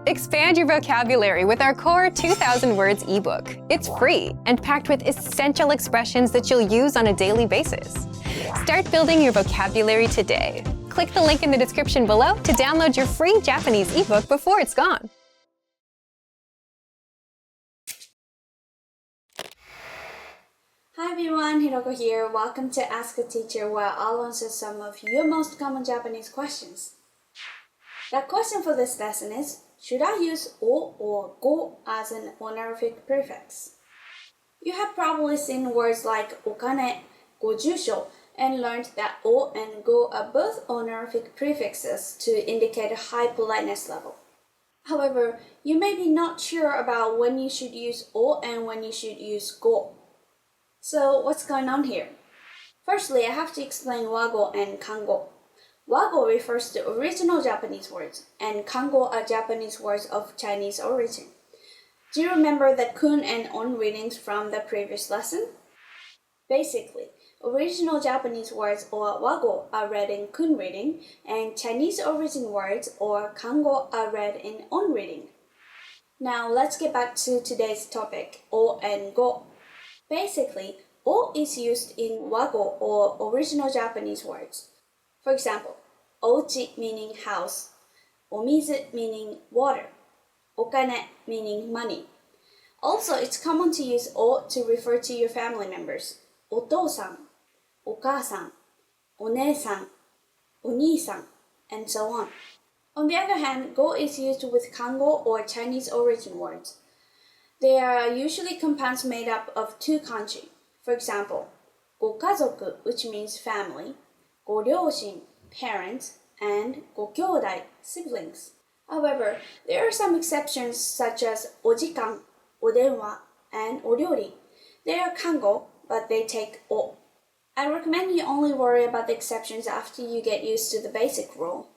Expand your vocabulary with our core 2,000 words ebook. It's free and packed with essential expressions that you'll use on a daily basis. Start building your vocabulary today. Click the link in the description below to download your free Japanese ebook before it's gone. Hi everyone, Hiroko here. Welcome to Ask a Teacher, where I'll answer some of your most common Japanese questions. The question for this lesson is, should I use o or go as an honorific prefix? You have probably seen words like okane, gojusho, and learned that o and go are both honorific prefixes to indicate a high politeness level. However, you may be not sure about when you should use o and when you should use go. So what's going on here? Firstly, I have to explain wago and kango. Wago refers to original Japanese words, and kango are Japanese words of Chinese origin. Do you remember the kun and on readings from the previous lesson? Basically, original Japanese words or wago are read in kun reading, and Chinese origin words or kango are read in on reading. Now let's get back to today's topic, o and go. Basically, o is used in wago or original Japanese words. For example, ouchi meaning house, omizu meaning water, okane meaning money. Also, it's common to use o to refer to your family members. Otousan, okasan, oneisan, oniisan, and so on. On the other hand, go is used with kango or Chinese origin words. They are usually compounds made up of two kanji. For example, gokazoku, which means family, goryōshin, parents, and gokyōdai, siblings. However, there are some exceptions such as ojikan, odenwa, and oryori. They are kango, but they take o. I recommend you only worry about the exceptions after you get used to the basic rule.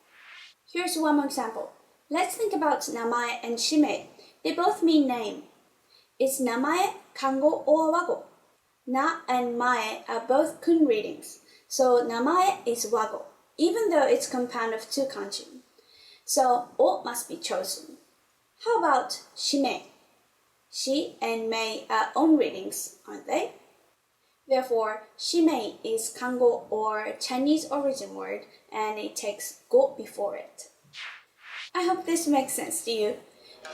Here's one more example. Let's think about namae and shimei. They both mean name. Is namae kango or wago? Na and mae are both kun readings, so namae is wago, even though it's compound of two kanji. So o must be chosen. How about shimei? Shi and mei are on readings, aren't they? Therefore, shimei is kango or Chinese origin word, and it takes go before it. I hope this makes sense to you.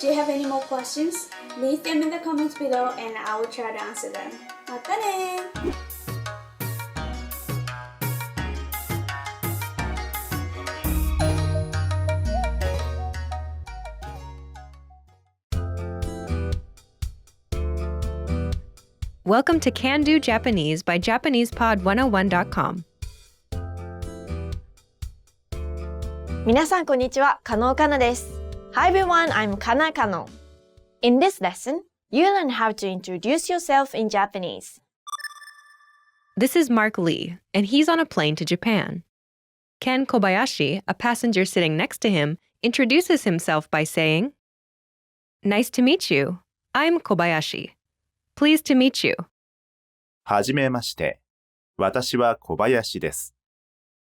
Do you have any more questions? Leave them in the comments below and I will try to answer them. またね! Welcome to Can Do Japanese by JapanesePod101.com. 皆さんこんにちは、加納かなです。Hi everyone, I'm Kana Kano. In this lesson, you learn how to introduce yourself in Japanese. This is Mark Lee, and he's on a plane to Japan. Ken Kobayashi, a passenger sitting next to him, introduces himself by saying, Nice to meet you. I'm Kobayashi. Pleased to meet you. はじめまして。私は小林です。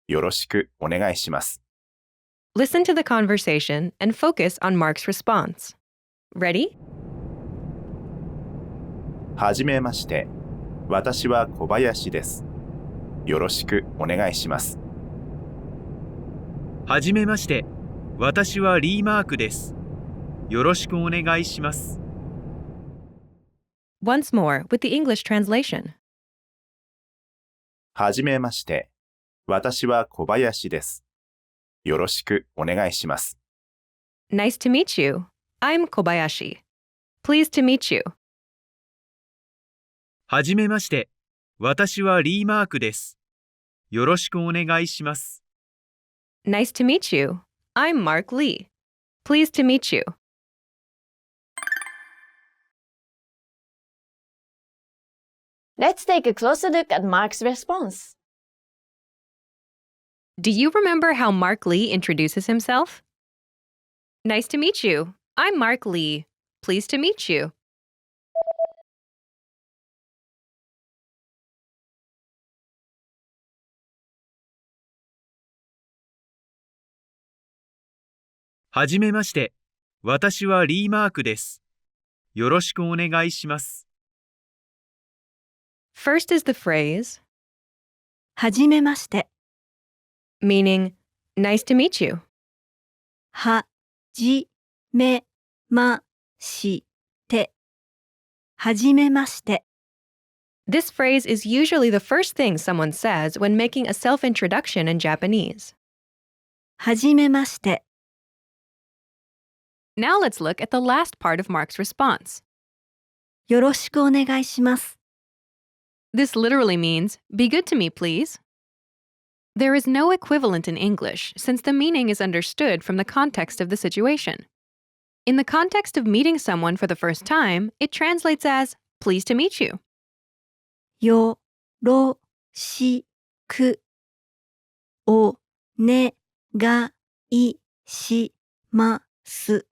よろしくお願いします。Listen to the conversation and focus on Mark's response. Ready? はじめまして。私は小林です。よろしくお願いします。はじめまして。私はリーマークです。よろしくお願いします。Once more with the English translation. はじめまして。私は小林です。よろしくお願いします。Nice to meet you. I'm Kobayashi. Pleased to meet you. はじめまして。私はリーマークです。よろしくお願いします。Nice to meet you. I'm Mark Lee. Pleased to meet you. Let's take a closer look at Mark's response. Do you remember how Mark Lee introduces himself? Nice to meet you. I'm Mark Lee. Pleased to meet you.はじめまして。私はリーマークです。よろしくお願いします。First is the phrase, はじめまして。 meaning, nice to meet you. はじめまして。はじめまして。 This phrase is usually the first thing someone says when making a self-introduction in Japanese. はじめまして。 Now let's look at the last part of Mark's response. よろしくお願いします。 This literally means, be good to me, please. There is no equivalent in English since the meaning is understood from the context of the situation. In the context of meeting someone for the first time, it translates as, pleased to meet you. よろしくお願いします。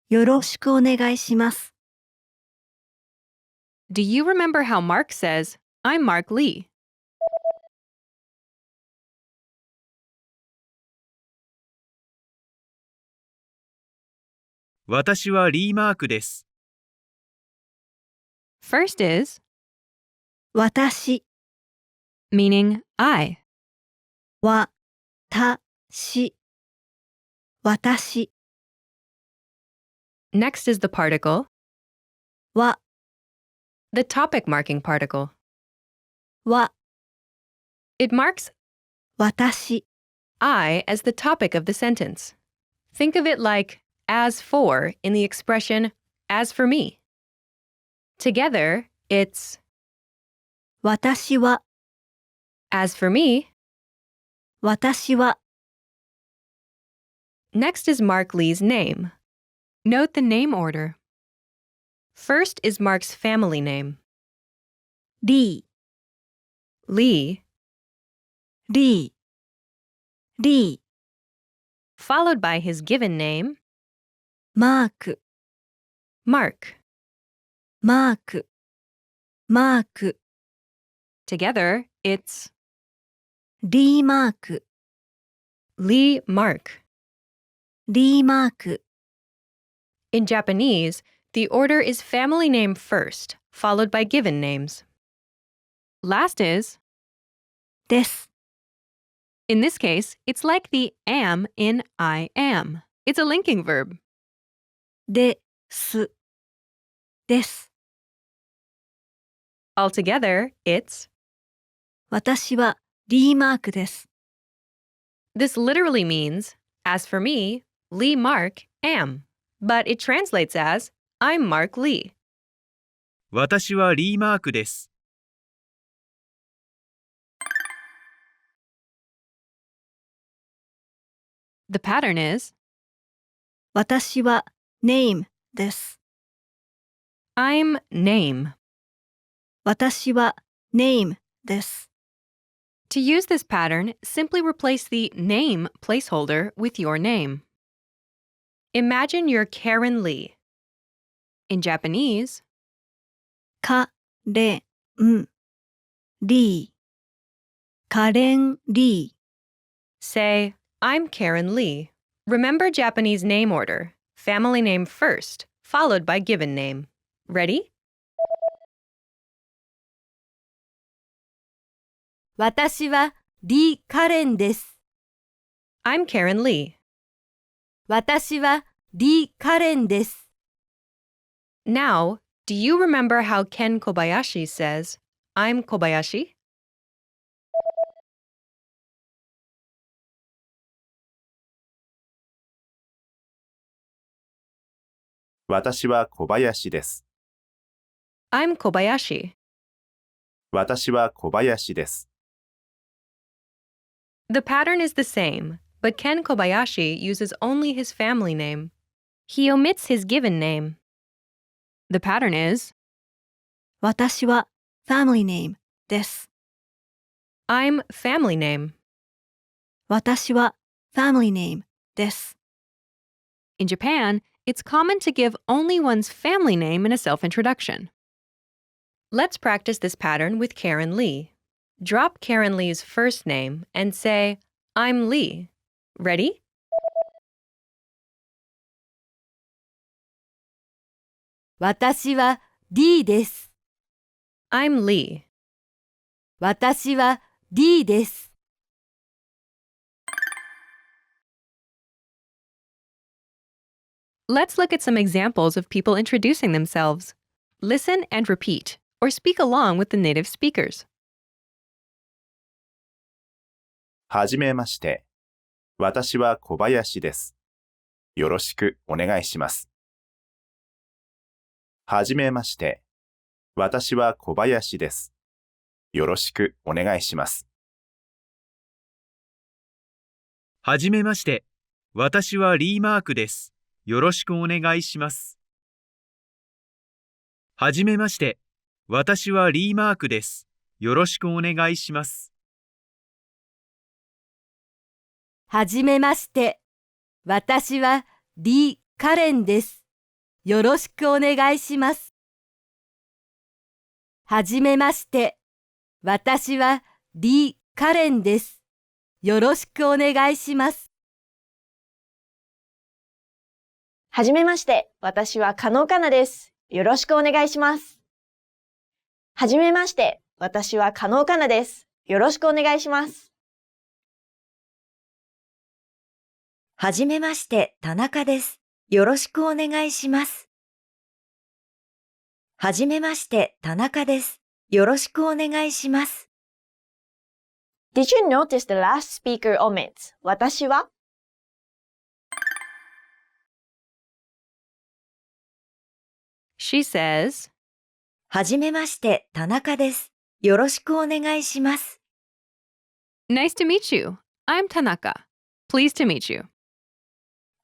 よろしくお願いします。 Do you remember how Mark says, I'm Mark Lee? 私はリーマークです。First is, 私 meaning I. はたし私 Next is the particle, は the topic marking particle. は It marks 私 I as the topic of the sentence. Think of it like as for in the expression as for me. Together, it's 私は as for me. 私は Next is Mark Lee's name. Note the name order. First is Mark's family name, リ Lee, ーリーリー followed by his given name, マーク Mark. マークマーク Together, it's リーマーク Lee Mark. リーマーク In Japanese, the order is family name first, followed by given names. Last is, です in this case, it's like the am in I am. It's a linking verb. ですです Altogether, it's, 私はリーマークです this literally means, as for me, Lee Mark am. But it translates as, I'm Mark Lee. 私はリーマークです。The pattern is, 私は name です I'm name. 私は name です To use this pattern, simply replace the name placeholder with your name. Imagine you're Karen Lee. In Japanese, カレンリーカレンリー say, I'm Karen Lee. Remember Japanese name order. Family name first, followed by given name. Ready? 私はリー・カレンです I'm Karen Lee. 私はリー・カレンです Now, do you remember how Ken Kobayashi says, I'm Kobayashi? 私は小林です。 I'm Kobayashi. 私は小林です。 The pattern is the same, but Ken Kobayashi uses only his family name. He omits his given name. The pattern is, 私は family name です I'm family name. 私は family name です In Japan, it's common to give only one's family name in a self-introduction. Let's practice this pattern with Karen Lee. Drop Karen Lee's first name and say, I'm Lee. Ready? 私は D です。 I'm Lee. 私は D です。 Let's look at some examples of people introducing themselves. Listen and repeat, or speak along with the native speakers. はじめまして。私は小林です。よろしくお願いします。はじめまして。私は小林です。よろしくお願いします。はじめまして。私はリーマークです。よろしくお願いします。はじめまして。私はリーマークです。よろしくお願いします。はじめまして。私は D カレンです。よろしくお願いします。はじめまして。私は D カレンです。よろしくお願いします。はじめまして。私は加納かなです。よろしくお願いします。はじめまして。私は加納かなです。よろしくお願いします。はじめまして、田中です。よろしくお願いします。はじめまして、田中です。よろしくお願いします。Did you notice the last speaker omits 私は? She says, はじめまして、田中です。よろしくお願いします。 Nice to meet you. I'm Tanaka. Pleased to meet you.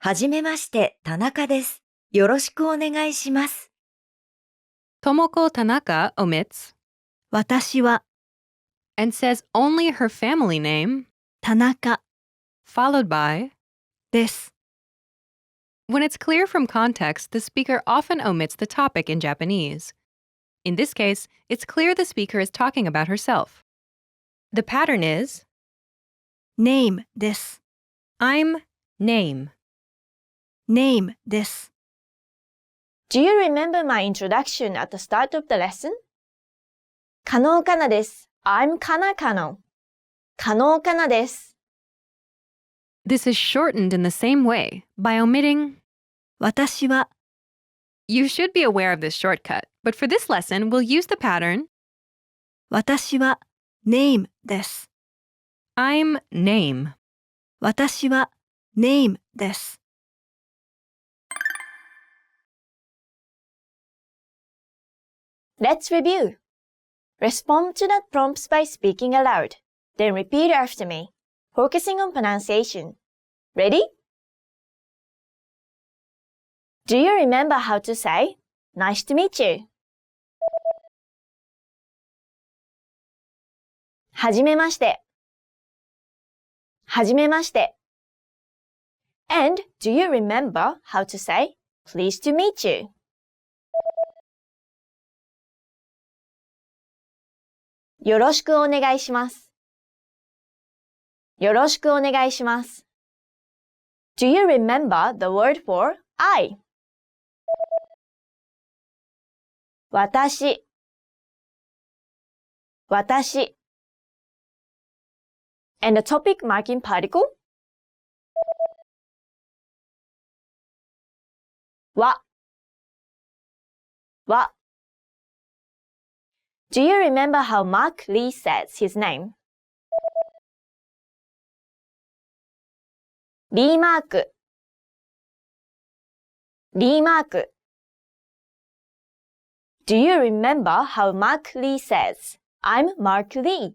はじめまして、田中です。よろしくお願いします。 Tomoko Tanaka omits 私は and says only her family name, 田中 followed by. です。 When it's clear from context, the speaker often omits the topic in Japanese. In this case, it's clear the speaker is talking about herself. The pattern is name です。 I'm name. name です。 Do you remember my introduction at the start of the lesson? 加納かなです。I'm かなかの。加納かなです。This is shortened in the same way by omitting. 私は You should be aware of this shortcut, but for this lesson, we'll use the pattern 私は name です。 I'm name. 私は name です。 Let's review. Respond to the prompts by speaking aloud. Then repeat after me, focusing on pronunciation. Ready? Do you remember how to say, Nice to meet you? はじめまして。はじめまして。And do you remember how to say, Pleased to meet you? よろしくお願いします。よろしくお願いします。Do you remember the word for I? 私。私。And the topic marking particle? は。は。Do you remember how Mark Lee says his name? リーマーク。リーマーク。Do you remember how Mark Lee says, I'm Mark Lee?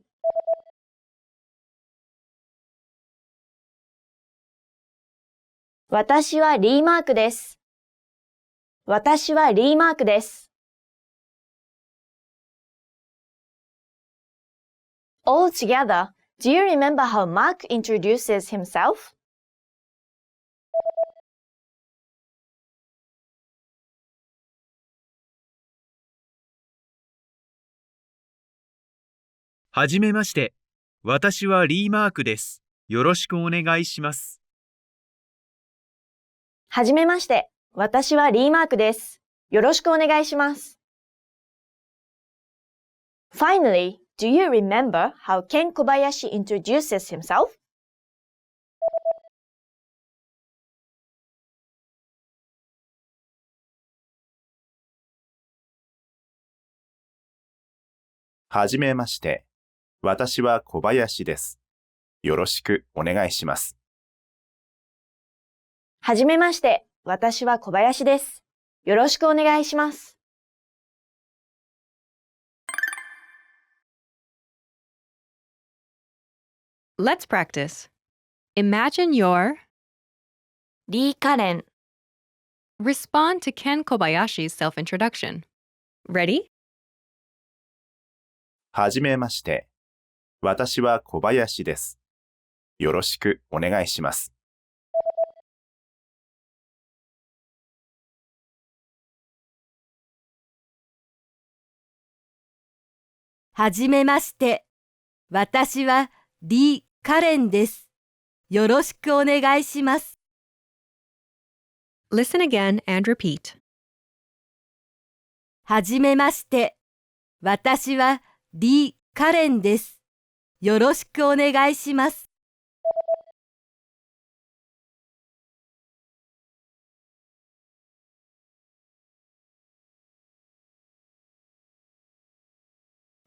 私はリーマークです。私はリーマークです。All together, do you remember how Mark introduces himself? はじめまして。私はリーマークです。よろしくお願いします。はじめまして。私はリーマークです。よろしくお願いします。Finally, do you remember how Ken Kobayashi introduces himself? はじめまして。私は小林です。よろしくお願いします。はじめまして。私は小林です。よろしくお願いします。Let's practice. Imagine you're. リー・カレン。Respond to Ken Kobayashi's self-introduction. Ready? はじめまして。私は小林です。よろしくお願いします。はじめまして。私はリー・カレンです。よろしくお願いします。Listen again and repeat. はじめまして。私はリー・カレンです。よろしくお願いします。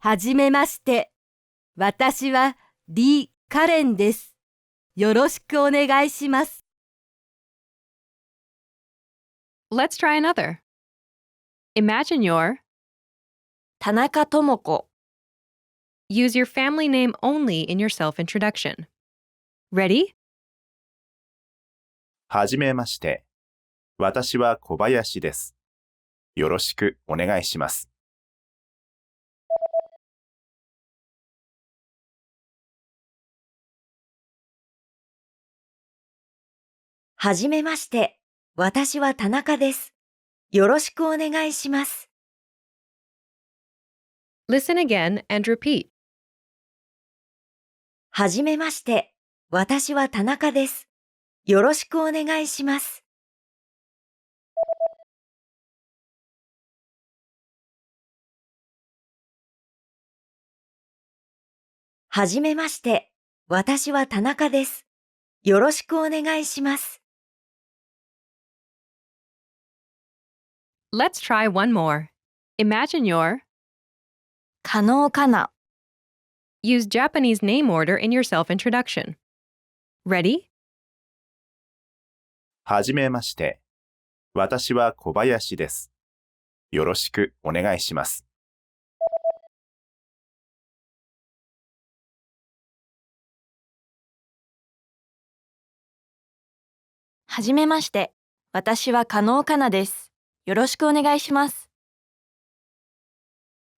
はじめまして。私はリー・カレンです。よろしくお願いします。Let's try another. Imagine you're. 田中智子。Use your family name only in your self-introduction. Ready? はじめまして。私は小林です。よろしくお願いします。はじめまして。私は田中です。よろしくお願いします。Listen again and repeat. はじめまして。私は田中です。よろしくお願いします。はじめまして。私は田中です。よろしくお願いします。Let's try one more. Imagine you're. 加納かな。Use Japanese name order in your self-introduction. Ready? はじめまして。私は小林です。よろしくお願いします。はじめまして。私は加納かなです。よろしくお願いします。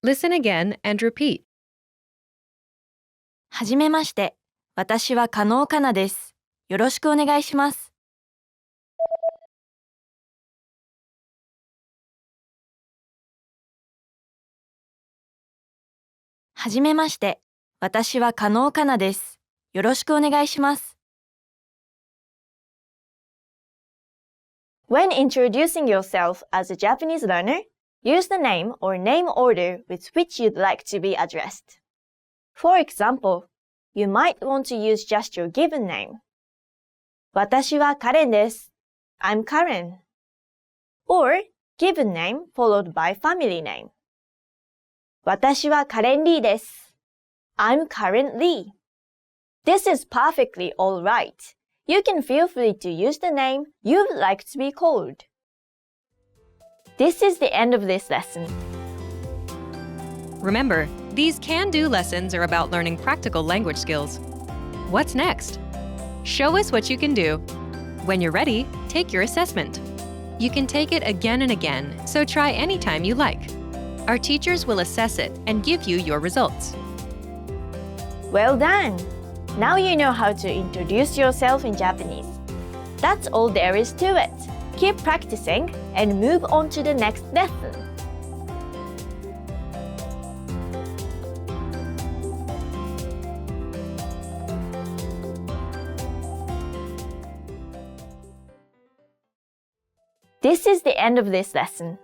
Listen again and repeat. はじめまして。私は加納かなです。よろしくお願いします。はじめまして。私は加納かなです。よろしくお願いします。When introducing yourself as a Japanese learner, use the name or name order with which you'd like to be addressed. For example, you might want to use just your given name. 私はカレンです。I'm Karen. Or given name followed by family name. 私はカレンリーです。I'm Karen Lee. This is perfectly all right. You can feel free to use the name you'd like to be called. This is the end of this lesson. Remember, these can-do lessons are about learning practical language skills. What's next? Show us what you can do. When you're ready, take your assessment. You can take it again and again, so try anytime you like. Our teachers will assess it and give you your results. Well done! Now you know how to introduce yourself in Japanese. That's all there is to it. Keep practicing and move on to the next lesson. This is the end of this lesson.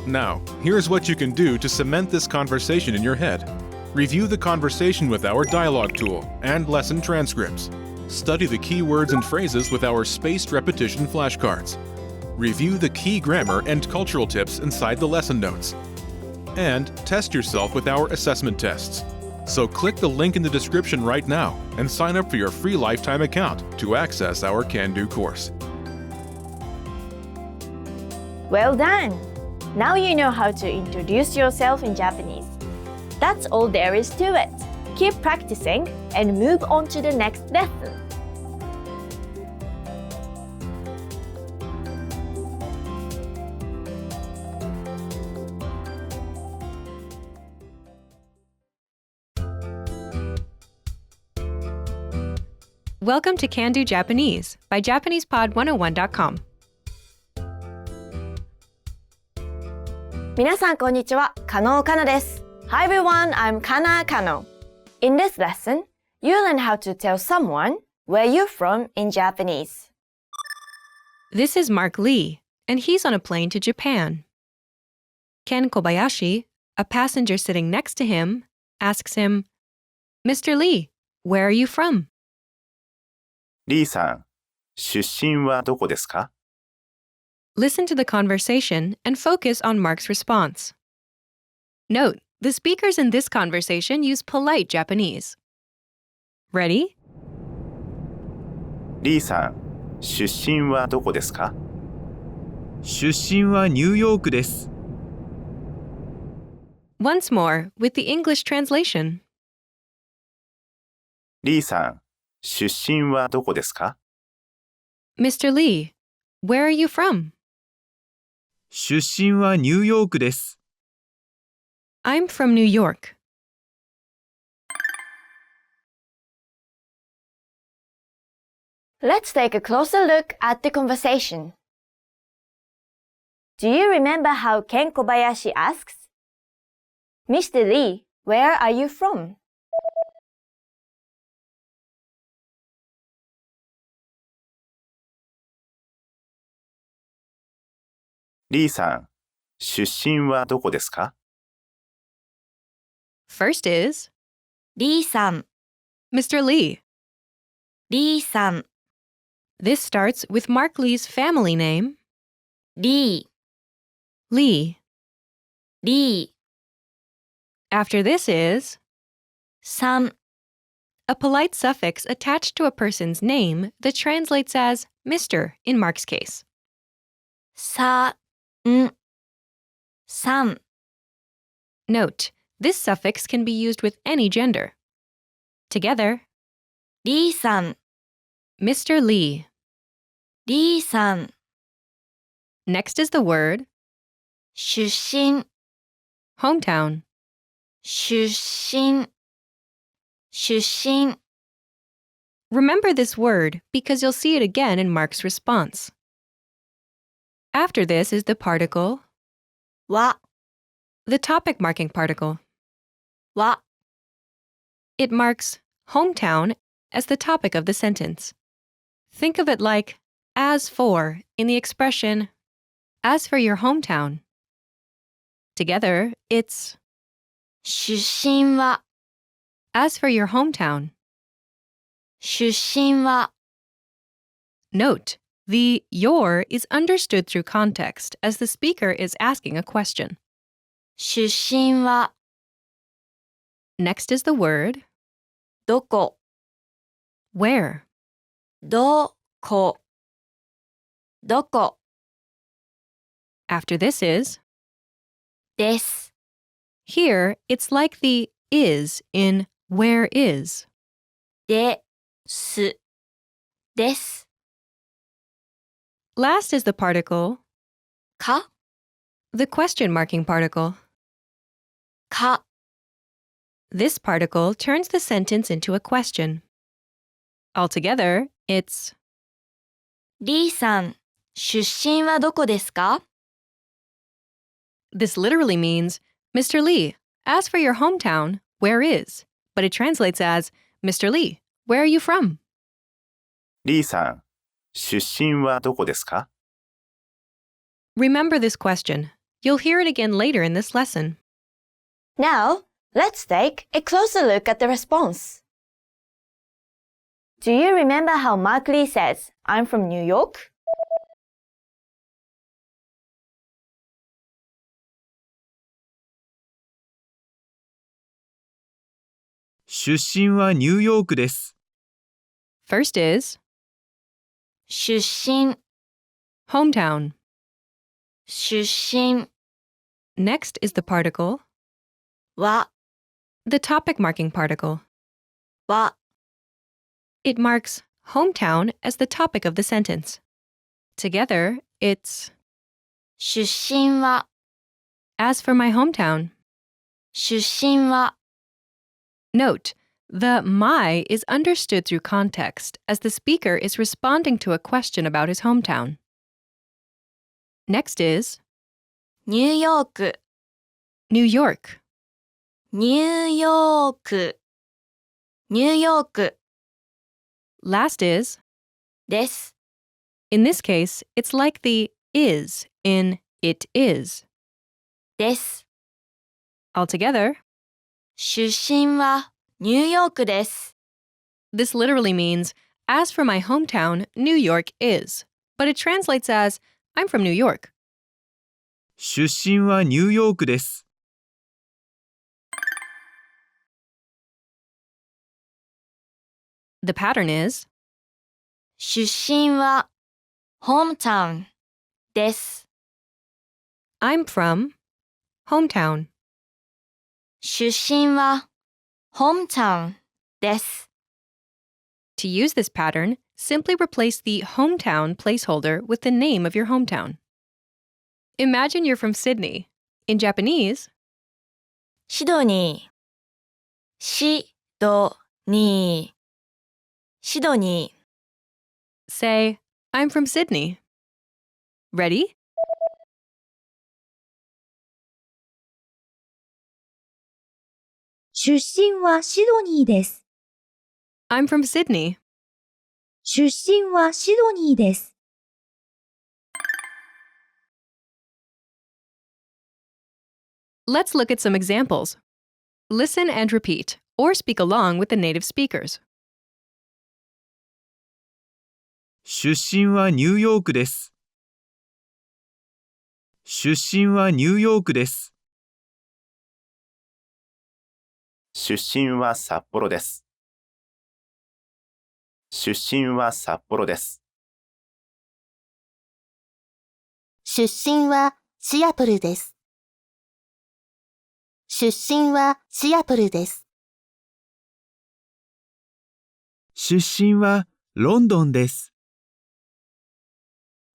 Now, here's what you can do to cement this conversation in your head. Review the conversation with our dialogue tool and lesson transcripts. Study the key words and phrases with our spaced repetition flashcards. Review the key grammar and cultural tips inside the lesson notes. And test yourself with our assessment tests. So click the link in the description right now and sign up for your free lifetime account to access our Can-Do course. Well done! Now you know how to introduce yourself in Japanese. That's all there is to it. Keep practicing and move on to the next lesson. Welcome to Can-Do Japanese by JapanesePod101.com. 皆さんこんにちは、加納かなです。Hi everyone, I'm Kana Kano. In this lesson, you learn how to tell someone where you're from in Japanese. This is Mark Lee, and he's on a plane to Japan. Ken Kobayashi, a passenger sitting next to him, asks him, Mr. Lee, where are you from? リーさん、出身はどこですか？ Listen to the conversation and focus on Mark's response. Note, the speakers in this conversation use polite Japanese. Ready? リーさん、出身はどこですか？出身はニューヨークです。Once more, with the English translation. リーさん、出身はどこですか？ Mr. Lee, where are you from? 出身はニューヨークです。I'm from New York. Let's take a closer look at the conversation. Do you remember how Ken Kobayashi asks, Mr. Lee, where are you from?「リーさん、出身はどこですか？」 First is リーさん、 Mr. Lee. リーさん、 This starts with Mark Lee's family name, リー、 Lee. リー、 After this is さん、 a polite suffix attached to a person's name that translates as Mr. in Mark's case. さん、さん、 Note, this suffix can be used with any gender. Together, リーさん、 Mr. Lee. リーさん、 Next is the word 出身、 hometown. 出身、出身、 Remember this word because you'll see it again in Mark's response. After this is the particle, は、 the topic marking particle. は、 It marks hometown as the topic of the sentence. Think of it like as for in the expression as for your hometown. Together, it's 出身は、 as for your hometown. 出身は、 Note, the your is understood through context as the speaker is asking a question. 出身は、 Next is the word どこ、 where. どこ、どこ、 After this is です、 here, it's like the is in where is. です、です、 Last is the particle か、 the question marking particle. か、 This particle turns the sentence into a question. Altogether, it's リーさん、出身はどこですか？ This literally means, Mr. Lee, as for your hometown, where is? But it translates as, Mr. Lee, where are you from? リーさん、出身はどこですか？ Remember this question. You'll hear it again later in this lesson. Now, let's take a closer look at the response. Do you remember how Mark Lee says, I'm from New York?「出身はニューヨークです」 First is 出身 hometown. 出身 Next is the particle, は the topic marking particle. は It marks hometown as the topic of the sentence. Together, it's 出身は as for my hometown. 出身は Note, the my is understood through context as the speaker is responding to a question about his hometown. Next is ニューヨーク New York. ニューヨークニューヨーク Last is です in this case, it's like the is in it is. です Altogether, 出身はニューヨークです this literally means, as for my hometown, New York is. But it translates as, I'm from New York. 出身はニューヨークです The pattern is 出身は hometown です I'm from hometown. 出身は hometown です To use this pattern, simply replace the hometown placeholder with the name of your hometown. Imagine you're from Sydney. In Japanese, シドニーシドニーシドニー say, I'm from Sydney. Ready? 出身はシドニーです。 I'm from Sydney. 出身はシドニーです。 Let's look at some examples. Listen and repeat, or speak along with the native speakers. 出身はニューヨークです出身はニューヨークです出身は札幌です。出身は札幌です。出身はシアトルです。出身はシアトルです。出身はロンドンです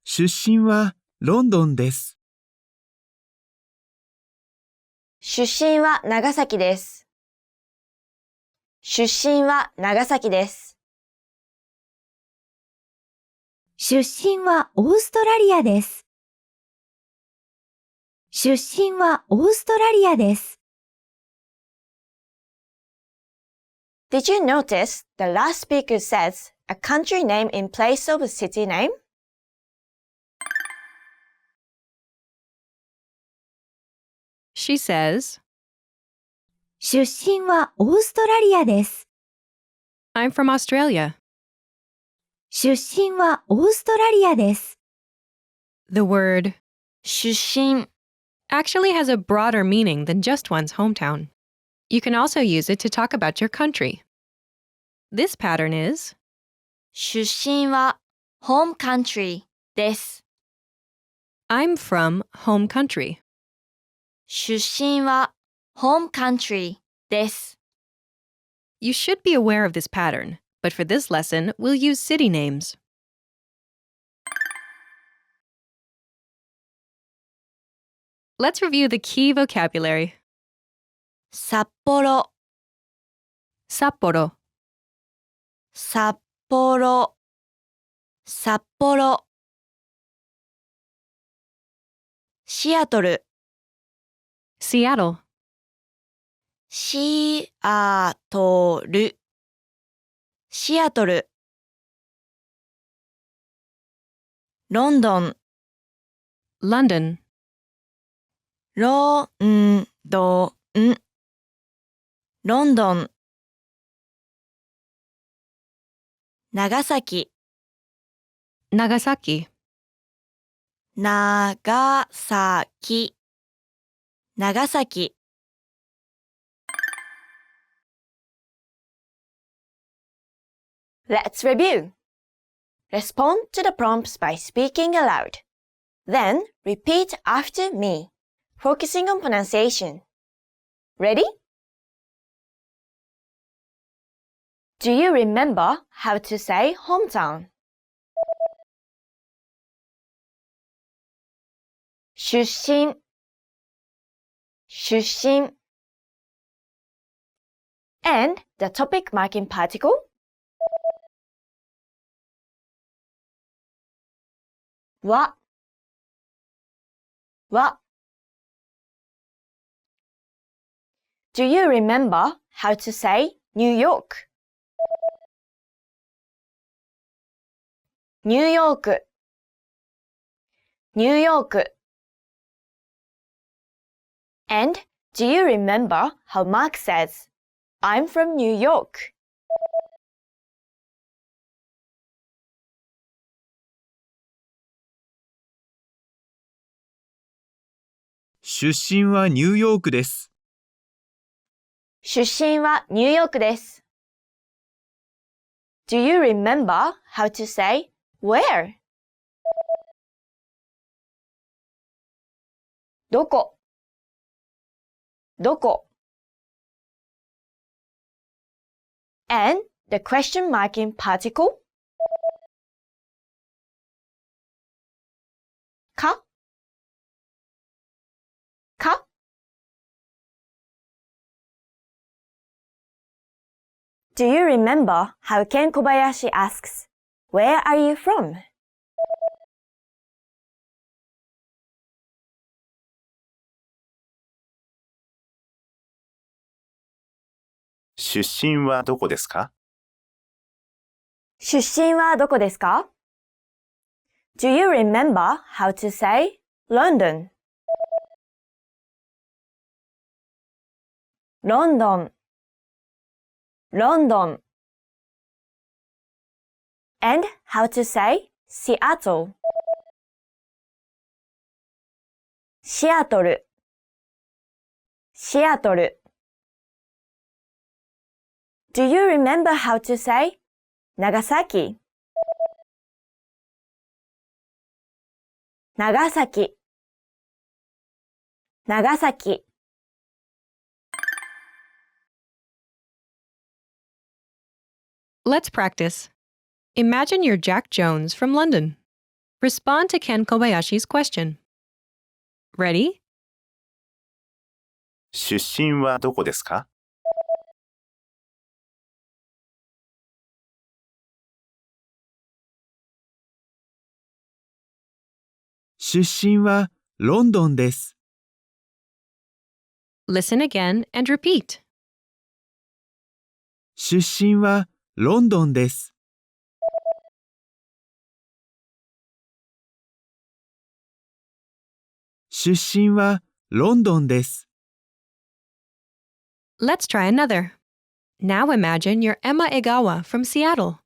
出身はロンドンです出身は長崎です出身は長崎です出身はオーストラリアです。出身はオーストラリアです。 Did you notice the last speaker says a country name in place of a city name? She says, 出身はオーストラリアです。 I'm from Australia. 出身はオーストラリアです。 The word 出身 actually has a broader meaning than just one's hometown. You can also use it to talk about your country. This pattern is 出身は home country です I'm from home country. 出身は home country です You should be aware of this pattern, but for this lesson, we'll use city names. Let's review the key vocabulary. 札幌 Sapporo, 札幌札幌シアトル Seattle, シアトルシアトルロンドン London, ロンドン、ロンドン。長崎、長崎。長崎、長崎。Let's review. Respond to the prompts by speaking aloud. Then repeat after me, focusing on pronunciation. Ready? Do you remember how to say hometown? 出身、出身。And the topic marking particle? は、は。Do you remember how to say New York? ニューヨーク、ニューヨーク。And do you remember how Mark says, I'm from New York? 出身はニューヨークです。出身はニューヨークです。Do you remember how to say where? どこ、どこ。And the question marking particle? か、か。Do you remember how Ken Kobayashi asks, Where are you from? 出身はどこですか？出身はどこですか？ Do you remember how to say London? ロンドン、ロンドン。And how to say Seattle? シアトル、シアトル。Do you remember how to say 長崎？長崎、長崎。Let's practice. Imagine you're Jack Jones from London. Respond to Ken Kobayashi's question. Ready? 出身はどこですか？出身はロンドンです。Listen again and repeat. 出身はロンドンです。出身はロンドンです。Let's try another. Now imagine you're Emma Egawa from Seattle.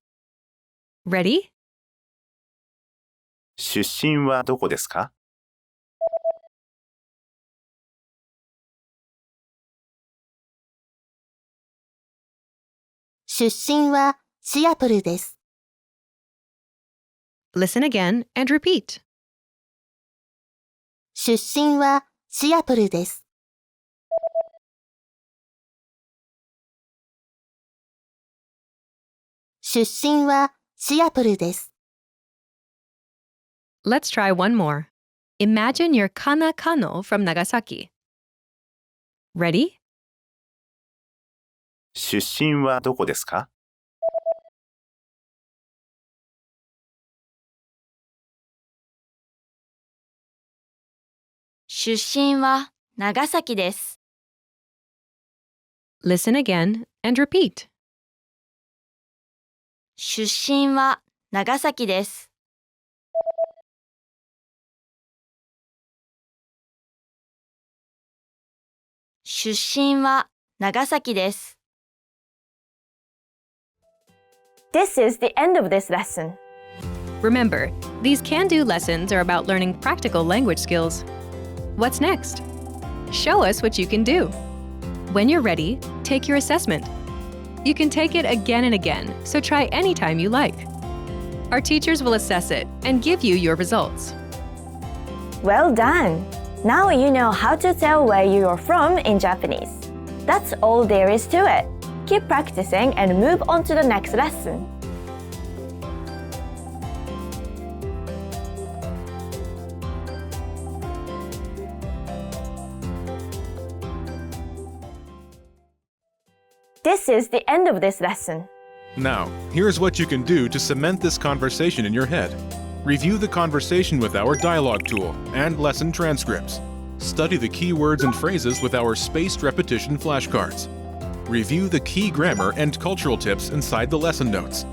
Ready? 出身はどこですか？出身はシアトルです。Listen again and repeat. 出身はシアトルです。出身はシアトルです。Let's try one more. Imagine you're Kana Kano from Nagasaki. Ready? 出身はどこですか？出身は長崎です。Listen again and repeat. 出身は長崎です。出身は長崎です。 This is the end of this lesson. Remember, these can-do lessons are about learning practical language skills. What's next? Show us what you can do. When you're ready, take your assessment. You can take it again and again, so try anytime you like. Our teachers will assess it and give you your results. Well done! Now you know how to tell where you are from in Japanese. That's all there is to it. Keep practicing and move on to the next lesson. This is the end of this lesson. Now, here's what you can do to cement this conversation in your head. Review the conversation with our dialogue tool and lesson transcripts. Study the key words and phrases with our spaced repetition flashcards. Review the key grammar and cultural tips inside the lesson notes.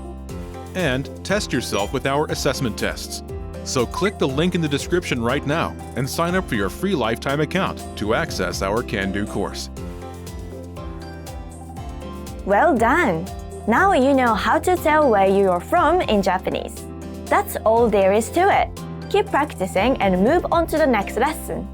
And test yourself with our assessment tests. So click the link in the description right now and sign up for your free lifetime account to access our Can-Do course. Well done! Now you know how to tell where you are from in Japanese. That's all there is to it. Keep practicing and move on to the next lesson.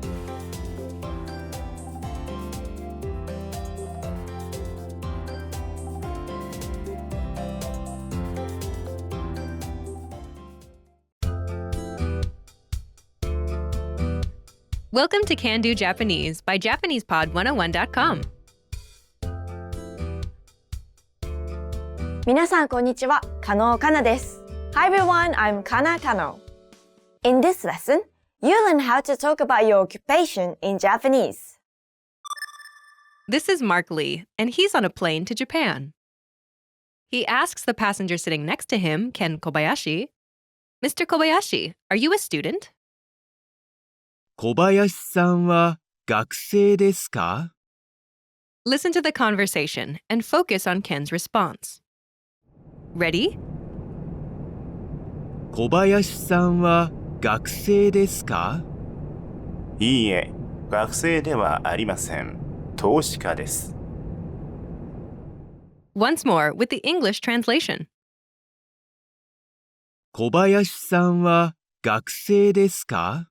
Welcome to Can-Do Japanese by JapanesePod101.com. 皆さんこんにちは、加納かなです。Hi everyone, I'm Kana Kano. In this lesson, you learn how to talk about your occupation in Japanese. This is Mark Lee, and he's on a plane to Japan. He asks the passenger sitting next to him, Ken Kobayashi, Mr. Kobayashi, are you a student? 小林さんは学生ですか? Listen to the conversation and focus on Ken's response. Ready? 小林さんは学生ですか? いいえ、学生ではありません。投資家です。Once more with the English translation. 小林さんは学生ですか?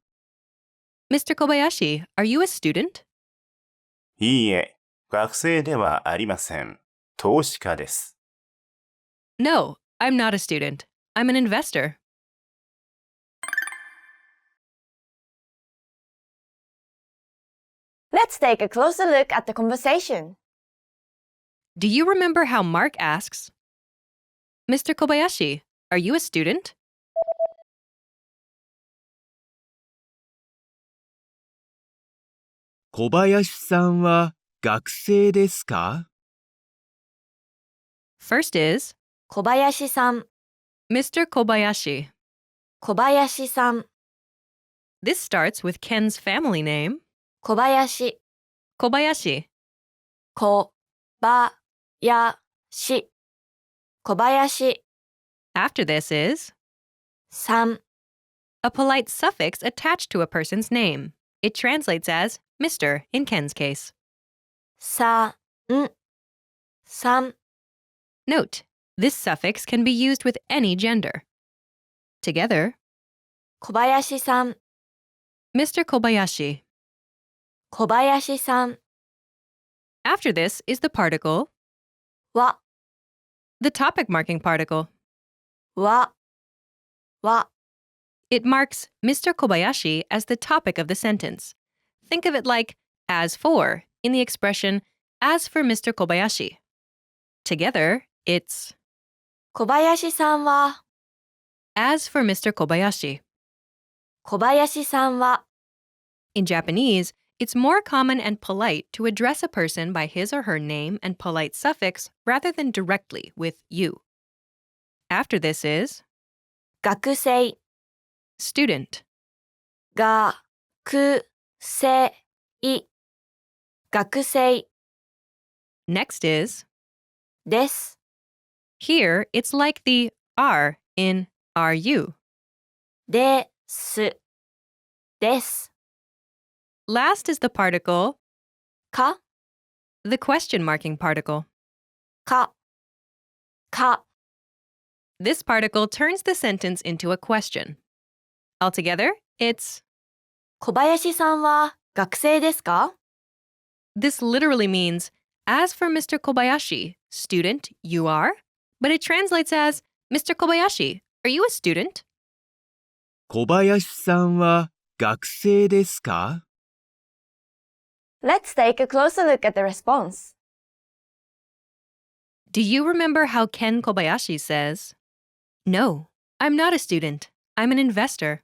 Mr. Kobayashi, are you a student? いいえ、学生ではありません。投資家です。No, I'm not a student. I'm an investor. Let's take a closer look at the conversation. Do you remember how Mark asks, Mr. Kobayashi, are you a student? 小林さんは学生ですか? First is 小林さん、 Mr. Kobayashi. 小林さん、 This starts with Ken's family name, 小林、 Kobayashi. 小林、小林、 After this is さん、 a polite suffix attached to a person's name. It translates as Mr. in Ken's case. さん、さん、 Note, this suffix can be used with any gender. Together, 小林さん、 Mr. Kobayashi. 小林さん After this is the particle, は、 the topic marking particle. は、は、 It marks Mr. Kobayashi as the topic of the sentence. Think of it like as for in the expression as for Mr. Kobayashi. Together, it's 小林さんは、 as for Mr. Kobayashi. 小林さんは、 In Japanese, it's more common and polite to address a person by his or her name and polite suffix rather than directly with you. After this is 学生、 student. 学生、学生 Next is です。 here, it's like the are in are you. です。です。 Last is the particle か、the question marking particle. か、か、 This particle turns the sentence into a question. Altogether, it's 小林さんは学生ですか？ This literally means, as for Mr. Kobayashi, student, you are? But it translates as, Mr. Kobayashi, are you a student? 小林さんは学生ですか？ Let's take a closer look at the response. Do you remember how Ken Kobayashi says, No, I'm not a student. I'm an investor.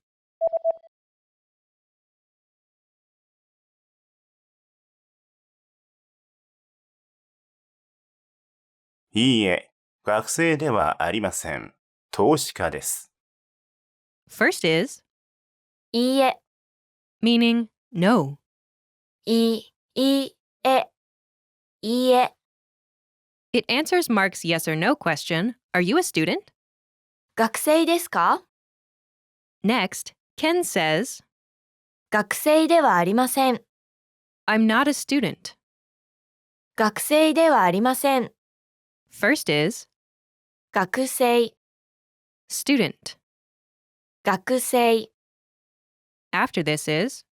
いいえ、学生ではありません。投資家です。First is, いいえ、 meaning no. いいえ、いいえ、 It answers Mark's yes or no question, Are you a student? 学生ですか？ Next, Ken says, 学生ではありません。 I'm not a student. 学生ではありません。 First is, 学生、 student. 学生 After this is,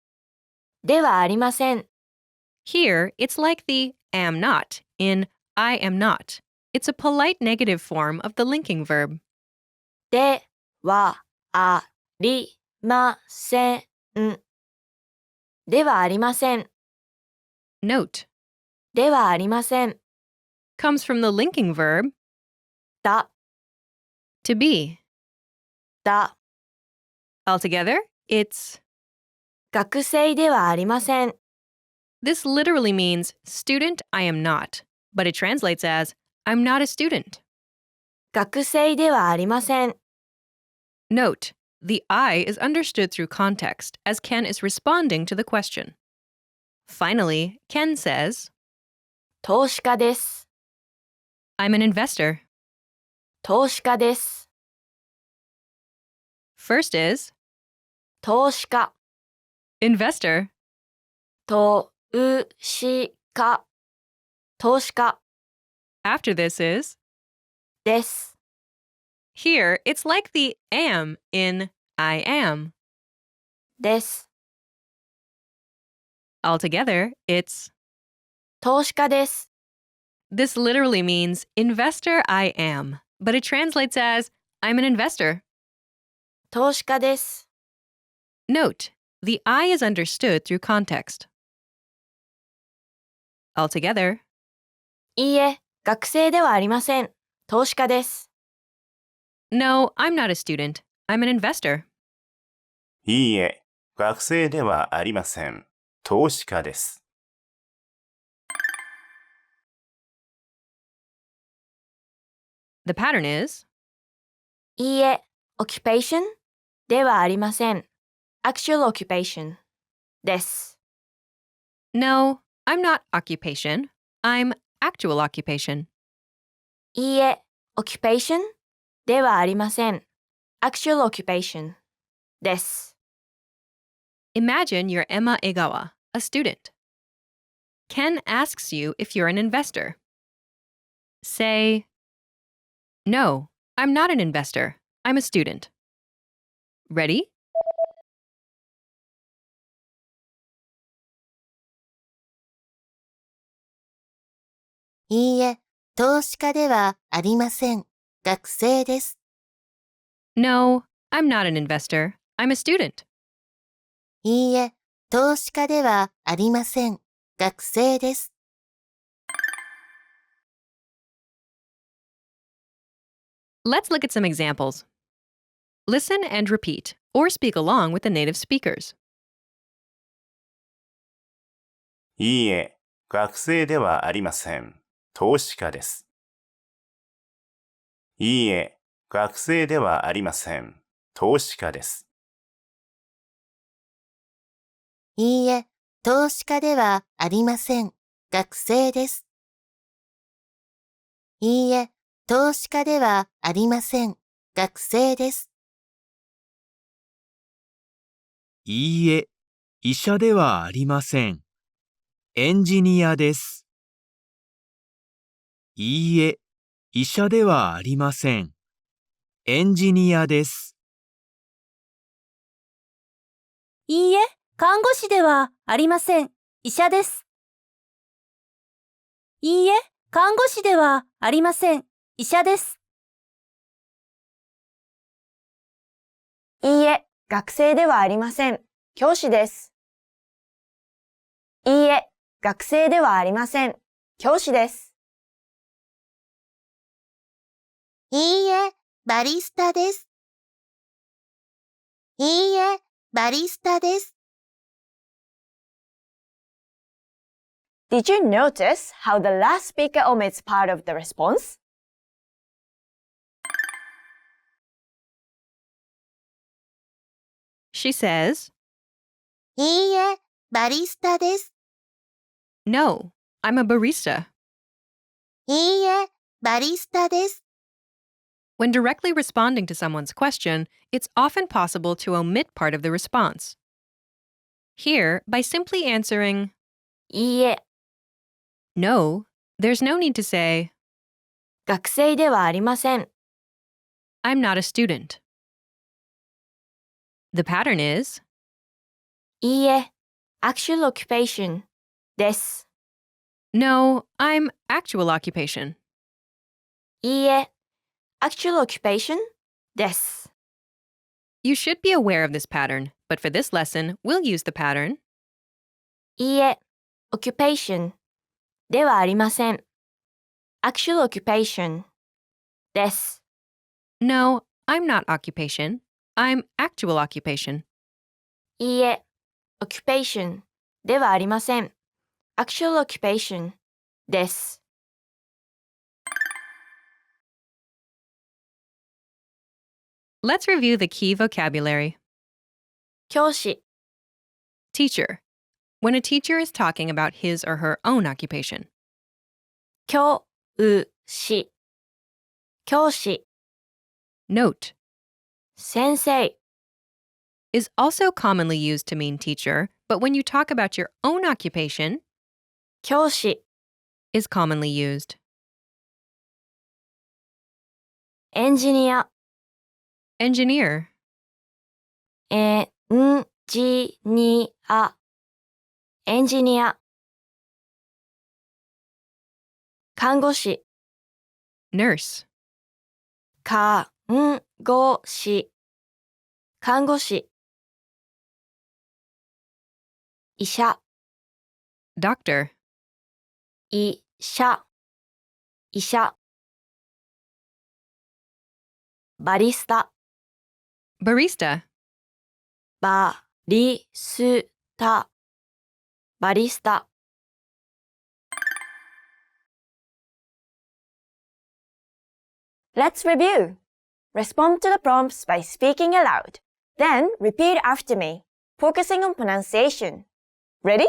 ではありません。 here it's like the am not in I am not. It's a polite negative form of the linking verb. ではありません。ではありません。 Note, ではありません。 comes from the linking verb だ、 to be. だ、 Altogether, it's 学生ではありません。 This literally means student I am not, but it translates as I'm not a student. 学生ではありません。 Note, the I is understood through context as Ken is responding to the question. Finally, Ken says, 投資家です。 I'm an investor. 投資家です。 First is 投資家、 investor. 投資家、投資家 After this is です。 here it's like the am in I am. です。 Altogether, it's 投資家です。 This literally means investor I am, but it translates as I'm an investor. 投資家です。 Note, the I is understood through context. Altogether, いいえ、学生ではありません。投資家です。 no, I'm not a student. I'm an investor. いいえ、学生ではありません。投資家です。The pattern is いいえ、occupation ではありません。actual occupation です。 no, I'm not occupation. I'm actual occupation. いいえ、occupation ではありません。actual occupation です。 Imagine you're Emma Egawa, a student. Ken asks you if you're an investor. Say, no, I'm not an investor. I'm a student. Ready? いいえ、投資家ではありません。学生です。No, I'm not an investor. I'm a student. いいえ、投資家ではありません。学生です。Let's look at some examples. Listen and repeat, or speak along with the native speakers. いいえ、学生ではありません。投資家です。いいえ、学生ではありません。投資家です。いいえ、投資家ではありません。学生です。いいえ、投資家ではありません。学生です。いいえ、医者ではありません。エンジニアです。いいえ、医者ではありません。エンジニアです。いいえ、看護師ではありません。医者です。いいえ、看護師ではありません。医者です。いいえ、学生ではありません。教師です。いいえ、学生ではありません。教師です。いいえ、バリスタです。いいえ、バリスタです。Did you notice how the last speaker omits part of the response? She says, いいえ、バリスタです。 No, I'm a barista. いいえ、バリスタです。 When directly responding to someone's question, it's often possible to omit part of the response. Here, by simply answering いいえ、 no, there's no need to say, 学生ではありません。 I'm not a student. The pattern is いいえ、actual occupation です。 no, I'm actual occupation. いいえ、actual occupation です。 You should be aware of this pattern, but for this lesson, we'll use the pattern いいえ、occupation ではありません。actual occupation です。 no, I'm not occupation. I'm actual occupation. いいえ、occupation ではありません。actual occupation です。 Let's review the key vocabulary. 教師、 Teacher. When a teacher is talking about his or her own occupation. 教師、教師、 Note. 先生、 Is also commonly used to mean teacher, but when you talk about your own occupation, 教師、 is commonly used. エンジニア、 Engineer. エンジニア、エンジニア。看護師、 Nurse. 看護師、看護師。医者、 Doctor. 医者、医者。バリスタ、 Barista. バリスタ、バリスタ。Let's review. Respond to the prompts by speaking aloud. Then repeat after me, focusing on pronunciation. Ready?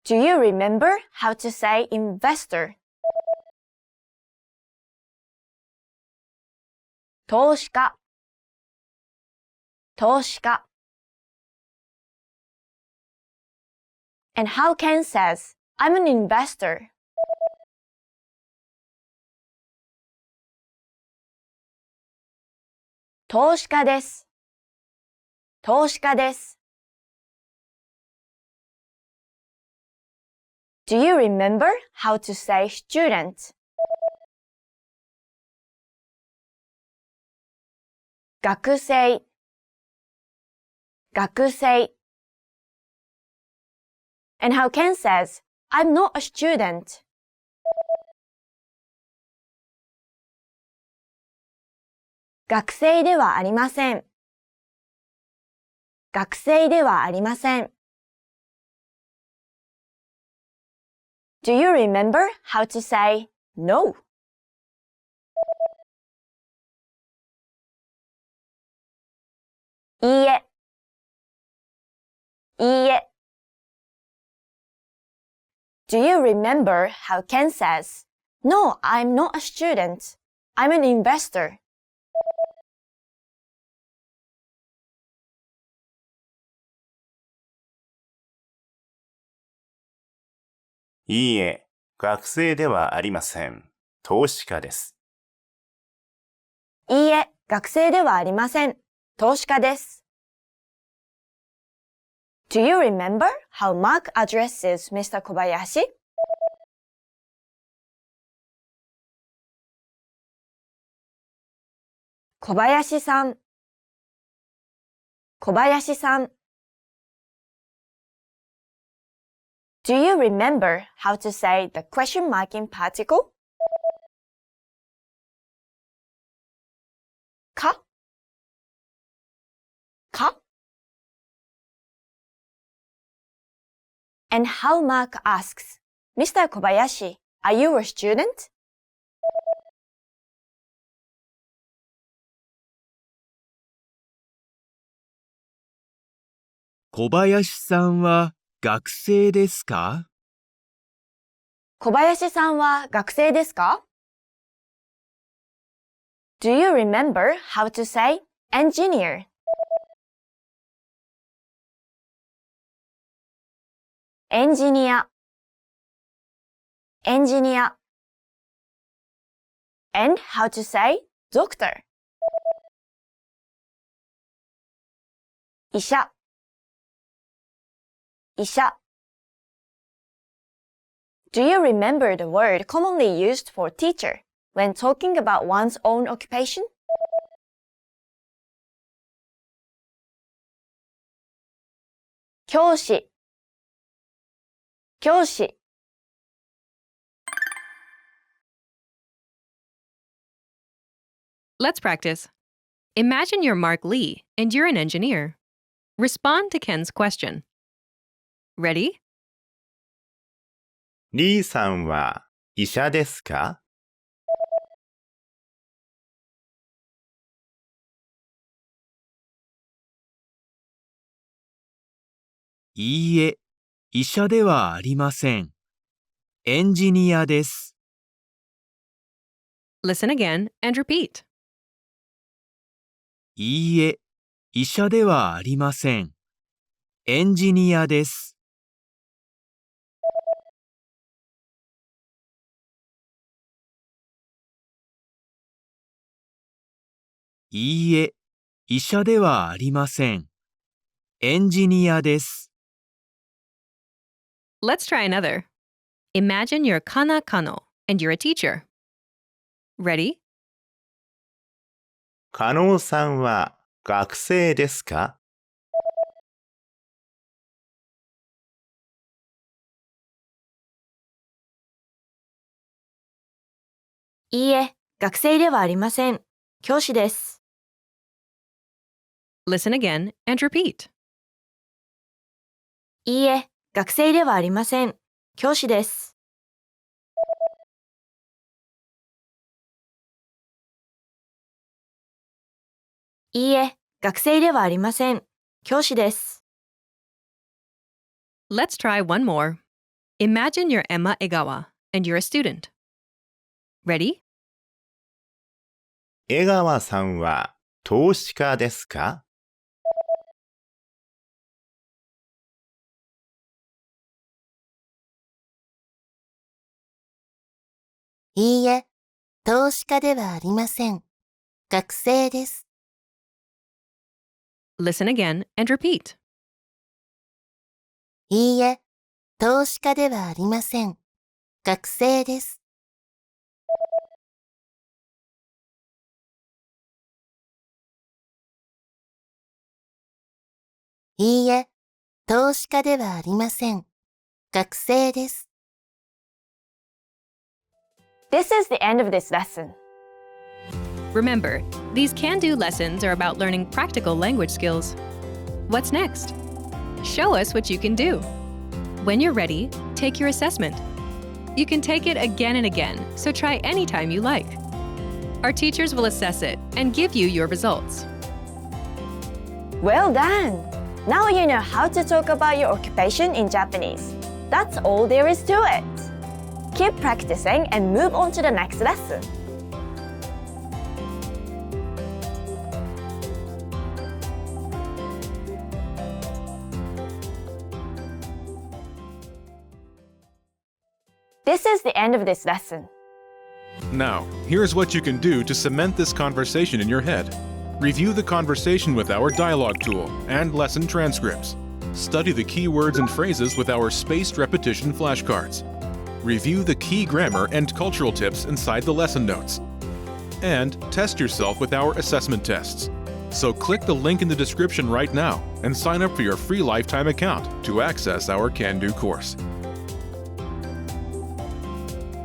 Do you remember how to say investor? 投資家、投資家。And how Ken says, I'm an investor. 投資家です。投資家です。Do you remember how to say student? 学生、学生。And how Ken says, I'm not a student. 学生ではありません。学生ではありません。Do you remember how to say no? いいえ、いいえ。Do you remember how Ken says, No, I'm not a student. I'm an investor. いいえ、学生ではありません。投資家です。いいえ、学生ではありません。投資家です。Do you remember how Mark addresses Mr. Kobayashi? 小林さん、小林さん。Do you remember how to say the question mark in particle? かか And how Mark asks, Mr. Kobayashi, are you a student? 小林さんは学生ですか？小林さんは学生ですか？ Do you remember how to say engineer? エンジニア、エンジニア。And how to say doctor? 医者、医者。Do you remember the word commonly used for teacher when talking about one's own occupation? 教師、教師。Let's practice. Imagine you're Mark Lee and you're an engineer. Respond to Ken's question. Ready? リーさんは医者ですか？いいえ、医者ではありません。エンジニアです。Listen again and repeat. いいえ、医者ではありません。エンジニアです。いいえ、医者ではありません。エンジニアです。Let's try another. Imagine you're Kana Kano and you're a teacher. Ready? 加納さんは学生ですか？いいえ、学生ではありません。教師です。Listen again and repeat. いいえ、学生ではありません。教師です。いいえ、学生ではありません。教師です。Let's try one more. Imagine you're Emma Egawa and you're a student. Ready? 江川さんは投資家ですか？いいえ、投資家ではありません。学生です。Listen again and repeat. いいえ、投資家ではありません。学生です。いいえ、投資家ではありません。学生です。This is the end of this lesson. Remember, these can-do lessons are about learning practical language skills. What's next? Show us what you can do. When you're ready, take your assessment. You can take it again and again, so try anytime you like. Our teachers will assess it and give you your results. Well done! Now you know how to talk about your occupation in Japanese. That's all there is to it. Keep practicing and move on to the next lesson. This is the end of this lesson. Now, here's what you can do to cement this conversation in your head. Review the conversation with our dialogue tool and lesson transcripts. Study the key words and phrases with our spaced repetition flashcards. Review the key grammar and cultural tips inside the lesson notes. And test yourself with our assessment tests. So click the link in the description right now and sign up for your free lifetime account to access our Can-Do course.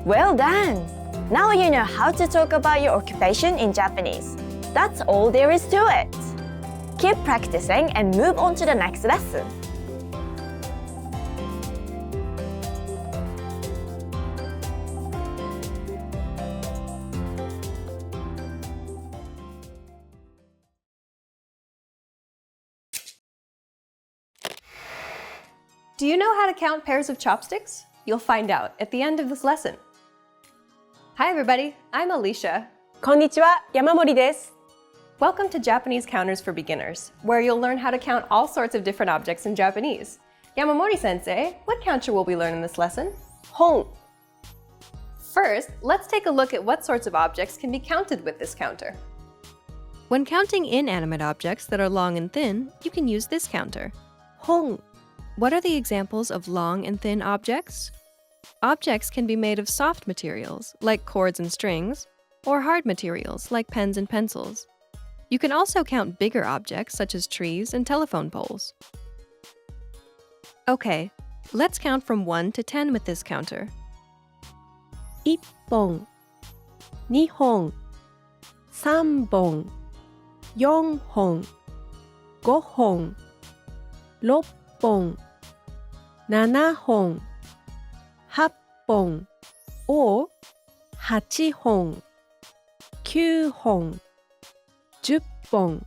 Well done! Now you know how to talk about your occupation in Japanese. That's all there is to it. Keep practicing and move on to the next lesson. Do you know how to count pairs of chopsticks? You'll find out at the end of this lesson. Hi everybody, I'm Alicia. こんにちは、山森です。 Welcome to Japanese Counters for Beginners, where you'll learn how to count all sorts of different objects in Japanese. Yamamori-sensei, what counter will we learn in this lesson? 本、 First, let's take a look at what sorts of objects can be counted with this counter. When counting inanimate objects that are long and thin, you can use this counter. 本、 What are the examples of long and thin objects? Objects can be made of soft materials, like cords and strings, or hard materials, like pens and pencils. You can also count bigger objects, such as trees and telephone poles. Okay, let's count from 1 to 10 with this counter. 1本、2本、3本、4本、5本、6本、7本、8本、or 8本、9本、10本.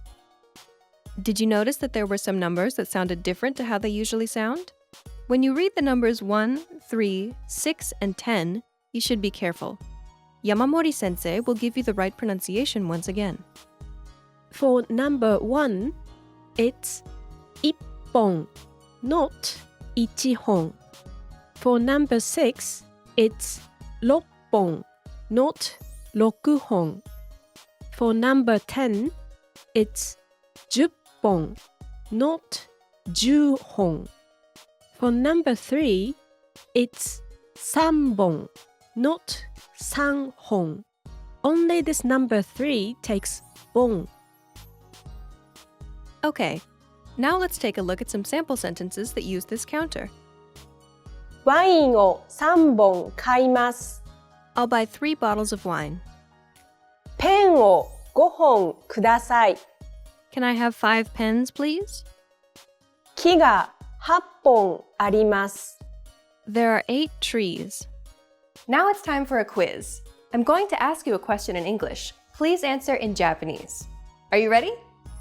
Did you notice that there were some numbers that sounded different to how they usually sound? When you read the numbers 1, 3, 6, and 10, you should be careful. Yamamori-sensei will give you the right pronunciation once again. For number 1, it's 1本, not 1本. For number 6, it's 6本, not 6本. For number 10, it's 10本, not 10本. For number 3, it's 3本, not 3本. Only this number 3 takes 本. Okay, now let's take a look at some sample sentences that use this counter. ワインを3本買います。 I'll buy 3 bottles of wine. ペンを5本ください。 Can I have 5 pens, please? 木が8本あります。 There are 8 trees. Now it's time for a quiz. I'm going to ask you a question in English. Please answer in Japanese. Are you ready?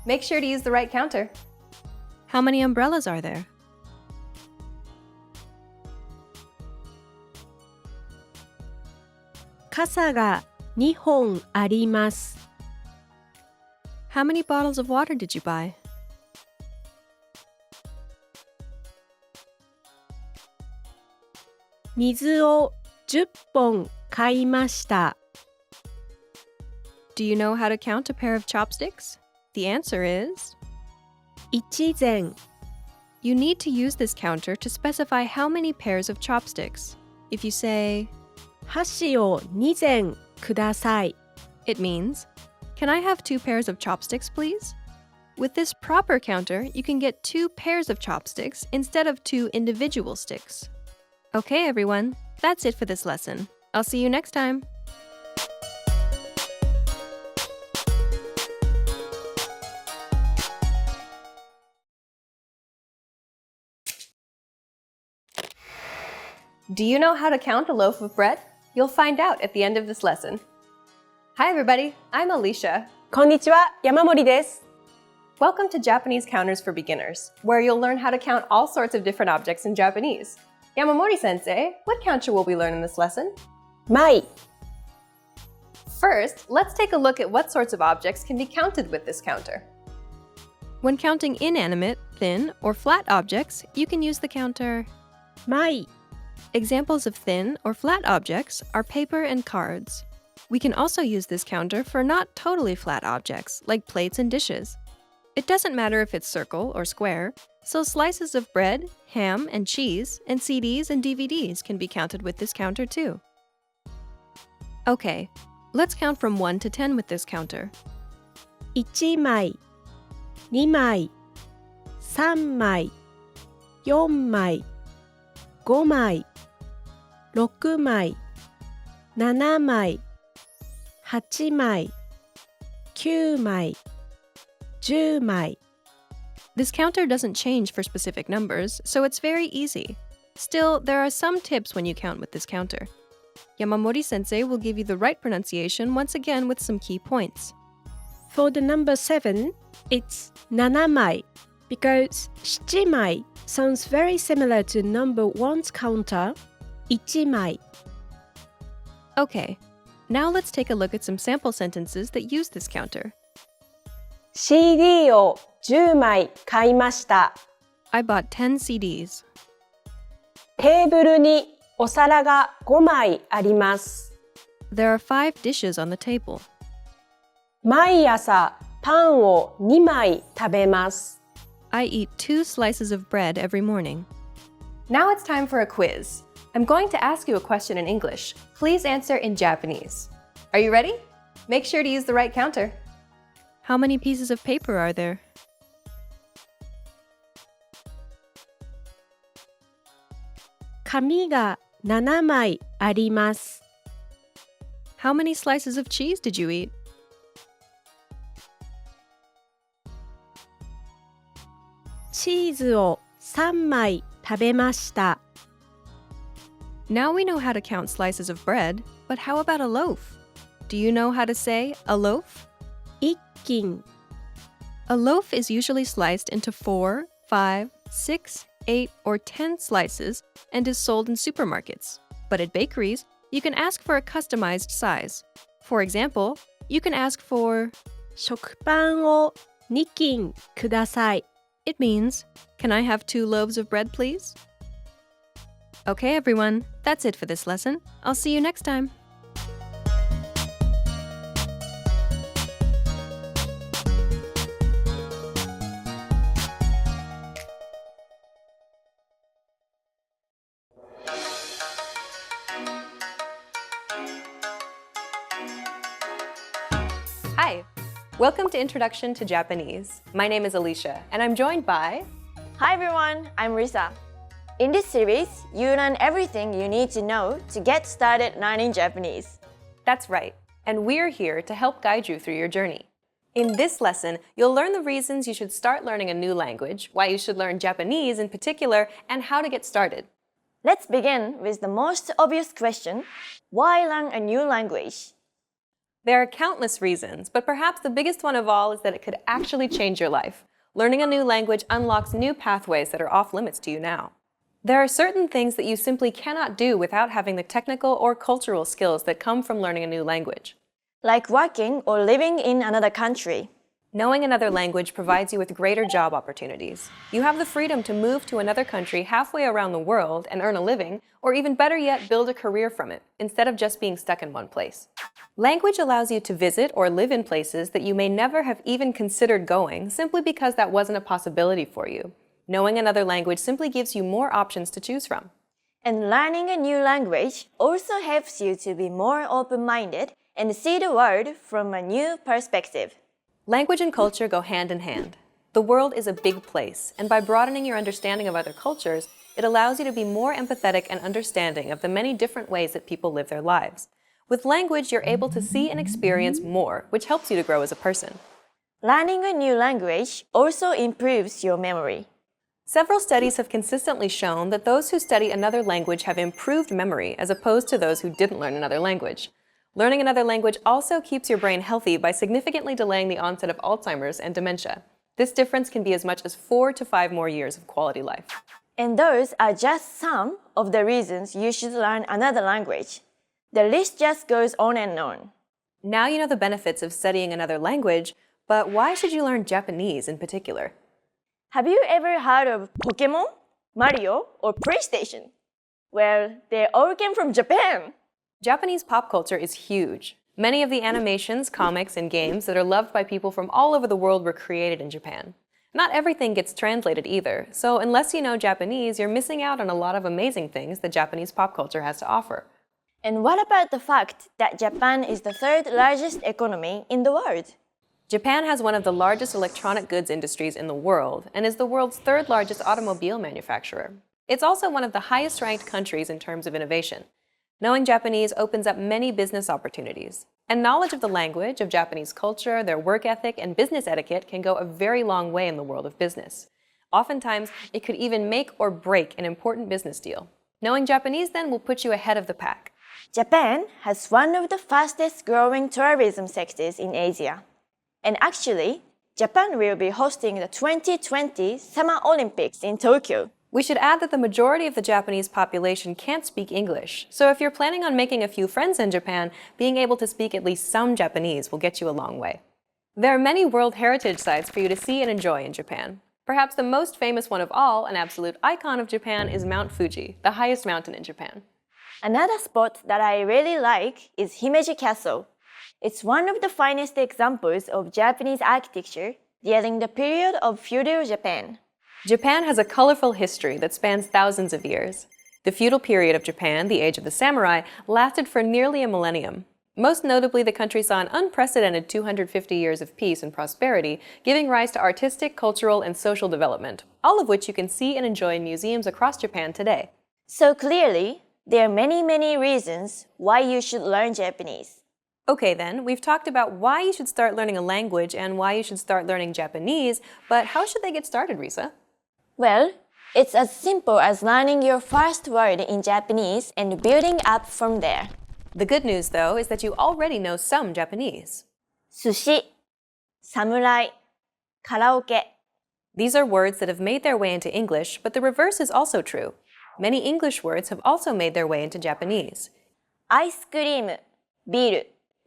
Make sure to use the right counter. How many umbrellas are there? 傘が2本あります。 How many bottles of water did you buy? 水を10本買いました。 Do you know how to count a pair of chopsticks? The answer is 1膳。 You need to use this counter to specify how many pairs of chopsticks. If you say, 箸を2膳ください。 it means, can I have 2 pairs of chopsticks, please? With this proper counter, you can get 2 pairs of chopsticks instead of 2 individual sticks. Okay, everyone, that's it for this lesson. I'll see you next time. Do you know how to count a loaf of bread? You'll find out at the end of this lesson. Hi everybody, I'm Alicia. こんにちは、山森です。 Welcome to Japanese Counters for Beginners, where you'll learn how to count all sorts of different objects in Japanese. Yamamori-sensei, what counter will we learn in this lesson? 枚、 First, let's take a look at what sorts of objects can be counted with this counter. When counting inanimate, thin, or flat objects, you can use the counter. 枚。Examples of thin or flat objects are paper and cards. We can also use this counter for not totally flat objects, like plates and dishes. It doesn't matter if it's circle or square, so slices of bread, ham, and cheese, and CDs and DVDs can be counted with this counter too. Okay, let's count from 1 to 10 with this counter. 1枚、2枚、3枚、4枚、5枚、6枚、7枚、8枚、9枚、10枚。 This counter doesn't change for specific numbers, so it's very easy. Still, there are some tips when you count with this counter. Yamamori-sensei will give you the right pronunciation once again with some key points. For the number 7, it's 7枚 because 7枚 sounds very similar to number 1's counter, 1枚. Okay, now let's take a look at some sample sentences that use this counter. CD を10枚買いました。 I bought 10 CDs. テーブルにお皿が5枚あります。 There are 5 dishes on the table. 毎朝パンを2枚食べます。 I eat 2 slices of bread every morning. Now it's time for a quiz. I'm going to ask you a question in English. Please answer in Japanese. Are you ready? Make sure to use the right counter. How many pieces of paper are there? 紙が7枚あります。 How many slices of cheese did you eat? チーズを3枚食べました。 Now we know how to count slices of bread, but how about a loaf? Do you know how to say a loaf? 一斤。 A loaf is usually sliced into 4, 5, 6, 8, or 10 slices and is sold in supermarkets. But at bakeries, you can ask for a customized size. For example, you can ask for 食パンを2斤ください。 It means, can I have 2 loaves of bread, please? Okay, everyone, that's it for this lesson. I'll see you next time. Hi, welcome to Introduction to Japanese. My name is Alicia, and I'm joined by... Hi everyone, I'm Risa. In this series, you learn everything you need to know to get started learning Japanese. That's right, and we're here to help guide you through your journey. In this lesson, you'll learn the reasons you should start learning a new language, why you should learn Japanese in particular, and how to get started. Let's begin with the most obvious question, why learn a new language? There are countless reasons, but perhaps the biggest one of all is that it could actually change your life. Learning a new language unlocks new pathways that are off limits to you now. There are certain things that you simply cannot do without having the technical or cultural skills that come from learning a new language. Like working or living in another country. Knowing another language provides you with greater job opportunities. You have the freedom to move to another country halfway around the world and earn a living, or even better yet, build a career from it, instead of just being stuck in one place. Language allows you to visit or live in places that you may never have even considered going, simply because that wasn't a possibility for you. Knowing another language simply gives you more options to choose from. And learning a new language also helps you to be more open-minded and see the world from a new perspective. Language and culture go hand in hand. The world is a big place, and by broadening your understanding of other cultures, it allows you to be more empathetic and understanding of the many different ways that people live their lives. With language, you're able to see and experience more, which helps you to grow as a person. Learning a new language also improves your memory. Several studies have consistently shown that those who study another language have improved memory as opposed to those who didn't learn another language. Learning another language also keeps your brain healthy by significantly delaying the onset of Alzheimer's and dementia. This difference can be as much as 4 to 5 more years of quality life. And those are just some of the reasons you should learn another language. The list just goes on and on. Now you know the benefits of studying another language, but why should you learn Japanese in particular? Have you ever heard of Pokemon, Mario, or PlayStation? Well, they all came from Japan. Japanese pop culture is huge. Many of the animations, comics, and games that are loved by people from all over the world were created in Japan. Not everything gets translated either, so unless you know Japanese, you're missing out on a lot of amazing things that Japanese pop culture has to offer. And what about the fact that Japan is the third largest economy in the world? Japan has one of the largest electronic goods industries in the world and is the world's third largest automobile manufacturer. It's also one of the highest ranked countries in terms of innovation. Knowing Japanese opens up many business opportunities. And knowledge of the language, of Japanese culture, their work ethic, and business etiquette can go a very long way in the world of business. Oftentimes, it could even make or break an important business deal. Knowing Japanese then will put you ahead of the pack. Japan has one of the fastest growing tourism sectors in Asia. And actually, Japan will be hosting the 2020 Summer Olympics in Tokyo. We should add that the majority of the Japanese population can't speak English, so if you're planning on making a few friends in Japan, being able to speak at least some Japanese will get you a long way. There are many World Heritage sites for you to see and enjoy in Japan. Perhaps the most famous one of all, an absolute icon of Japan, is Mount Fuji, the highest mountain in Japan. Another spot that I really like is Himeji Castle. It's one of the finest examples of Japanese architecture during the period of feudal Japan. Japan has a colorful history that spans thousands of years. The feudal period of Japan, the age of the samurai, lasted for nearly a millennium. Most notably, the country saw an unprecedented 250 years of peace and prosperity, giving rise to artistic, cultural, and social development, all of which you can see and enjoy in museums across Japan today. So clearly, there are many reasons why you should learn Japanese. Okay then, we've talked about why you should start learning a language and why you should start learning Japanese, but how should they get started, Risa? Well, it's as simple as learning your first word in Japanese and building up from there. The good news, though, is that you already know some Japanese. Sushi, samurai, karaoke. These are words that have made their way into English, but the reverse is also true. Many English words have also made their way into Japanese. Ice cream, beer,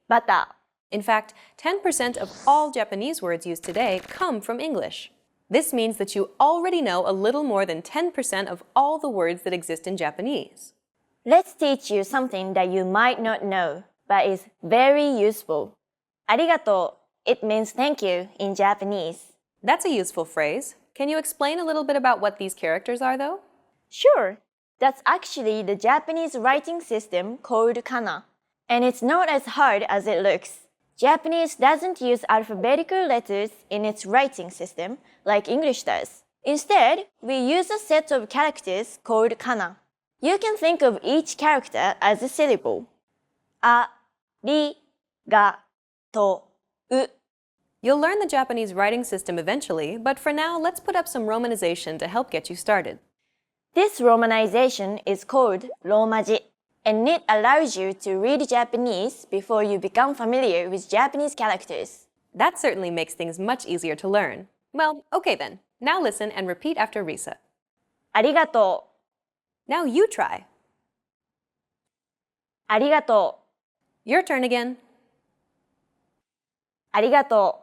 butter. In fact, 10% of all Japanese words used today come from English. This means that you already know a little more than 10% of all the words that exist in Japanese. Let's teach you something that you might not know, but is very useful. Arigato, it means thank you in Japanese. That's a useful phrase. Can you explain a little bit about what these characters are, though? Sure. That's actually the Japanese writing system called kana. And it's not as hard as it looks. Japanese doesn't use alphabetical letters in its writing system like English does. Instead, we use a set of characters called kana. You can think of each character as a syllable. A, ri, ga, to, u. You'll learn the Japanese writing system eventually, but for now, let's put up some romanization to help get you started. This romanization is called romaji, and it allows you to read Japanese before you become familiar with Japanese characters. That certainly makes things much easier to learn. Well, okay then. Now listen and repeat after Risa. Arigato. Now you try. Arigato. Your turn again. Arigato.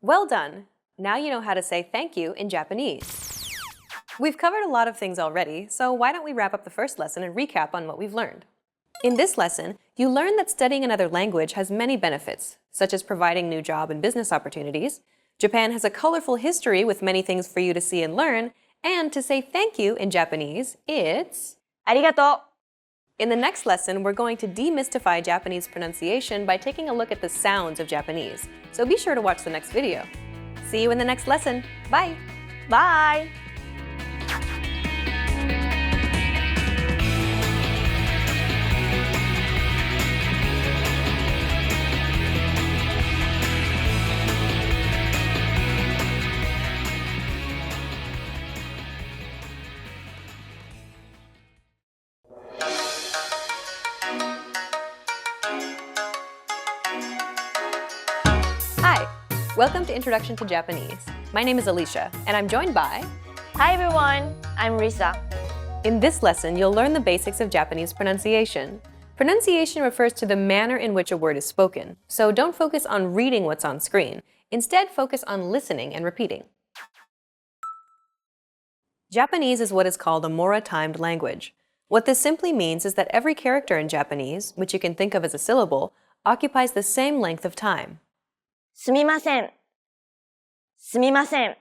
Well done. Now you know how to say thank you in Japanese. We've covered a lot of things already, so why don't we wrap up the first lesson and recap on what we've learned. In this lesson, you learned that studying another language has many benefits, such as providing new job and business opportunities. Japan has a colorful history with many things for you to see and learn, and to say thank you in Japanese, it's arigato. In the next lesson, we're going to demystify Japanese pronunciation by taking a look at the sounds of Japanese. So be sure to watch the next video. See you in the next lesson. Bye! Bye! Hi! Welcome to Introduction to Japanese. My name is Alicia, and I'm joined by... Hi everyone, I'm Risa. In this lesson, you'll learn the basics of Japanese pronunciation. Pronunciation refers to the manner in which a word is spoken, so don't focus on reading what's on screen. Instead, focus on listening and repeating. Japanese is what is called a mora-timed language. What this simply means is that every character in Japanese, which you can think of as a syllable, occupies the same length of time. すみません。すみません。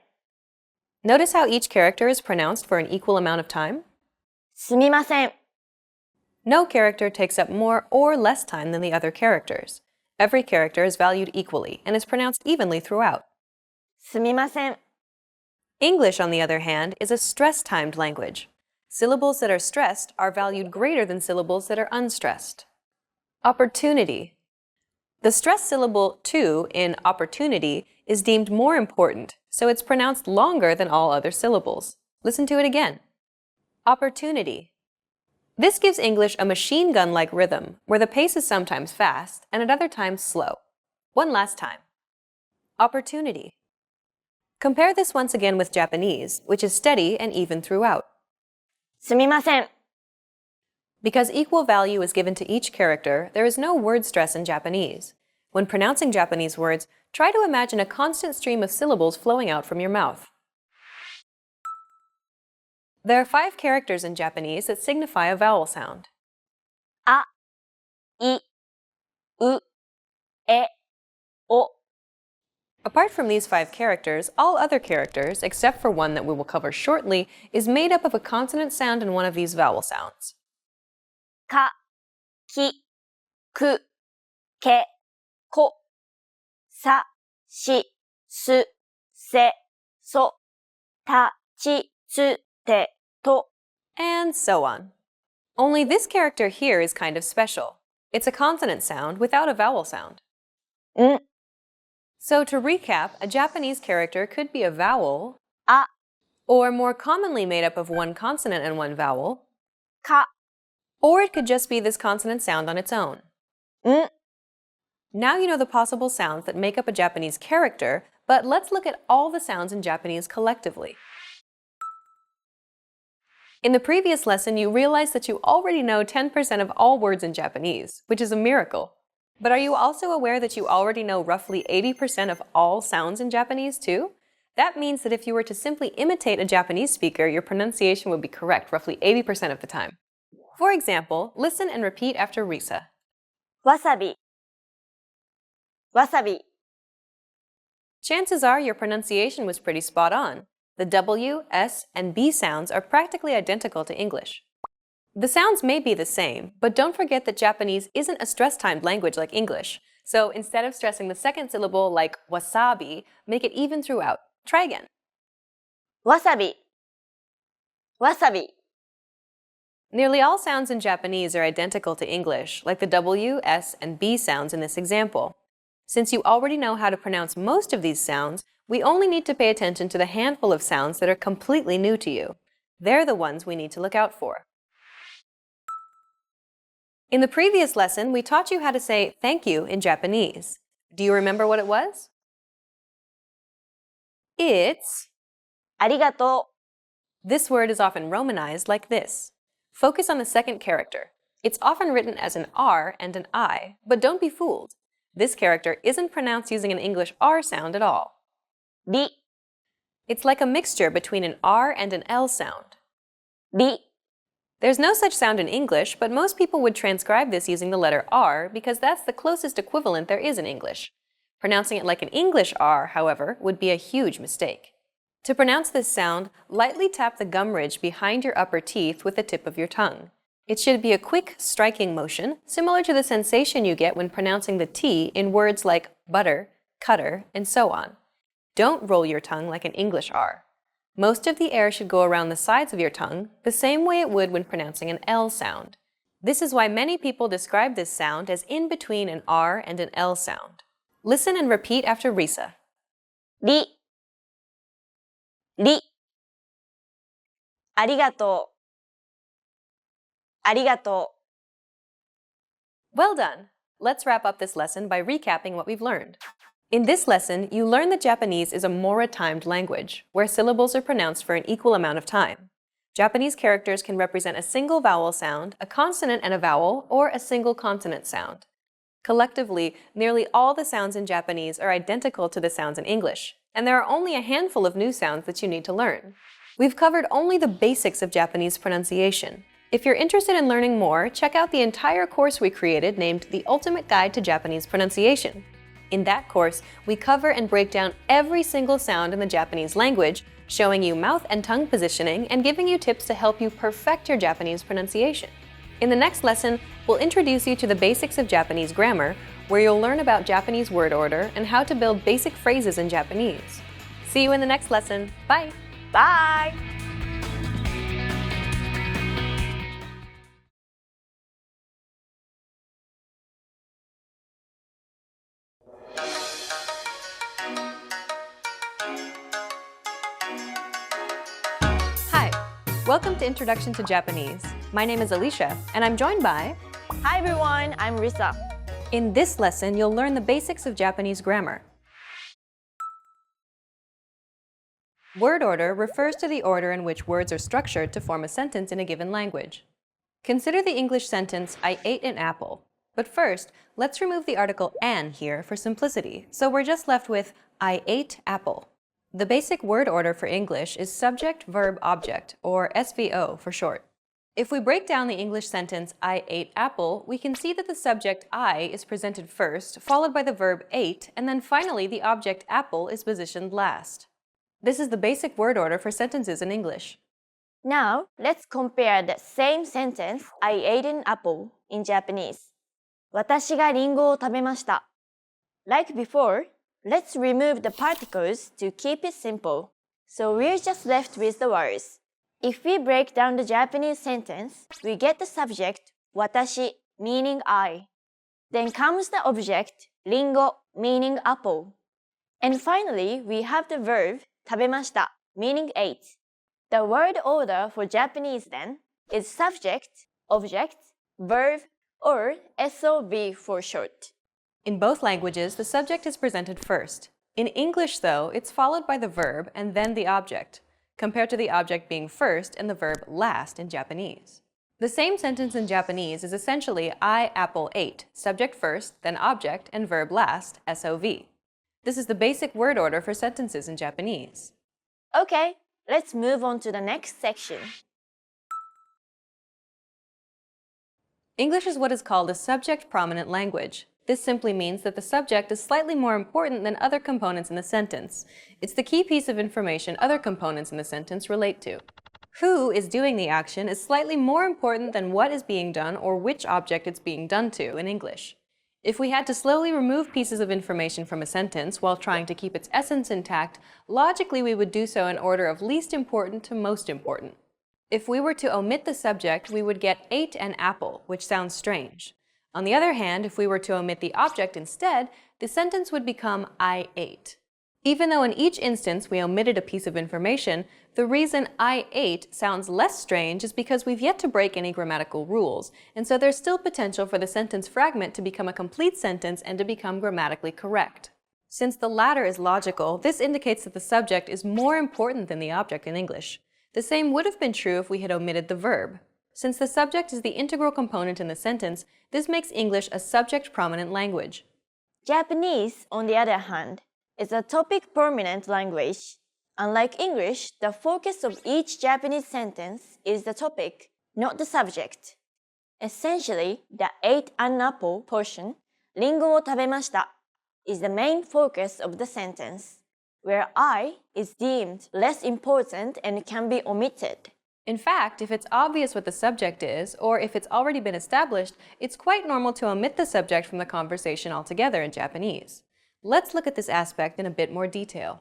Notice how each character is pronounced for an equal amount of time? すみません。 No character takes up more or less time than the other characters. Every character is valued equally and is pronounced evenly throughout. すみません。 English, on the other hand, is a stress-timed language. Syllables that are stressed are valued greater than syllables that are unstressed. Opportunity. The stressed syllable to in opportunity is deemed more important, so it's pronounced longer than all other syllables. Listen to it again. Opportunity. This gives English a machine gun-like rhythm, where the pace is sometimes fast and at other times slow. One last time. Opportunity. Compare this once again with Japanese, which is steady and even throughout. すみません。 Because equal value is given to each character, there is no word stress in Japanese. When pronouncing Japanese words, try to imagine a constant stream of syllables flowing out from your mouth. There are 5 characters in Japanese that signify a vowel sound. あ、い、う、え、お。 Apart from these 5 characters, all other characters, except for one that we will cover shortly, is made up of a consonant sound and one of these vowel sounds. か、き、く、け、こ。さ、し、す、せ、そ、た、ち、つ、て、と。 And so on. Only this character here is kind of special. It's a consonant sound without a vowel sound. ん、 So to recap, a Japanese character could be a vowel, あ、 or more commonly made up of one consonant and one vowel, か、 or it could just be this consonant sound on its own. ん。 Now you know the possible sounds that make up a Japanese character, but let's look at all the sounds in Japanese collectively. In the previous lesson, you realized that you already know 10% of all words in Japanese, which is a miracle. But are you also aware that you already know roughly 80% of all sounds in Japanese too? That means that if you were to simply imitate a Japanese speaker, your pronunciation would be correct roughly 80% of the time. For example, listen and repeat after Risa. わさび。わさび。 Chances are your pronunciation was pretty spot on. The W, S, and B sounds are practically identical to English. The sounds may be the same, but don't forget that Japanese isn't a stress-timed language like English. So instead of stressing the second syllable like wasabi, make it even throughout. Try again. わさび。わさび。 Nearly all sounds in Japanese are identical to English, like the W, S, and B sounds in this example. Since you already know how to pronounce most of these sounds, we only need to pay attention to the handful of sounds that are completely new to you. They're the ones we need to look out for. In the previous lesson, we taught you how to say thank you in Japanese. Do you remember what it was? It's... ありがと This word is often romanized like this. Focus on the second character. It's often written as an R and an I, but don't be fooled. This character isn't pronounced using an English R sound at all. う。り、 It's like a mixture between an R and an L sound. り。 There's no such sound in English, but most people would transcribe this using the letter R because that's the closest equivalent there is in English. Pronouncing it like an English R, however, would be a huge mistake. To pronounce this sound, lightly tap the gum ridge behind your upper teeth with the tip of your tongue. It should be a quick, striking motion, similar to the sensation you get when pronouncing the T in words like butter, cutter, and so on. Don't roll your tongue like an English R. Most of the air should go around the sides of your tongue, the same way it would when pronouncing an L sound. This is why many people describe this sound as in between an R and an L sound. Listen and repeat after Risa. り。り。ありがとう。ありがとう。 Well done! Let's wrap up this lesson by recapping what we've learned. In this lesson, you learned that Japanese is a mora-timed language, where syllables are pronounced for an equal amount of time. Japanese characters can represent a single vowel sound, a consonant and a vowel, or a single consonant sound. Collectively, nearly all the sounds in Japanese are identical to the sounds in English, and there are only a handful of new sounds that you need to learn. We've covered only the basics of Japanese pronunciation. If you're interested in learning more, check out the entire course we created named The Ultimate Guide to Japanese Pronunciation. In that course, we cover and break down every single sound in the Japanese language, showing you mouth and tongue positioning and giving you tips to help you perfect your Japanese pronunciation. In the next lesson, we'll introduce you to the basics of Japanese grammar, where you'll learn about Japanese word order and how to build basic phrases in Japanese. See you in the next lesson. Bye! Bye! Hi, welcome to Introduction to Japanese. My name is Alicia, and I'm joined by... Hi everyone, I'm Risa. In this lesson, you'll learn the basics of Japanese grammar. Word order refers to the order in which words are structured to form a sentence in a given language. Consider the English sentence, I ate an apple. But first, let's remove the article an here for simplicity, so we're just left with I ate apple. The basic word order for English is subject, verb, object, or SVO for short. If we break down the English sentence, I ate apple, we can see that the subject I is presented first, followed by the verb ate, and then finally the object apple is positioned last. This is the basic word order for sentences in English. Now, let's compare the same sentence, I ate an apple, in Japanese. 私がリンゴを食べました. Like before, let's remove the particles to keep it simple. So we're just left with the words. If we break down the Japanese sentence, we get the subject, 私, meaning I. Then comes the object, リンゴ, meaning apple. And finally, we have the verb, 食べました, meaning ate. The word order for Japanese then is subject, object, verb, or SOV for short. In both languages, the subject is presented first. In English, though, it's followed by the verb and then the object, compared to the object being first and the verb last in Japanese. The same sentence in Japanese is essentially I apple ate, subject first, then object, and verb last, SOV. This is the basic word order for sentences in Japanese. Okay, let's move on to the next section. English is what is called a subject-prominent language. This simply means that the subject is slightly more important than other components in the sentence. It's the key piece of information other components in the sentence relate to. Who is doing the action is slightly more important than what is being done or which object it's being done to in English. If we had to slowly remove pieces of information from a sentence while trying to keep its essence intact, logically we would do so in order of least important to most important. If we were to omit the subject, we would get ate an apple, which sounds strange. On the other hand, if we were to omit the object instead, the sentence would become I ate. Even though in each instance we omitted a piece of information, the reason I ate sounds less strange is because we've yet to break any grammatical rules, and so there's still potential for the sentence fragment to become a complete sentence and to become grammatically correct. Since the latter is logical, this indicates that the subject is more important than the object in English. The same would have been true if we had omitted the verb. Since the subject is the integral component in the sentence, this makes English a subject-prominent language. Japanese, on the other hand, is a topic-prominent language. Unlike English, the focus of each Japanese sentence is the topic, not the subject. Essentially, the ate an apple portion, リンゴを食べました, is the main focus of the sentence, where I is deemed less important and can be omitted. In fact, if it's obvious what the subject is, or if it's already been established, it's quite normal to omit the subject from the conversation altogether in Japanese. Let's look at this aspect in a bit more detail.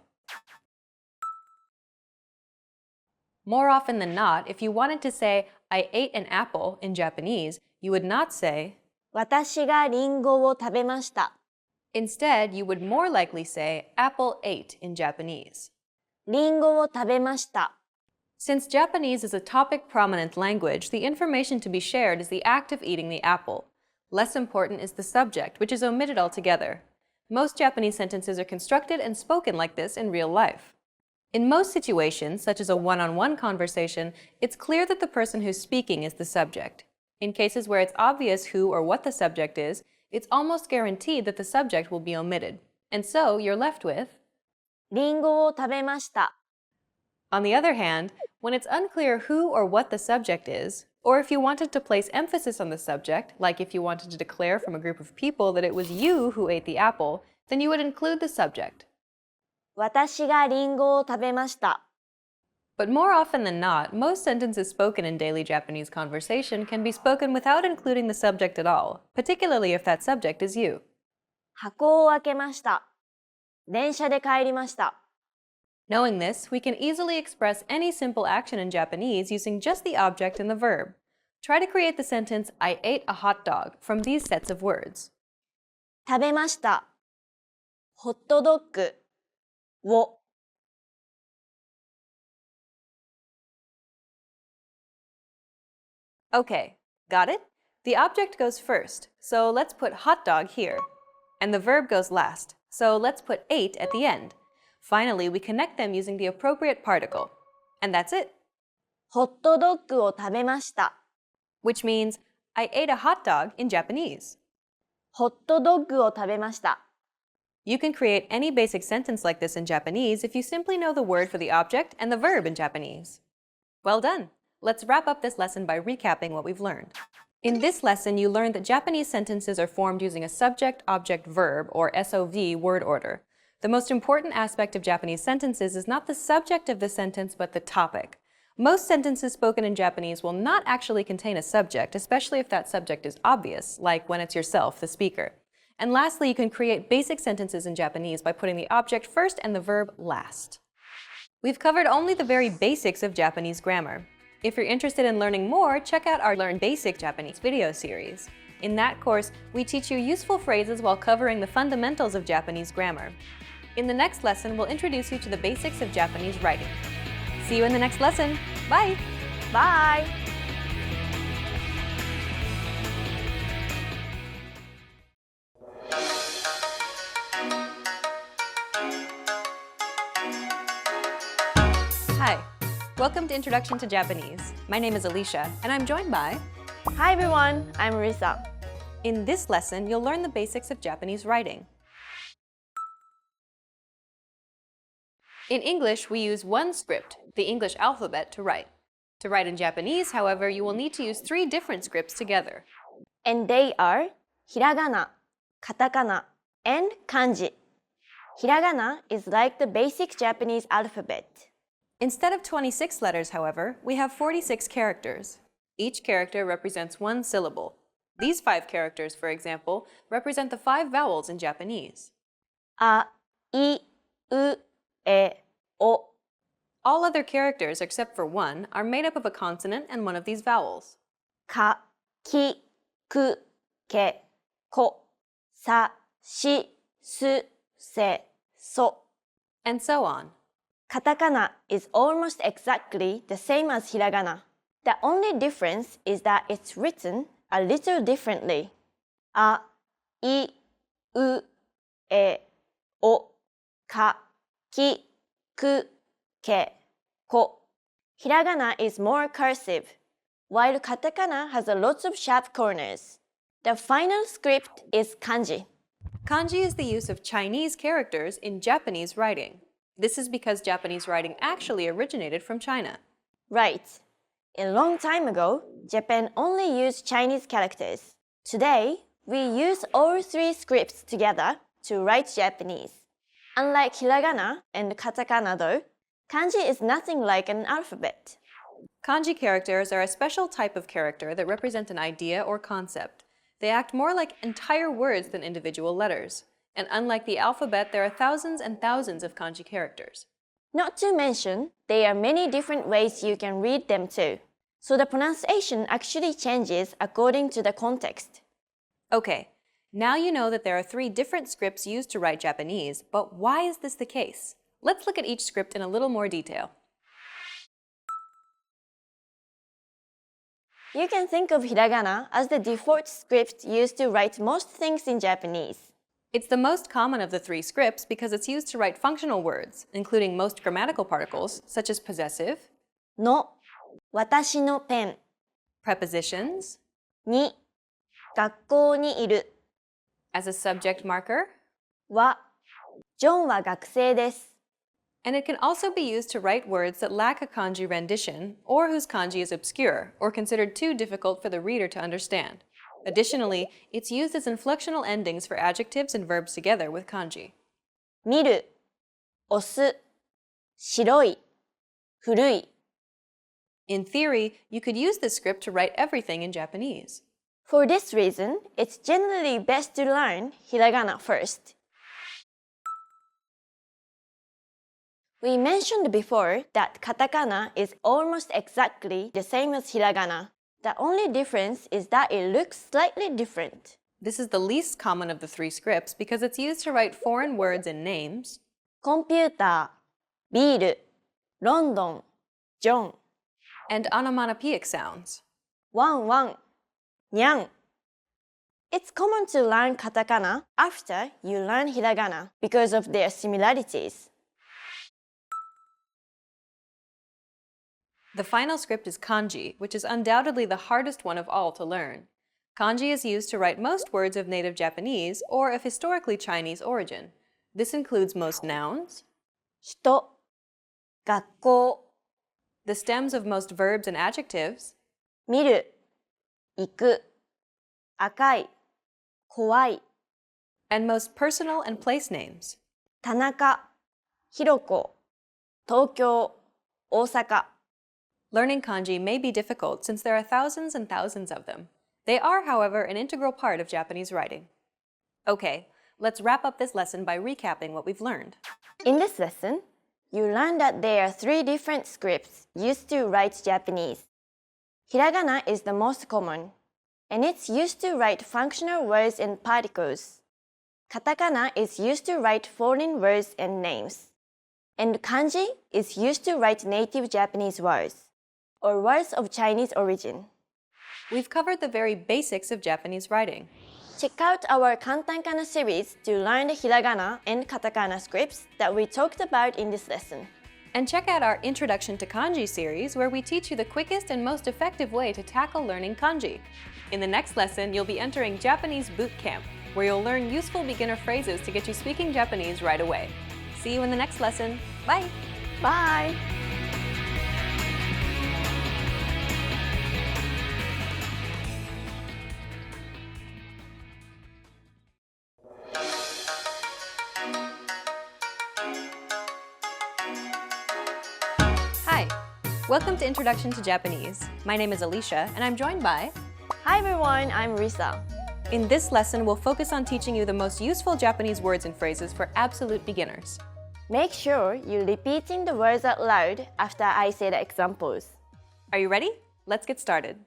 More often than not, if you wanted to say, I ate an apple in Japanese, you would not say, 私がリンゴを食べました. Instead, you would more likely say, apple ate in Japanese. リンゴを食べました. Since Japanese is a topic-prominent language, the information to be shared is the act of eating the apple. Less important is the subject, which is omitted altogether. Most Japanese sentences are constructed and spoken like this in real life. In most situations, such as a one-on-one conversation, it's clear that the person who's speaking is the subject. In cases where it's obvious who or what the subject is, it's almost guaranteed that the subject will be omitted. And so, you're left with リンゴを食べました. On the other hand, when it's unclear who or what the subject is, or if you wanted to place emphasis on the subject, like if you wanted to declare from a group of people that it was you who ate the apple, then you would include the subject. 私がリンゴを食べました。 But more often than not, most sentences spoken in daily Japanese conversation can be spoken without including the subject at all, particularly if that subject is you. 箱を開けました。電車で帰りました。 Knowing this, we can easily express any simple action in Japanese using just the object and the verb. Try to create the sentence, I ate a hot dog, from these sets of words. 食べました。ホットドッグを Okay, got it? The object goes first, so let's put hot dog here. And the verb goes last, so let's put ate at the end. Finally, we connect them using the appropriate particle. And that's it. ホットドッグを食べました。 Which means, I ate a hot dog in Japanese. ホットドッグを食べました。 You can create any basic sentence like this in Japanese if you simply know the word for the object and the verb in Japanese. Well done! Let's wrap up this lesson by recapping what we've learned. In this lesson, you learned that Japanese sentences are formed using a subject-object-verb, or SOV, word order. The most important aspect of Japanese sentences is not the subject of the sentence, but the topic. Most sentences spoken in Japanese will not actually contain a subject, especially if that subject is obvious, like when it's yourself, the speaker. And lastly, you can create basic sentences in Japanese by putting the object first and the verb last. We've covered only the very basics of Japanese grammar. If you're interested in learning more, check out our Learn Basic Japanese video series. In that course, we teach you useful phrases while covering the fundamentals of Japanese grammar. In the next lesson, we'll introduce you to the basics of Japanese writing. See you in the next lesson. Bye! Bye! Hi, welcome to Introduction to Japanese. My name is Alicia, and I'm joined by... Hi everyone, I'm Risa. In this lesson, you'll learn the basics of Japanese writing. In English, we use one script, the English alphabet, to write. To write in Japanese, however, you will need to use 3 different scripts together. And they are hiragana, katakana, and kanji. Hiragana is like the basic Japanese alphabet. Instead of 26 letters, however, we have 46 characters. Each character represents one syllable. These 5 characters, for example, represent the 5 vowels in Japanese. A, I, U, E, O. All other characters, except for one, are made up of a consonant and one of these vowels. Ka, ki, ku, ke, ko, sa, shi, su, se, so. And so on. Katakana is almost exactly the same as hiragana. The only difference is that it's written a little differently. A, I, U, E, O, ka, ki, ku, ke, ko. Hiragana is more cursive, while katakana has a lot of sharp corners. The final script is kanji. Kanji is the use of Chinese characters in Japanese writing. This is because Japanese writing actually originated from China. Right. A long time ago, Japan only used Chinese characters. Today, we use all 3 scripts together to write Japanese. Unlike hiragana and katakana though, kanji is nothing like an alphabet. Kanji characters are a special type of character that represent an idea or concept. They act more like entire words than individual letters. And unlike the alphabet, there are thousands and thousands of kanji characters. Not to mention, there are many different ways you can read them too. So the pronunciation actually changes according to the context. Okay, now you know that there are 3 different scripts used to write Japanese, but why is this the case? Let's look at each script in a little more detail. You can think of hiragana as the default script used to write most things in Japanese. It's the most common of the 3 scripts because it's used to write functional words, including most grammatical particles, such as possessive, の、私のペン prepositions, に、学校にいる as a subject marker, は、ジョンは学生です And it can also be used to write words that lack a kanji rendition or whose kanji is obscure or considered too difficult for the reader to understand. Additionally, it's used as inflectional endings for adjectives and verbs together with kanji. 見る、押す、白い、古い。 In theory, you could use this script to write everything in Japanese. For this reason, it's generally best to learn hiragana first. We mentioned before that katakana is almost exactly the same as hiragana. The only difference is that it looks slightly different. This is the least common of the three scripts because it's used to write foreign words and names, コンピューター、ビール、ロンドン、ジョン、 and onomatopoeic sounds. ワンワン、ニャン。It's common to learn katakana after you learn hiragana because of their similarities. The final script is kanji, which is undoubtedly the hardest one of all to learn. Kanji is used to write most words of native Japanese or of historically Chinese origin. This includes most nouns, 人、学校、 the stems of most verbs and adjectives, 見る、行く、赤い、怖い、 and most personal and place names. 田中、ひろこ、東京、大阪。 Learning kanji may be difficult since there are thousands and thousands of them. They are, however, an integral part of Japanese writing. Okay, let's wrap up this lesson by recapping what we've learned. In this lesson, you learned that there are 3 different scripts used to write Japanese. Hiragana is the most common, and it's used to write functional words and particles. Katakana is used to write foreign words and names. And kanji is used to write native Japanese words, or words of Chinese origin. We've covered the very basics of Japanese writing. Check out our Kantankana series to learn the hiragana and katakana scripts that we talked about in this lesson. And check out our Introduction to Kanji series, where we teach you the quickest and most effective way to tackle learning kanji. In the next lesson, you'll be entering Japanese Boot Camp, where you'll learn useful beginner phrases to get you speaking Japanese right away. See you in the next lesson. Bye! Bye! Hi! Welcome to Introduction to Japanese. My name is Alicia, and I'm joined by... Hi everyone, I'm Risa. In this lesson, we'll focus on teaching you the most useful Japanese words and phrases for absolute beginners. Make sure you're repeating the words out loud after I say the examples. Are you ready? Let's get started.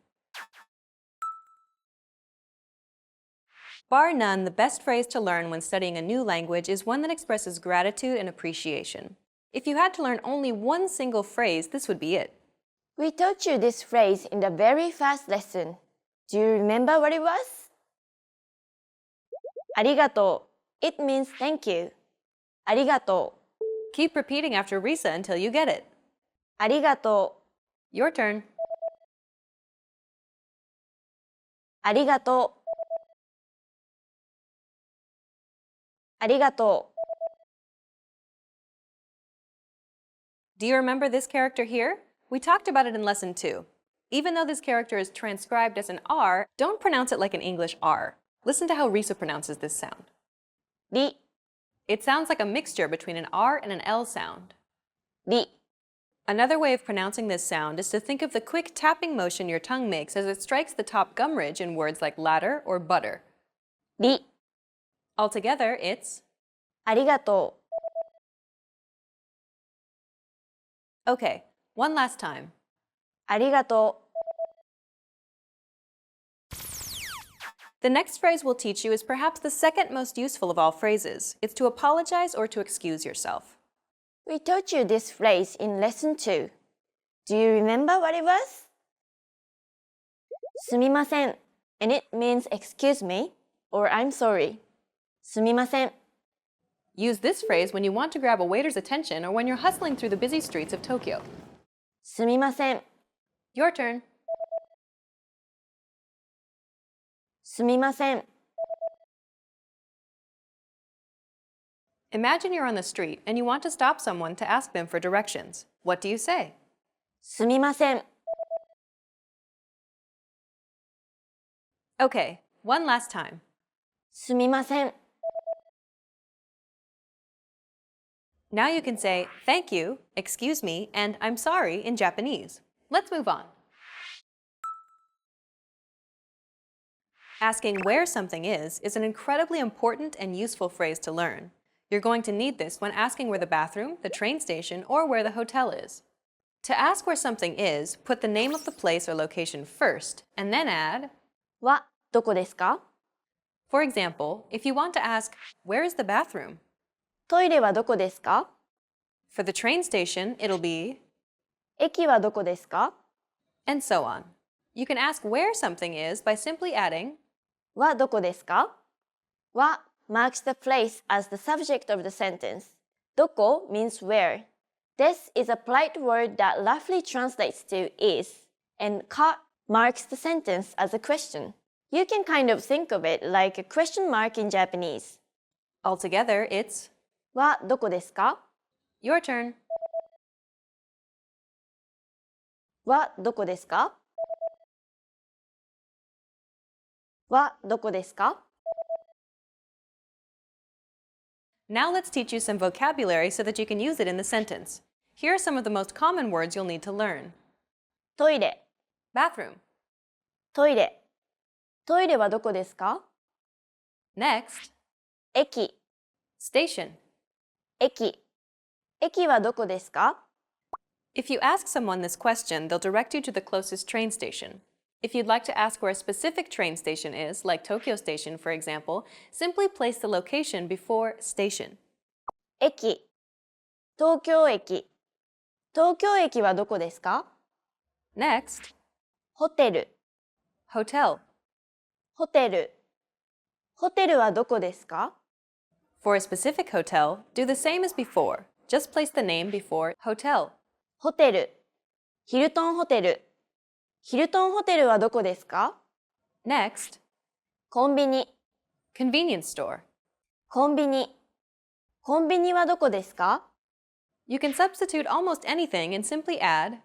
Bar none, the best phrase to learn when studying a new language is one that expresses gratitude and appreciation. If you had to learn only one single phrase, this would be it. We taught you this phrase in the very first lesson. Do you remember what it was? ありがとう. It means thank you. ありがとう. Keep repeating after Risa until you get it. ありがとう. Your turn. ありがとう. ありがとう. Do you remember this character here? We talked about it in lesson 2. Even though this character is transcribed as an R, don't pronounce it like an English R. Listen to how Risa pronounces this sound. り, It sounds like a mixture between an R and an L sound. り. Another way of pronouncing this sound is to think of the quick tapping motion your tongue makes as it strikes the top gum ridge in words like ladder or butter. り. Altogether, it's... ありがとう. Okay, one last time. ありがとう. The next phrase we'll teach you is perhaps the second most useful of all phrases. It's to apologize or to excuse yourself. We taught you this phrase in lesson 2. Do you remember what it was? すみません, and it means excuse me or I'm sorry. すみません. Use this phrase when you want to grab a waiter's attention or when you're hustling through the busy streets of Tokyo. すみません. Your turn. すみません. Imagine you're on the street and you want to stop someone to ask them for directions. What do you say? すみません。 Okay, one last time. すみません。 Now you can say thank you, excuse me, and I'm sorry in Japanese. Let's move on. Asking where something is an incredibly important and useful phrase to learn. You're going to need this when asking where the bathroom, the train station, or where the hotel is. To ask where something is, put the name of the place or location first, and then add はどこですか？ For example, if you want to ask, where is the bathroom? トイレはどこですか？ For the train station, it'll be 駅はどこですか？ and so on. You can ask where something is by simply adding はどこですか？は marks the place as the subject of the sentence. どこ means where. This is a polite word that roughly translates to is, and ka marks the sentence as a question. You can kind of think of it like a question mark in Japanese. altogether, it's はどこですか？ your turn. はどこですか？はどこですか？ Now let's teach you some vocabulary so that you can use it in the sentence. Here are some of the most common words you'll need to learn. トイレ、 Bathroom. トイレ。トイレはどこですか？ Next, 駅、 station. 駅。駅はどこですか？ If you ask someone this question, they'll direct you to the closest train station. If you'd like to ask where a specific train station is, like Tokyo Station, for example, simply place the location before station. 駅。東京駅。東京駅はどこですか？ Next, ホテル。 hotel. ホテル。ホテルはどこですか？ For a specific hotel, do the same as before. Just place the name before hotel. ホテル。ヒルトンホテル。ヒルトンホテルはどこですか？ Next, コンビニ。 convenience store. コンビニ。コンビニはどこですか？ You can substitute almost anything and simply add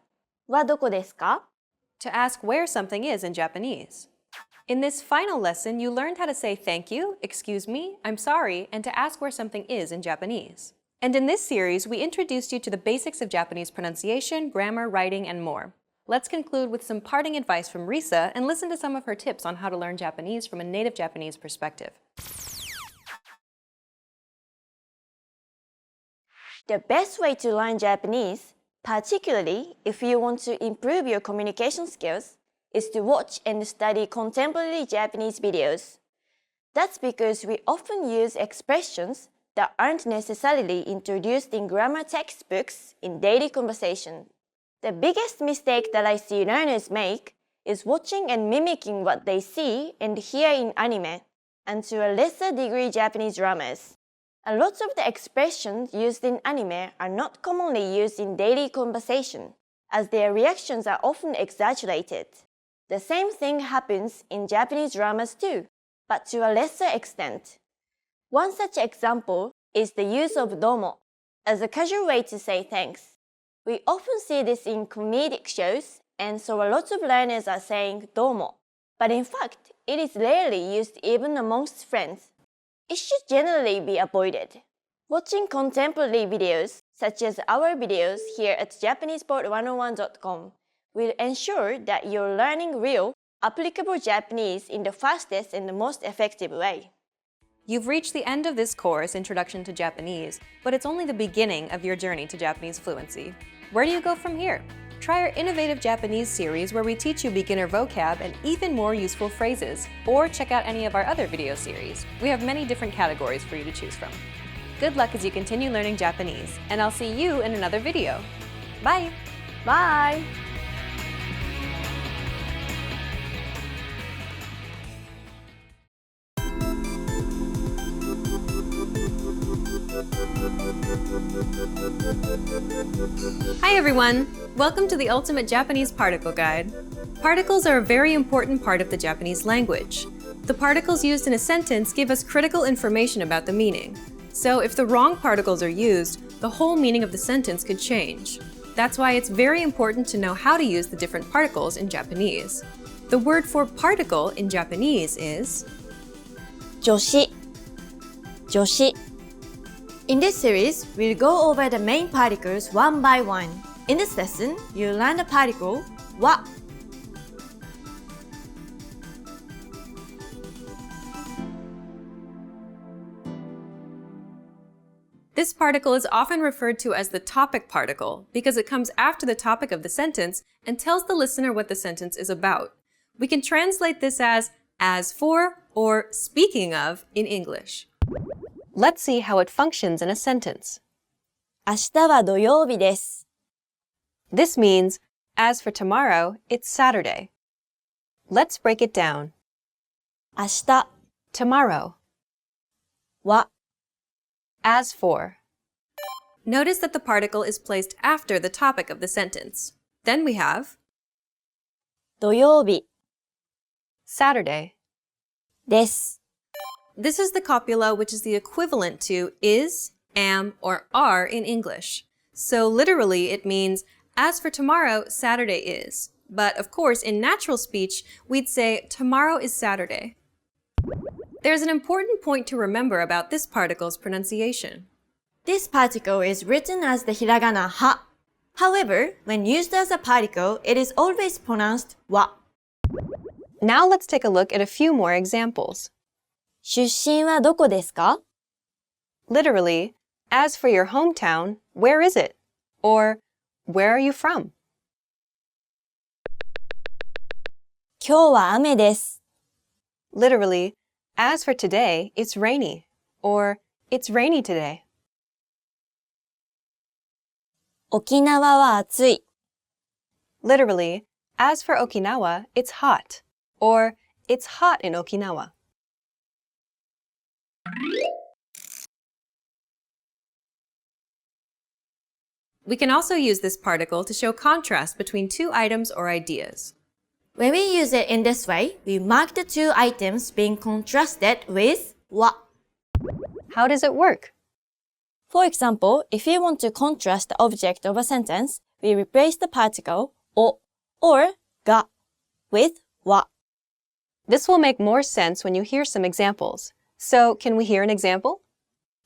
はどこですか？ to ask where something is in Japanese. In this final lesson, you learned how to say thank you, excuse me, I'm sorry, and to ask where something is in Japanese. And in this series, we introduced you to the basics of Japanese pronunciation, grammar, writing, and more. Let's conclude with some parting advice from Risa and listen to some of her tips on how to learn Japanese from a native Japanese perspective. The best way to learn Japanese, particularly if you want to improve your communication skills, is to watch and study contemporary Japanese videos. That's because we often use expressions that aren't necessarily introduced in grammar textbooks in daily conversation. The biggest mistake that I see learners make is watching and mimicking what they see and hear in anime, and to a lesser degree Japanese dramas. A lot of the expressions used in anime are not commonly used in daily conversation, as their reactions are often exaggerated. The same thing happens in Japanese dramas too, but to a lesser extent. One such example is the use of domo as a casual way to say thanks. We often see this in comedic shows, and so a lot of learners are saying domo. But in fact, it is rarely used even amongst friends. It should generally be avoided. Watching contemporary videos, such as our videos here at JapanesePod101.com, will ensure that you're learning real, applicable Japanese in the fastest and the most effective way. You've reached the end of this course, Introduction to Japanese, but it's only the beginning of your journey to Japanese fluency. Where do you go from here? Try our innovative Japanese series where we teach you beginner vocab and even more useful phrases, or check out any of our other video series. We have many different categories for you to choose from. Good luck as you continue learning Japanese, and I'll see you in another video. Bye! Bye! Hi everyone! Welcome to the Ultimate Japanese Particle Guide. Particles are a very important part of the Japanese language. The particles used in a sentence give us critical information about the meaning. So if the wrong particles are used, the whole meaning of the sentence could change. That's why it's very important to know how to use the different particles in Japanese. The word for particle in Japanese is 助詞 助詞 In this series, we'll go over the main particles one by one. In this lesson, you'll learn the particle は This particle is often referred to as the topic particle because it comes after the topic of the sentence and tells the listener what the sentence is about. We can translate this as for, or speaking of in English. Let's see how it functions in a sentence. 明日は土曜日です This means, as for tomorrow, it's Saturday. Let's break it down. 明日 Tomorrow. は As for. Notice that the particle is placed after the topic of the sentence. Then we have 土曜日 Saturday. です This is the copula which is the equivalent to is, am, or are in English. So literally it means, as for tomorrow, Saturday is. But of course, in natural speech, we'd say tomorrow is Saturday. There's an important point to remember about this particle's pronunciation. This particle is written as the hiragana ha. However, when used as a particle, it is always pronounced wa. Now let's take a look at a few more examples. 出身はどこですか Literally, as for your hometown, where is it? Or, where are you from? 今日は雨です Literally, as for today, it's rainy. Or, it's rainy today. 沖縄は暑い Literally, as for Okinawa, it's hot. Or, it's hot in Okinawa. We can also use this particle to show contrast between two items or ideas. When we use it in this way, we mark the two items being contrasted with wa. How does it work? For example, if we want to contrast the object of a sentence, we replace the particle o or ga with wa. This will make more sense when you hear some examples. So, can we hear an example?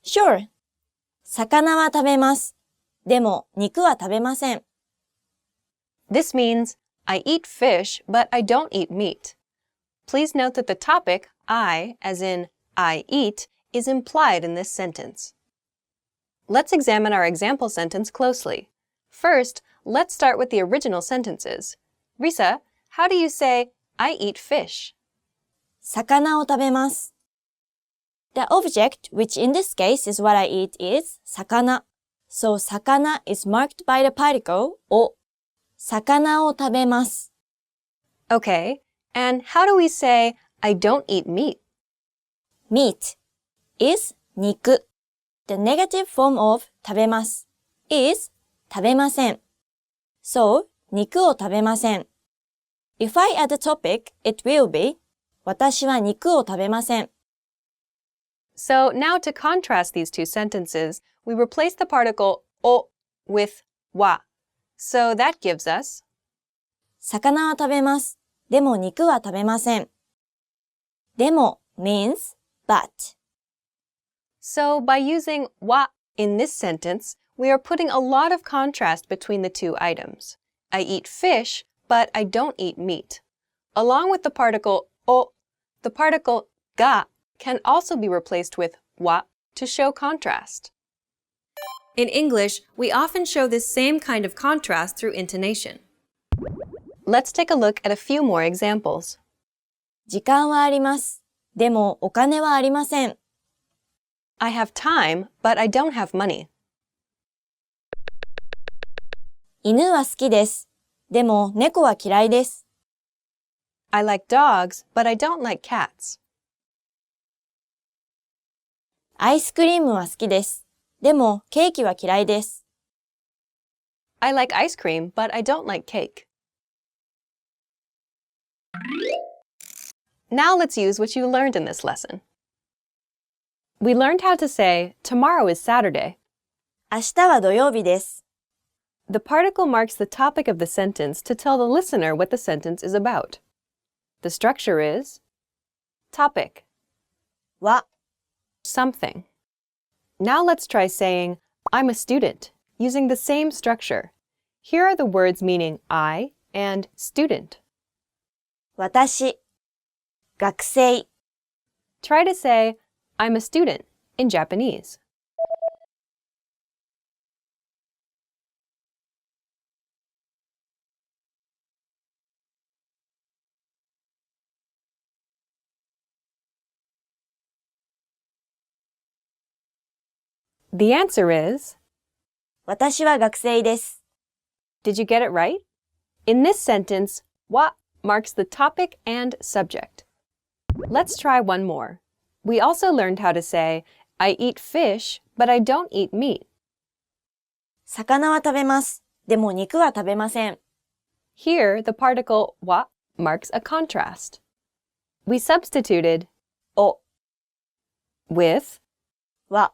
Sure. 魚は食べます。でも肉は食べません。This means, I eat fish, but I don't eat meat. Please note that the topic, I, as in I eat, is implied in this sentence. Let's examine our example sentence closely. First, let's start with the original sentences. Risa, how do you say, I eat fish? 魚を食べます。The object, which in this case is what I eat, is 魚. So 魚 is marked by the particle を。魚を食べます。Okay, and how do we say, I don't eat meat? Meat is 肉. The negative form of 食べます is 食べません。So 肉を食べません。If I add a topic, it will be 私は肉を食べません。So now to contrast these two sentences, we replace the particle o with wa. So that gives us 魚は食べます。でも肉は食べません。でも means but. So by using wa in this sentence, we are putting a lot of contrast between the two items. I eat fish, but I don't eat meat. Along with the particle o, the particle ga can also be replaced with wa to show contrast. In English, we often show this same kind of contrast through intonation. Let's take a look at a few more examples. 時間はあります。でもお金はありません。I have time, but I don't have money. 犬は好きです。でも猫は嫌いです。I like dogs, but I don't like cats. アイスクリームは好きです。でもケーキは嫌いです。I like ice cream, but I don't like cake. Now let's use what you learned in this lesson. We learned how to say, tomorrow is Saturday. 明日は土曜日です。The particle marks the topic of the sentence to tell the listener what the sentence is about. The structure is topic, は something. Now let's try saying, I'm a student, using the same structure. Here are the words meaning I and student. 私、学生、 Try to say, I'm a student in Japanese. The answer is, 私は学生です。 did you get it right? In this sentence, wa marks the topic and subject. Let's try one more. We also learned how to say, I eat fish, but I don't eat meat. 魚は食べます。でも肉は食べません。 Here, the particle wa marks a contrast. We substituted お with は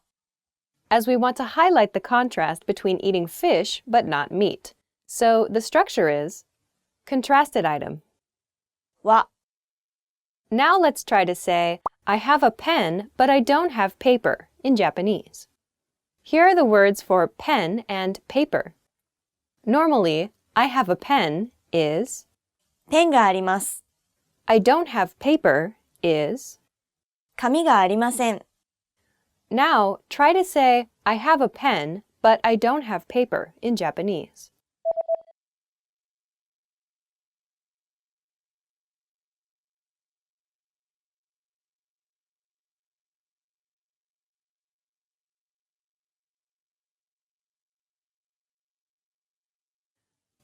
as we want to highlight the contrast between eating fish but not meat. So the structure is contrasted item. は Now let's try to say, I have a pen, but I don't have paper in Japanese. Here are the words for pen and paper. Normally, I have a pen is, ペンがあります。 I don't have paper is. 紙がありません。 Now, try to say, I have a pen, but I don't have paper in Japanese.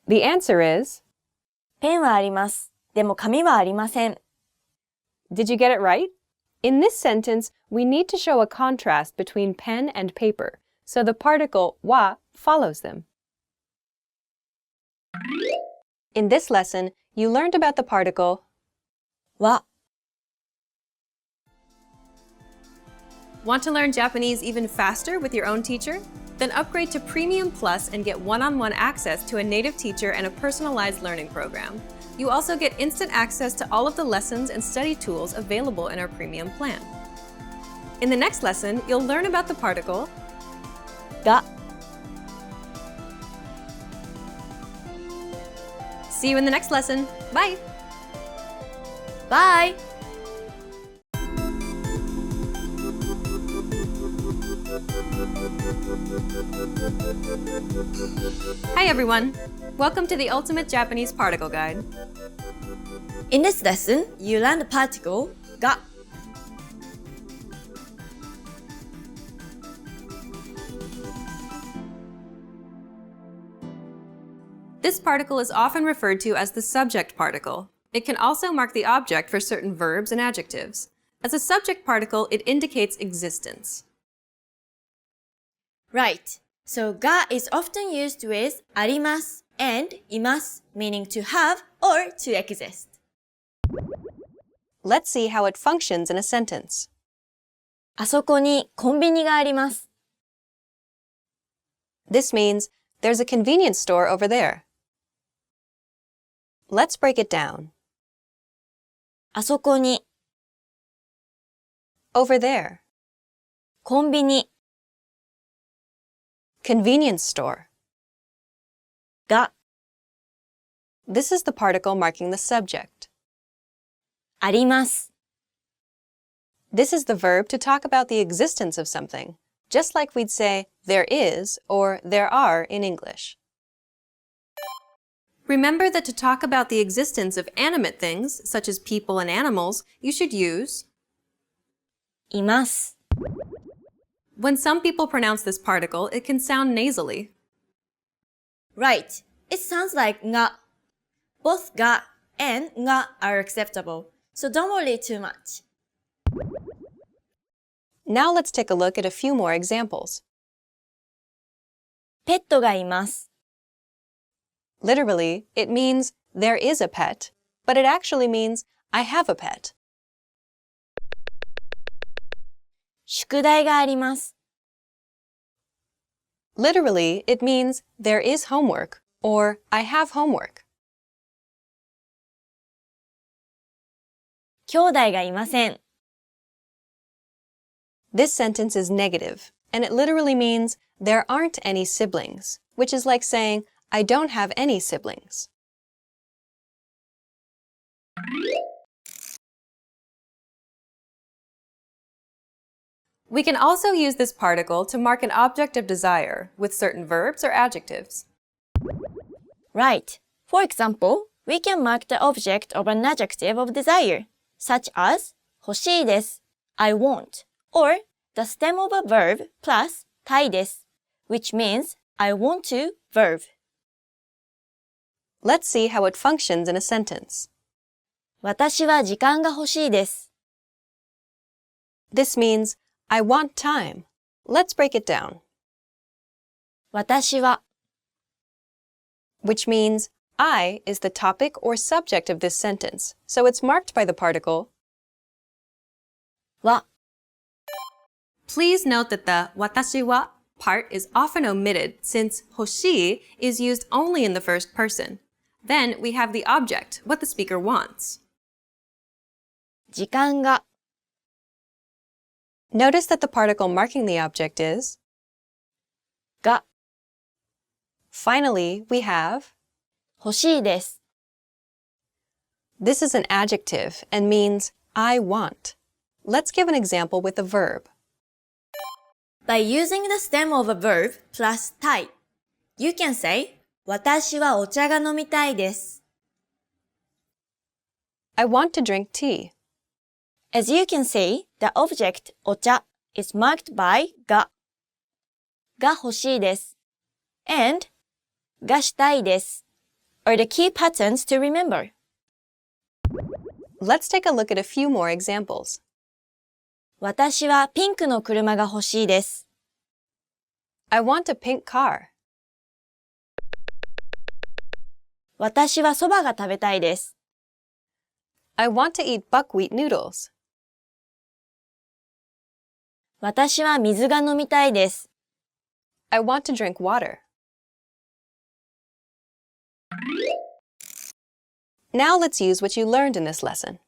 The answer is, ペンはあります。でも紙はありません。 did you get it right? In this sentence, we need to show a contrast between pen and paper, so the particle wa follows them. In this lesson, you learned about the particle は Want to learn Japanese even faster with your own teacher? Then upgrade to Premium Plus and get one-on-one access to a native teacher and a personalized learning program. You also get instant access to all of the lessons and study tools available in our premium plan. In the next lesson, you'll learn about the particle が See you in the next lesson. Bye! Bye! Hi everyone! Welcome to the Ultimate Japanese Particle Guide. In this lesson, you learn the particle が This particle is often referred to as the subject particle. It can also mark the object for certain verbs and adjectives. As a subject particle, it indicates existence. Right. So が is often used with あります and います meaning to have or to exist. Let's see how it functions in a sentence. あそこにコンビニがあります。 This means there's a convenience store over there. Let's break it down. あそこに Over there. コンビニ Convenience store. が This is the particle marking the subject. あります。 This is the verb to talk about the existence of something, just like we'd say there is or there are in English. Remember that to talk about the existence of animate things, such as people and animals, you should use います。 When some people pronounce this particle, it can sound nasally. Right. It sounds like が Both が and が are acceptable, so don't worry too much. Now let's take a look at a few more examples. ペットがいます。 Literally, it means there is a pet, but it actually means I have a pet. 宿題があります。Literally, it means there is homework or I have homework. 兄弟がいません。This sentence is negative, and it literally means there aren't any siblings, which is like saying I don't have any siblings. We can also use this particle to mark an object of desire with certain verbs or adjectives. Right. For example, we can mark the object of an adjective of desire, such as 欲しいです I want, or the stem of a verb plus たいです which means I want to verb. Let's see how it functions in a sentence. 私は時間が欲しいです。This means I want time. Let's break it down. 私は Which means I is the topic or subject of this sentence, so it's marked by the particle は Please note that the 私は part is often omitted since 欲しい is used only in the first person. Then we have the object, what the speaker wants. 時間が Notice that the particle marking the object is が Finally, we have 欲しいです。This is an adjective and means I want. Let's give an example with a verb. By using the stem of a verb plus たい you can say 私はお茶が飲みたいです。I want to drink tea. As you can see, the object お茶 is marked by が欲しいです and がしたいです are the key patterns to remember. Let's take a look at a few more examples. 私はピンクの車が欲しいです。I want a pink car. 私はそばが食べたいです。I want to eat buckwheat noodles. 私は水が飲みたいです。I want to drink water. Now let's use what you learned in this lesson.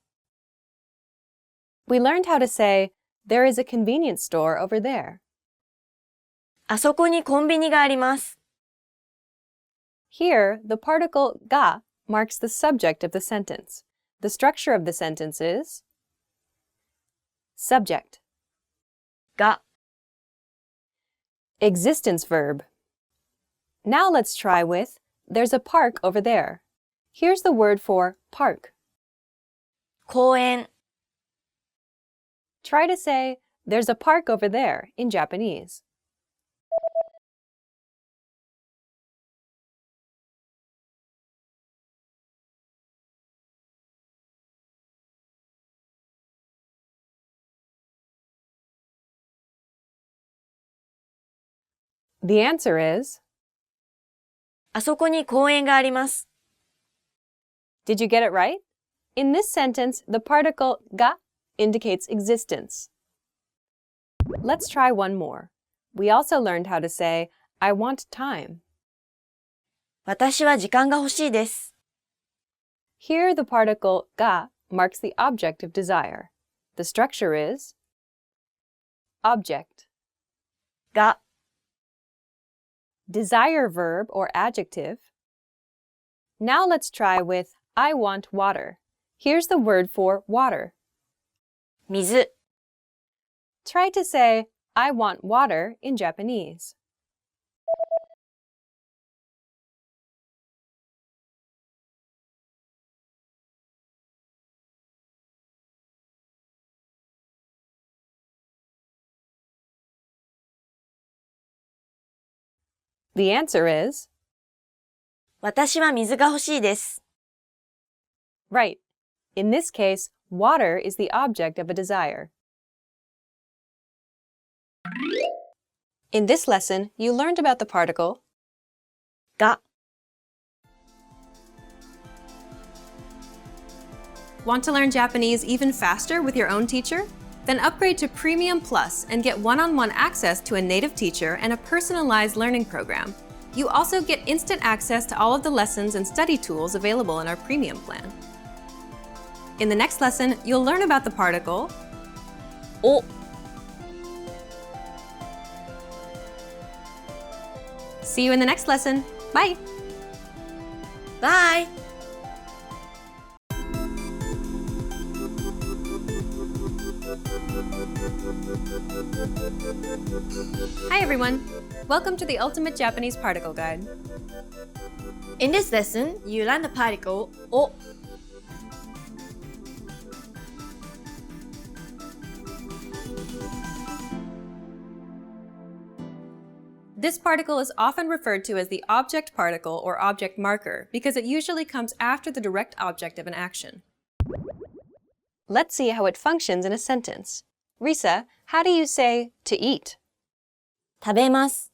We learned how to say, there is a convenience store over there. あそこにコンビニがあります。Here, the particle が marks the subject of the sentence. The structure of the sentence is subject, が existence verb. Now let's try with there's a park over there. Here's the word for park. 公園 Try to say there's a park over there in Japanese. The answer is あそこに公園があります。Did you get it right? In this sentence, the particle が indicates existence. Let's try one more. We also learned how to say, I want time. 私は時間が欲しいです。Here, the particle が marks the object of desire. The structure is object, が desire verb or adjective. Now let's try with I want water. Here's the word for water. 水 Try to say I want water in Japanese. The answer is 私は水が欲しいです。right. In this case, water is the object of a desire. In this lesson, you learned about the particle が Want to learn Japanese even faster with your own teacher? Then upgrade to Premium Plus and get one-on-one access to a native teacher and a personalized learning program. You also get instant access to all of the lessons and study tools available in our Premium plan. In the next lesson, you'll learn about the particle お See you in the next lesson. Bye! Bye! Hi everyone! Welcome to the Ultimate Japanese Particle Guide. In this lesson, you learn the particle お This particle is often referred to as the object particle or object marker because it usually comes after the direct object of an action. Let's see how it functions in a sentence. Risa, how do you say to eat? 食べます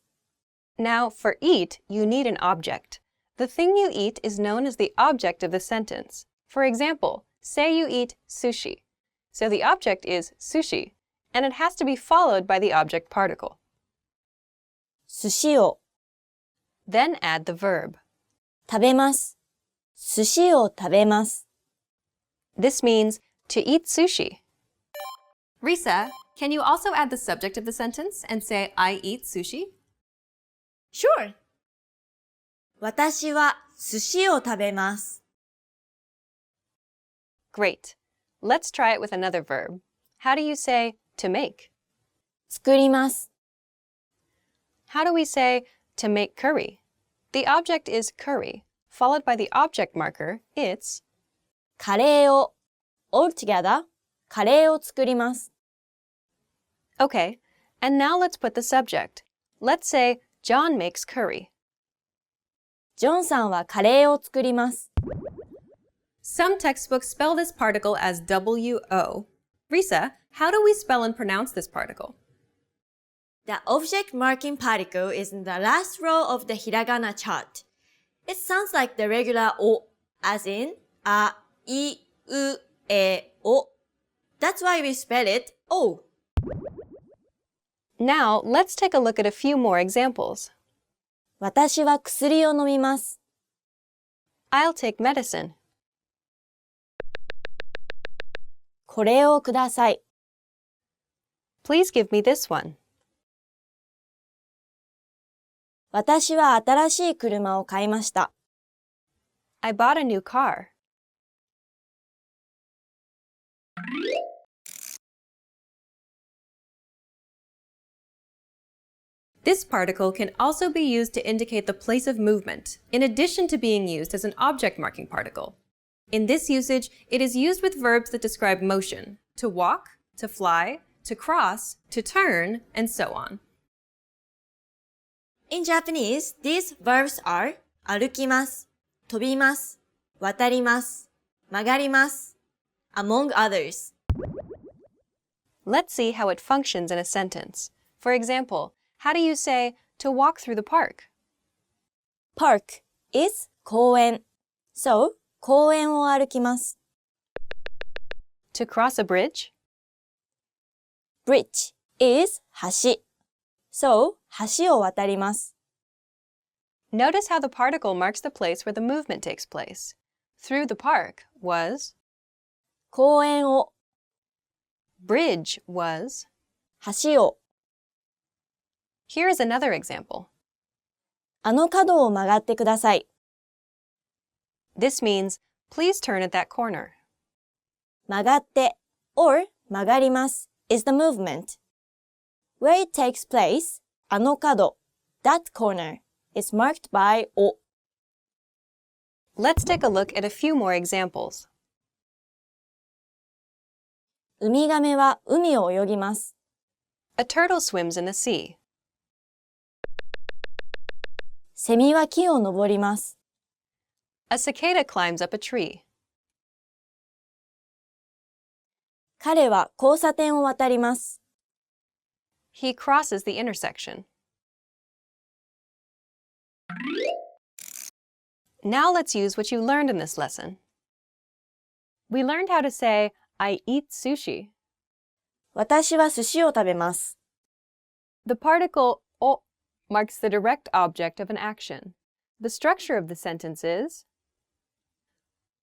Now, for eat, you need an object. The thing you eat is known as the object of the sentence. For example, say you eat sushi. So the object is sushi, and it has to be followed by the object particle. 寿司を Then add the verb. 食べます寿司を食べます This means to eat sushi. Risa, can you also add the subject of the sentence and say, I eat sushi? Sure! 私は寿司を食べます Great. Let's try it with another verb. How do you say to make? 作ります How do we say to make curry? The object is curry, followed by the object marker, it's カレーを all together カレーを作ります Okay, and now let's put the subject. Let's say John makes curry. ジョンさんはカレーを作ります Some textbooks spell this particle as W-O. Risa, how do we spell and pronounce this particle? The object marking particle is in the last row of the hiragana chart. It sounds like the regular O, as in a, I, U, E, O. That's why we spell it O. Now, let's take a look at a few more examples. 私は薬を飲みます I'll take medicine. これをください Please give me this one. 私は新しい車を買いました I bought a new car. This particle can also be used to indicate the place of movement, in addition to being used as an object marking particle. In this usage, it is used with verbs that describe motion, to walk, to fly, to cross, to turn, and so on. In Japanese, these verbs are 歩きます、飛びます、渡ります、曲がります among others. Let's see how it functions in a sentence. For example, how do you say to walk through the park? Park is 公園 So, 公園を歩きます To cross a bridge? Bridge is 橋 So, 橋を渡ります Notice how the particle marks the place where the movement takes place. Through the park was, 公園を bridge was. 橋を Here is another example. あの角を曲がってください This means, please turn at that corner. 曲がって or 曲がります is the movement. Where it takes place, あの角 that corner is marked by お Let's take a look at a few more examples. ウミガメは海を泳ぎます A turtle swims in the sea. セミは木を登ります A cicada climbs up a tree. 彼は交差点を渡ります He crosses the intersection. Now let's use what you learned in this lesson. We learned how to say, I eat sushi. 私は寿司を食べます。The particle o marks the direct object of an action. The structure of the sentence is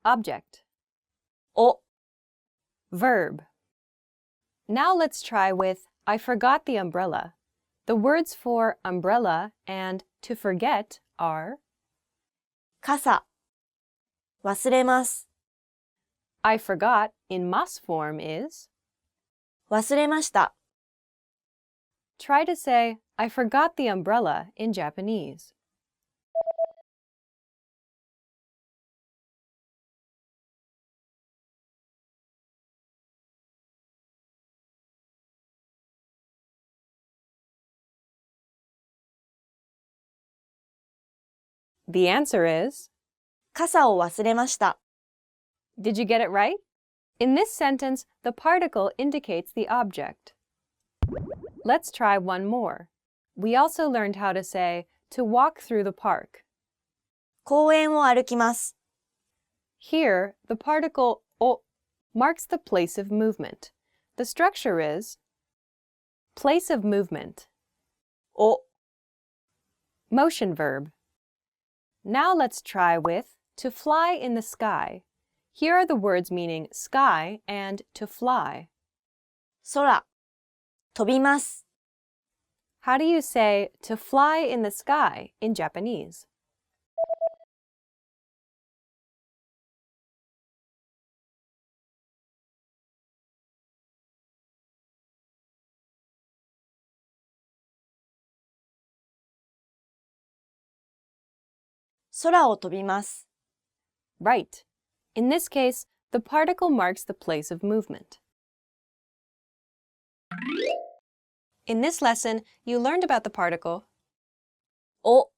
object, お、 verb. Now let's try with I forgot the umbrella. The words for umbrella and to forget are 傘、忘れます。I forgot in mas form is 忘れました。try to say I forgot the umbrella in Japanese. The answer is 傘を忘れました。Did you get it right? In this sentence, the particle indicates the object. Let's try one more. We also learned how to say to walk through the park. 公園を歩きます。Here, the particle o marks the place of movement. The structure is place of movement, お、 motion verb. Now let's try with to fly in the sky. Here are the words meaning sky and to fly. 空、飛びます。How do you say to fly in the sky in Japanese? "空を飛びます。 Right. In this case, the particle marks the place of movement. In this lesson, you learned about the particle お、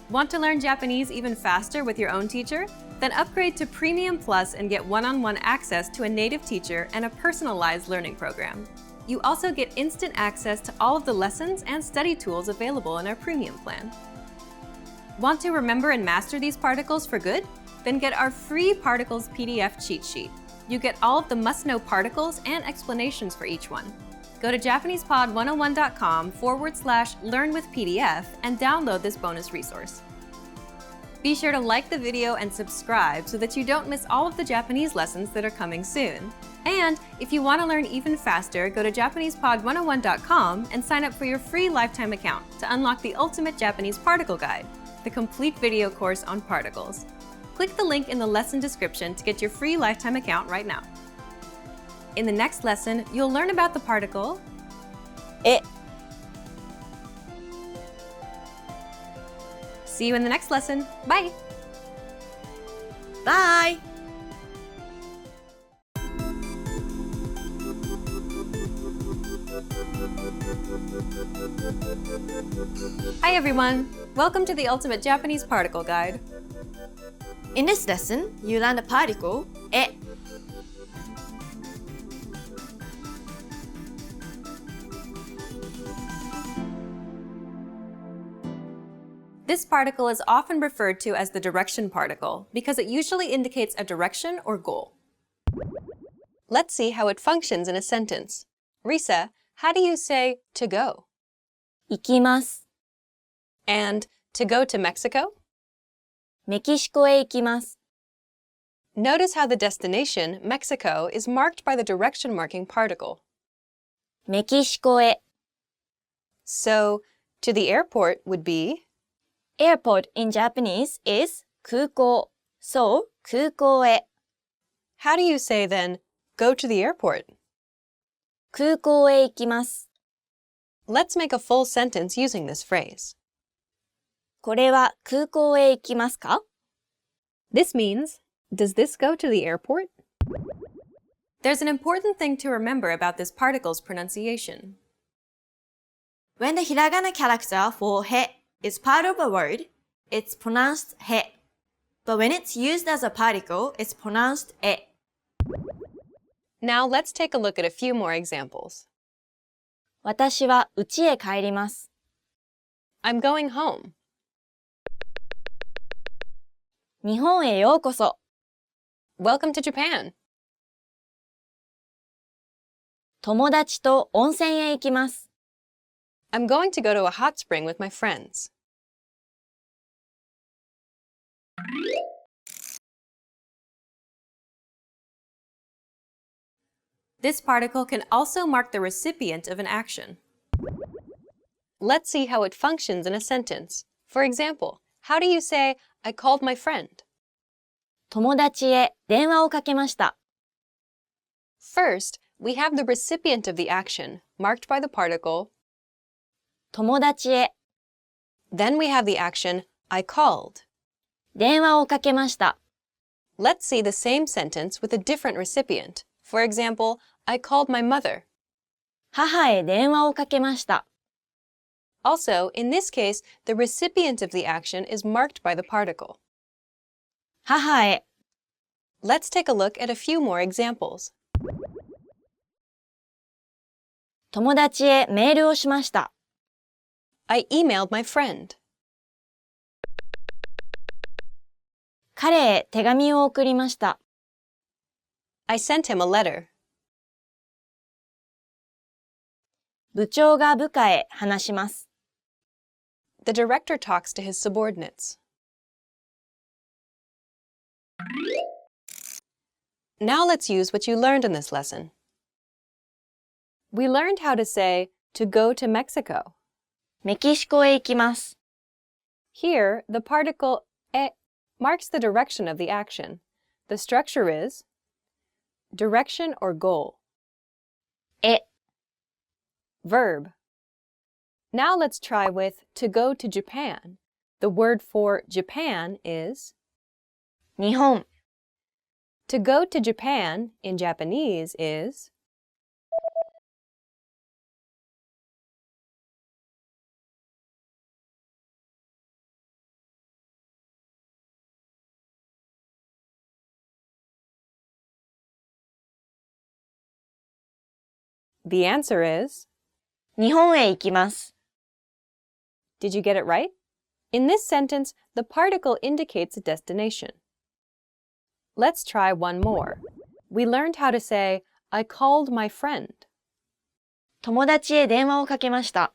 Want to learn Japanese even faster with your own teacher? Then upgrade to Premium Plus and get one-on-one access to a native teacher and a personalized learning program. You also get instant access to all of the lessons and study tools available in our Premium plan. Want to remember and master these particles for good? Then get our free Particles PDF cheat sheet. You get all of the must-know particles and explanations for each one. Go to JapanesePod101.com/learn-with-PDF and download this bonus resource. Be sure to like the video and subscribe so that you don't miss all of the Japanese lessons that are coming soon. And if you want to learn even faster, go to JapanesePod101.com and sign up for your free lifetime account to unlock the ultimate Japanese particle guide, the complete video course on particles. Click the link in the lesson description to get your free lifetime account right now. In the next lesson, you'll learn about the particle え、 See you in the next lesson. Bye! Bye! Hi everyone! Welcome to the Ultimate Japanese Particle Guide. In this lesson, you learn the particle え。 This particle is often referred to as the direction particle because it usually indicates a direction or goal. Let's see how it functions in a sentence. Risa, how do you say to go? 行きます。 And to go to Mexico? メキシコへ行きます。 Notice how the destination, Mexico, is marked by the direction marking particle. メキシコへ。 So, to the airport would be Airport in Japanese is 空港. So, 空港へ。 How do you say then, go to the airport? 空港へ行きます。 Let's make a full sentence using this phrase. これは空港へ行きますか? This means, does this go to the airport? There's an important thing to remember about this particle's pronunciation. When the hiragana character for へ is part of a word, it's pronounced へ. But when it's used as a particle, it's pronounced え. Now let's take a look at a few more examples. 私は家へ帰ります。 I'm going home. 日本へようこそ。 Welcome to Japan. 友達と温泉へ行きます。I'm going to go to a hot spring with my friends. This particle can also mark the recipient of an action. Let's see how it functions in a sentence. For example, how do you say, I called my friend? 友達へ電話をかけました。First, we have the recipient of the action, marked by the particle. 友達へ Then we have the action, I called. 電話をかけました。Let's see the same sentence with a different recipient. For example, I called my mother. 母へ電話をかけました。Also, in this case, the recipient of the action is marked by the particle. 母へ Let's take a look at a few more examples. 友達へメールをしました。I emailed my friend. 彼へ手紙を送りました。I sent him a letter. 部長が部下へ話します。The director talks to his subordinates. Now let's use what you learned in this lesson. We learned how to say, to go to Mexico. メキシコへ行きます。Here, the particle e marks the direction of the action. The structure is direction or goal. え Verb. Now let's try with to go to Japan. The word for Japan is 日本 to go to Japan in Japanese is The answer is 日本へ行きます。Did you get it right? In this sentence, the particle indicates a destination. Let's try one more. We learned how to say, I called my friend. 友達へ電話をかけました。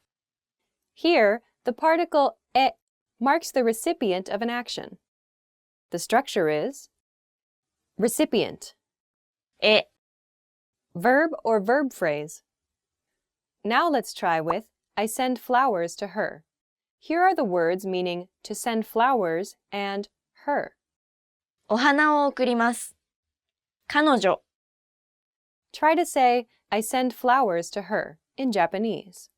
Here, the particle e marks the recipient of an action. The structure is recipient, え verb or verb phrase. Now let's try with, I send flowers to her. Here are the words meaning to send flowers and her. お花を送ります。彼女 Try to say, I send flowers to her in Japanese.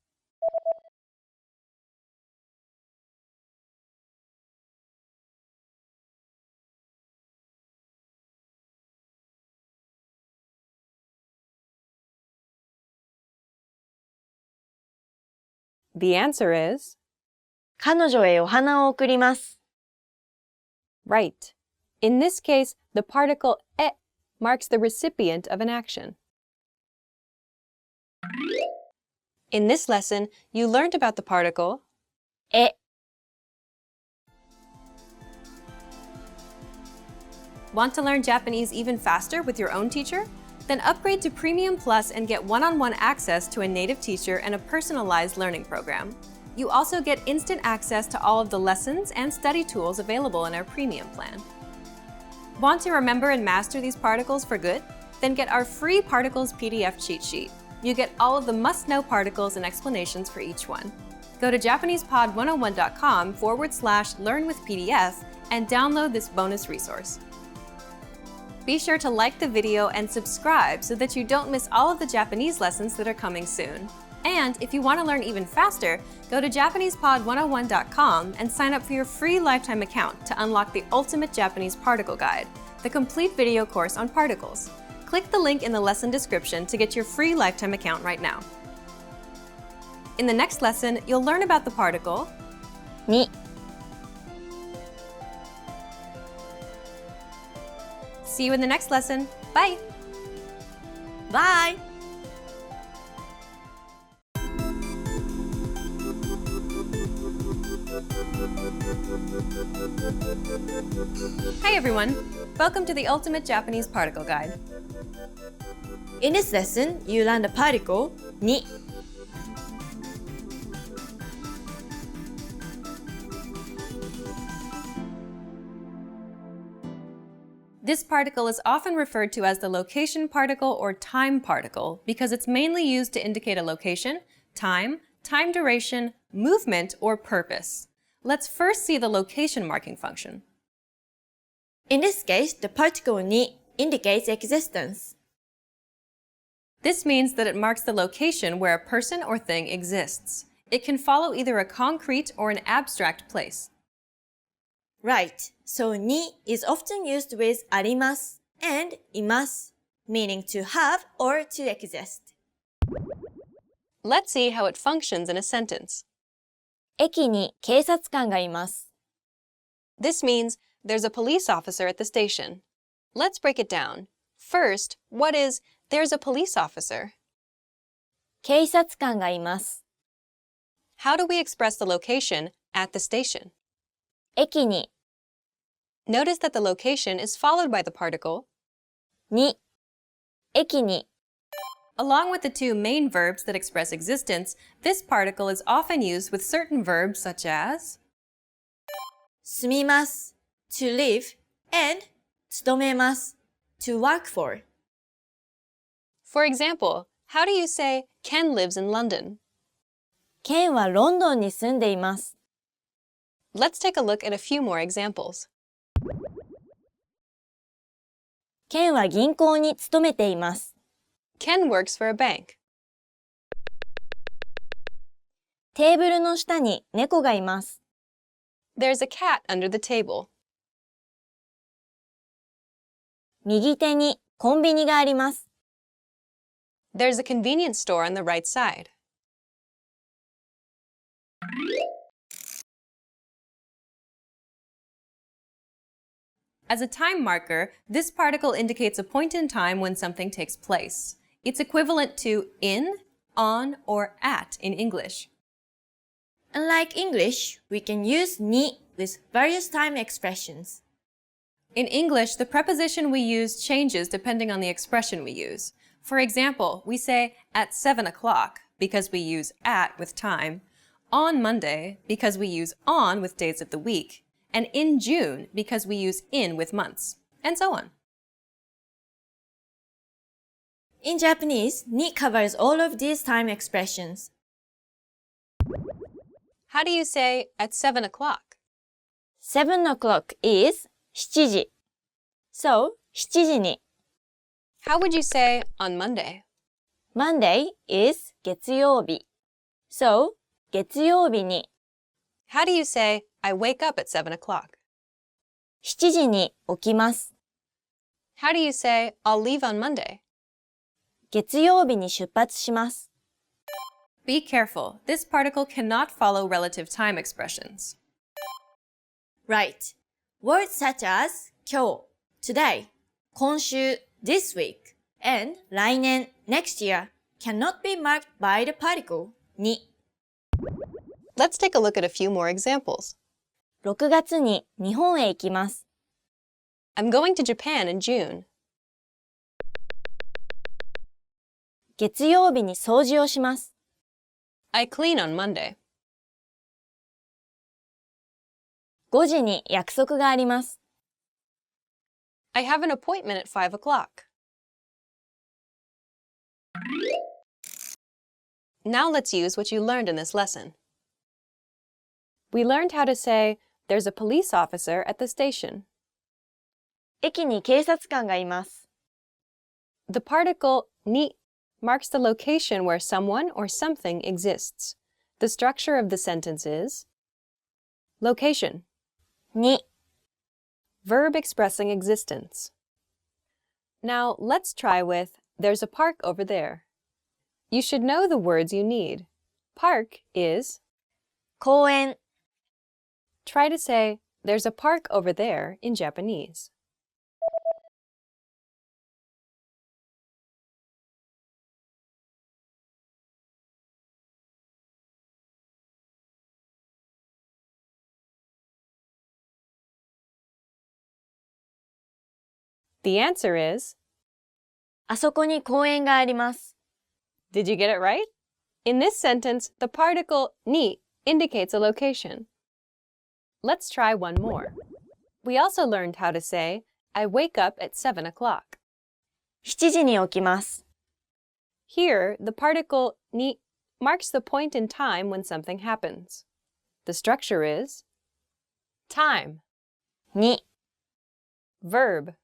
The answer is 彼女へお花を送ります。right. In this case, the particle e marks the recipient of an action. In this lesson, you learned about the particle え Want to learn Japanese even faster with your own teacher? Then upgrade to Premium Plus and get one-on-one access to a native teacher and a personalized learning program. You also get instant access to all of the lessons and study tools available in our Premium plan. Want to remember and master these particles for good? Then get our free Particles PDF cheat sheet. You get all of the must-know particles and explanations for each one. Go to JapanesePod101.com/learnwithPDF and download this bonus resource. Be sure to like the video and subscribe so that you don't miss all of the Japanese lessons that are coming soon. And if you want to learn even faster, go to JapanesePod101.com and sign up for your free lifetime account to unlock the ultimate Japanese particle guide, the complete video course on particles. Click the link in the lesson description to get your free lifetime account right now. In the next lesson, you'll learn about the particle に See you in the next lesson. Bye! Bye! Hi everyone! Welcome to the Ultimate Japanese Particle Guide. In this lesson, you learn the particle ni. This particle is often referred to as the location particle or time particle because it's mainly used to indicate a location, time duration, movement, or purpose. Let's first see the location marking function. In this case, the particle ni indicates existence. This means that it marks the location where a person or thing exists. It can follow either a concrete or an abstract place. Right, so ni is often used with あります and います, meaning to have or to exist. Let's see how it functions in a sentence. 駅に警察官がいます。 This means there's a police officer at the station. Let's break it down. First, what is there's a police officer? 警察官がいます。 How do we express the location at the station? 駅に Notice that the location is followed by the particle に駅に Along with the two main verbs that express existence, this particle is often used with certain verbs such as 住みます to live and 勤めます to work for. For example, how do you say Ken lives in London? ケンはロンドンに住んでいます。 Let's take a look at a few more examples. ケンは銀行に勤めています。 Ken works for a bank. テーブルの下に猫がいます。 There's a cat under the table. 右手にコンビニがあります。 There's a convenience store on the right side. As a time marker, this particle indicates a point in time when something takes place. It's equivalent to in, on, or at in English. Unlike English, we can use ni with various time expressions. In English, the preposition we use changes depending on the expression we use. For example, we say at 7 o'clock because we use at with time, on Monday because we use on with days of the week, and in June because we use in with months, and so on. In Japanese, ni covers all of these time expressions. How do you say at 7 o'clock? 7 o'clock is 7時. So, 7時に. How would you say on Monday? Monday is 月曜日. So, 月曜日に. How do you say I wake up at 7 o'clock? 7時に起きます。 How do you say I'll leave on Monday? 月曜日に出発します。 Be careful. This particle cannot follow relative time expressions. Right. Words such as 今日, today, 今週, this week, and 来年, next year cannot be marked by the particle に. Let's take a look at a few more examples. 6月に日本へ行きます。 I'm going to Japan in June. 月曜日に掃除をします。 I clean on Monday. 5時に約束があります。 I have an appointment at 5 o'clock. Now let's use what you learned in this lesson. We learned how to say, there's a police officer at the station. 駅に警察官がいます。 The particle ni marks the location where someone or something exists. The structure of the sentence is location, に verb expressing existence. Now let's try with there's a park over there. You should know the words you need. Park is 公園 Try to say there's a park over there in Japanese. The answer is あそこに公園があります。Did you get it right? In this sentence, the particle ni indicates a location. Let's try one more. We also learned how to say, I wake up at 7 o'clock. 7時に起きます。Here, the particle ni marks the point in time when something happens. The structure is time, に、 verb.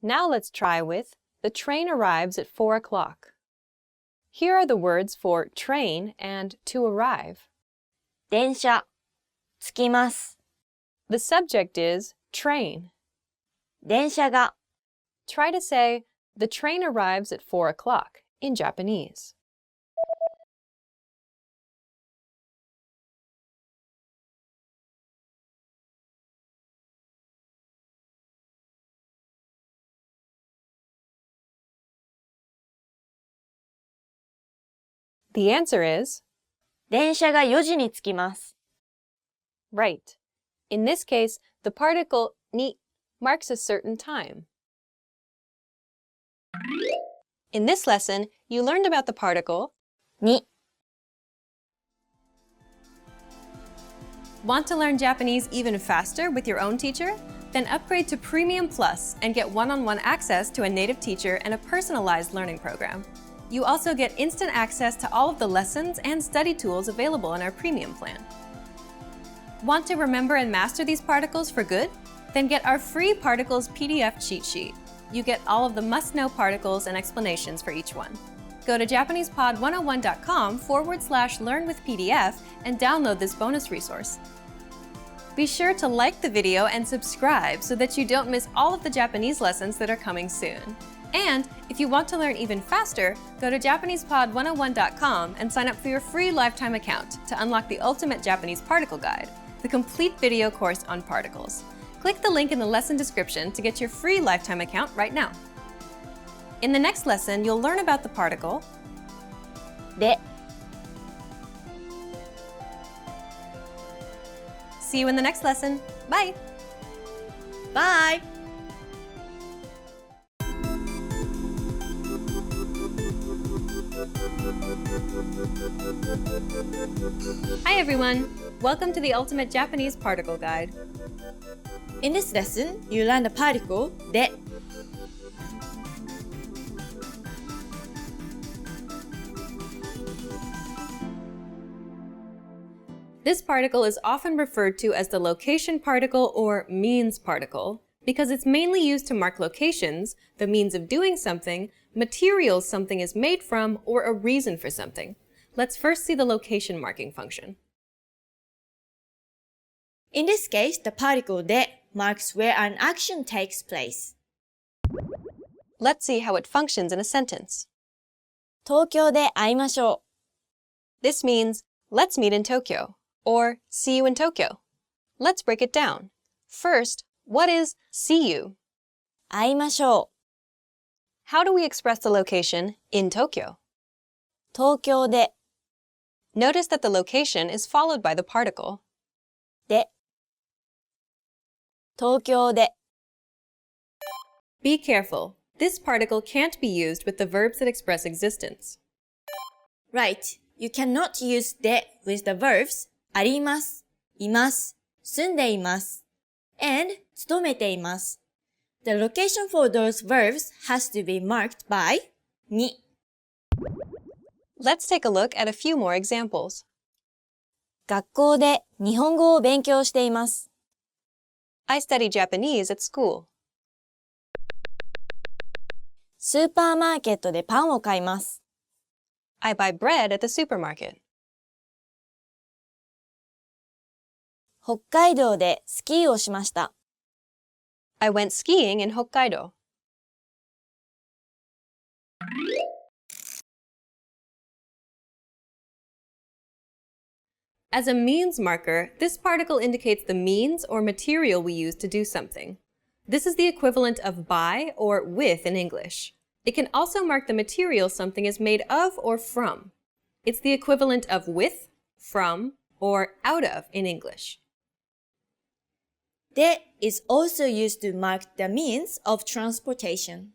Now let's try with the train arrives at 4 o'clock. Here are the words for train and to arrive. 電車、着きます。The subject is train. 電車が、 Try to say, the train arrives at 4 o'clock in Japanese. The answer is 電車が4時に着きます。right. In this case, the particle ni marks a certain time. In this lesson, you learned about the particle に、 Want to learn Japanese even faster with your own teacher? Then upgrade to Premium Plus and get one-on-one access to a native teacher and a personalized learning program. You also get instant access to all of the lessons and study tools available in our premium plan. Want to remember and master these particles for good? Then get our free particles PDF cheat sheet. You get all of the must-know particles and explanations for each one. Go to JapanesePod101.com/learn-with-PDF and download this bonus resource. Be sure to like the video and subscribe so that you don't miss all of the Japanese lessons that are coming soon. And if you want to learn even faster, go to JapanesePod101.com and sign up for your free lifetime account to unlock the ultimate Japanese particle guide, the complete video course on particles. Click the link in the lesson description to get your free lifetime account right now. In the next lesson, you'll learn about the particle で、 See you in the next lesson. Bye! Bye! Hi everyone! Welcome to the Ultimate Japanese Particle Guide. In this lesson, you learn the particle で。This particle is often referred to as the location particle or means particle because it's mainly used to mark locations, the means of doing something, materials something is made from, or a reason for something. Let's first see the location marking function. In this case, the particle で marks where an action takes place. Let's see how it functions in a sentence. 東京で会いましょ This means, let's meet in Tokyo, or see you in Tokyo. Let's break it down. First, what is see you? う。会いましょう。 How do we express the location in Tokyo? 東京で Notice that the location is followed by the particle. で。東京で Be careful. This particle can't be used with the verbs that express existence. Right. You cannot use で with the verbs あります、います、住んでいます、and 勤めています。The location for those verbs has to be marked by に。Let's take a look at a few more examples. 学校で日本語を勉強しています。I study Japanese at school. スーパーマーケットでパンを買います。I buy bread at the supermarket. 北海道でスキーをしました。I went skiing in Hokkaido. As a means marker, this particle indicates the means or material we use to do something. This is the equivalent of by or with in English. It can also mark the material something is made of or from. It's the equivalent of with, from, or out of in English. で is also used to mark the means of transportation.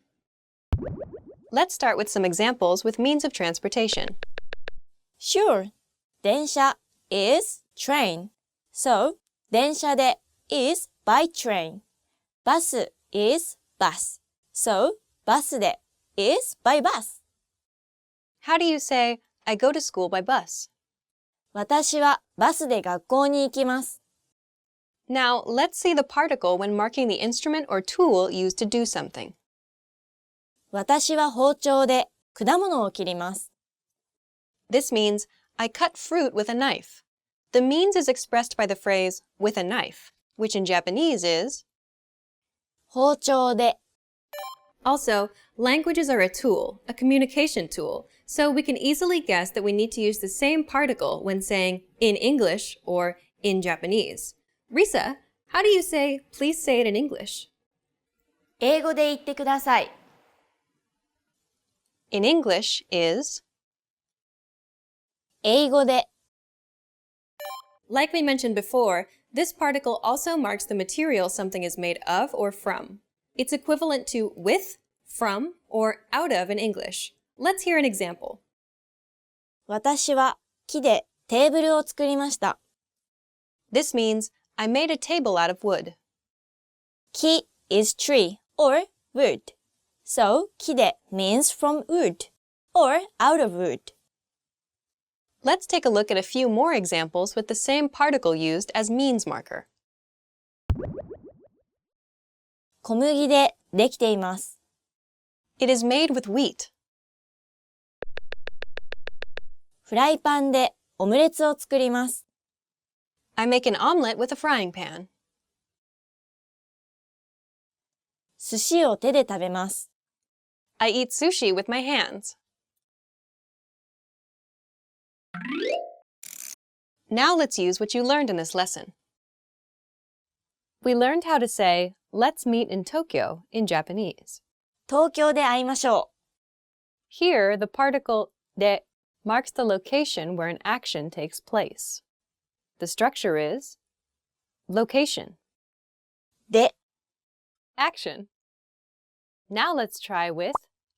Let's start with some examples with means of transportation. Sure. 電車 is train. So, 電車で is by train. バス is bus. So, バスで is by bus. How do you say, I go to school by bus? 私はバスで学校に行きます。Now, let's see the particle when marking the instrument or tool used to do something. 私は包丁で果物を切ります。This means, I cut fruit with a knife. The means is expressed by the phrase, with a knife, which in Japanese is, 包丁で Also, languages are a tool, a communication tool, so we can easily guess that we need to use the same particle when saying in English or in Japanese. Risa, how do you say, please say it in English? 英語で言ってください。In English is, 英語で like we mentioned before, this particle also marks the material something is made of or from. It's equivalent to with, from, or out of in English. Let's hear an example. 私は木でテーブルを作りました。This means, I made a table out of wood. 木 is tree or wood. So, 木で means from wood or out of wood. Let's take a look at a few more examples with the same particle used as means marker. 小麦でできています。It is made with wheat. フライパンでオムレツを作ります。I make an omelet with a frying pan. 寿司を手で食べます。I eat sushi with my hands. Now let's use what you learned in this lesson. We learned how to say, let's meet in Tokyo in Japanese. 東京で会いましょ Here, the particle de marks the location where an action takes place. The structure is location, う。で、 action. Now let's try with,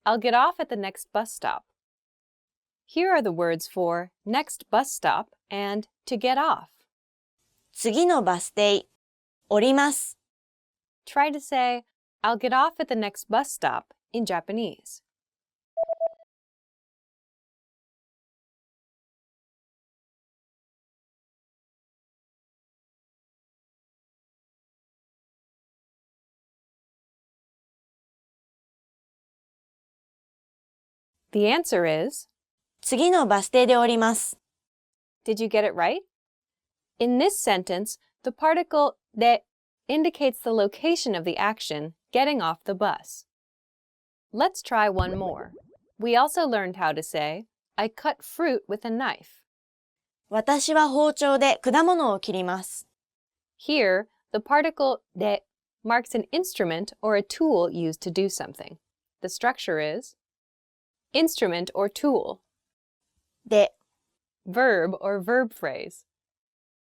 I'll get off at the next bus stop. Here are the words for next bus stop and to get off. 次のバス停、降ります。Try to say, I'll get off at the next bus stop in Japanese. The answer is, 次のバス停で降ります。 did you get it right? In this sentence, the particle de indicates the location of the action, getting off the bus. Let's try one more. We also learned how to say, I cut fruit with a knife. 私は包丁で果物を切ります。 Here, the particle de marks an instrument or a tool used to do something. The structure is instrument or tool, で、 verb or verb phrase.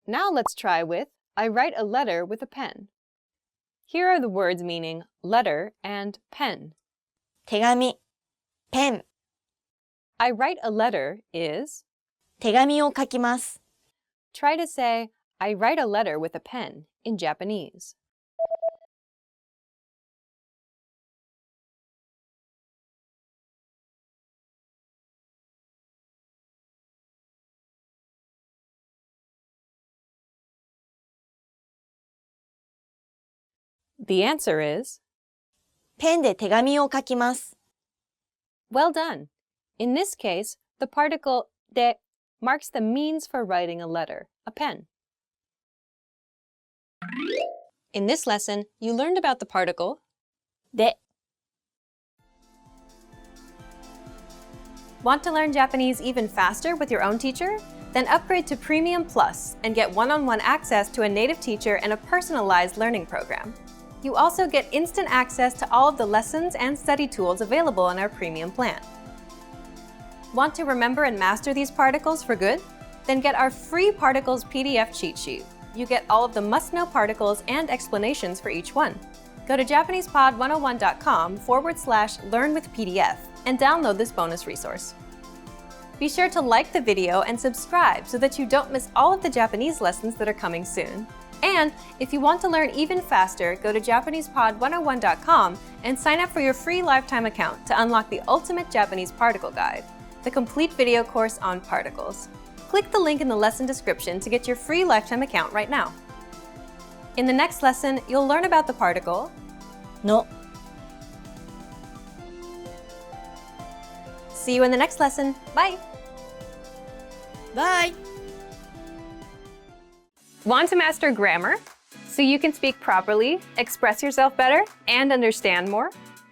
Now let's try with, I write a letter with a pen. Here are the words meaning letter and pen. 手紙、ペン、 I write a letter is, 手紙を書きます。 try to say, I write a letter with a pen in Japanese. The answer is, ペンで手紙を書きます。 well done. In this case, the particle de marks the means for writing a letter, a pen. In this lesson, you learned about the particle で、 Want to learn Japanese even faster with your own teacher? Then upgrade to Premium Plus and get one-on-one access to a native teacher and a personalized learning program. You also get instant access to all of the lessons and study tools available in our premium plan. Want to remember and master these particles for good? Then get our free Particles PDF cheat sheet. You get all of the must-know particles and explanations for each one. Go to JapanesePod101.com/learn with PDF and download this bonus resource. Be sure to like the video and subscribe so that you don't miss all of the Japanese lessons that are coming soon. And if you want to learn even faster, go to JapanesePod101.com and sign up for your free lifetime account to unlock the ultimate Japanese particle guide, the complete video course on particles. Click the link in the lesson description to get your free lifetime account right now. In the next lesson, you'll learn about the particle の See you in the next lesson. Bye! Bye! Want to master grammar so you can speak properly, express yourself better, and understand more?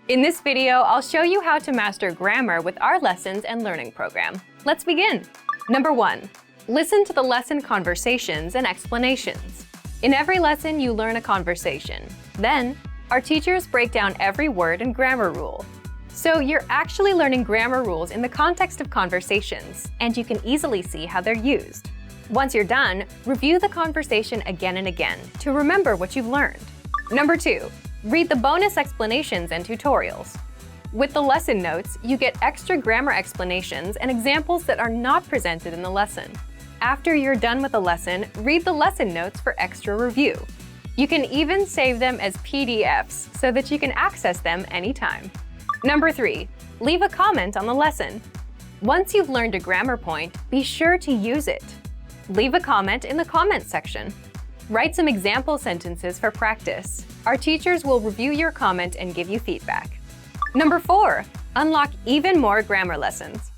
In this video, I'll show you how to master grammar with our lessons and learning program. Let's begin. Number 1. Listen to the lesson conversations and explanations. In every lesson, you learn a conversation. Then, our teachers break down every word and grammar rule. So you're actually learning grammar rules in the context of conversations, and you can easily see how they're used. Once you're done, review the conversation again and again to remember what you've learned. Number 2. Read the bonus explanations and tutorials. With the lesson notes, you get extra grammar explanations and examples that are not presented in the lesson. After you're done with the lesson, read the lesson notes for extra review. You can even save them as PDFs so that you can access them anytime. Number 3. Leave a comment on the lesson. Once you've learned a grammar point, be sure to use it. Leave a comment in the comments section. Write some example sentences for practice. Our teachers will review your comment and give you feedback. Number 4. Unlock even more grammar lessons.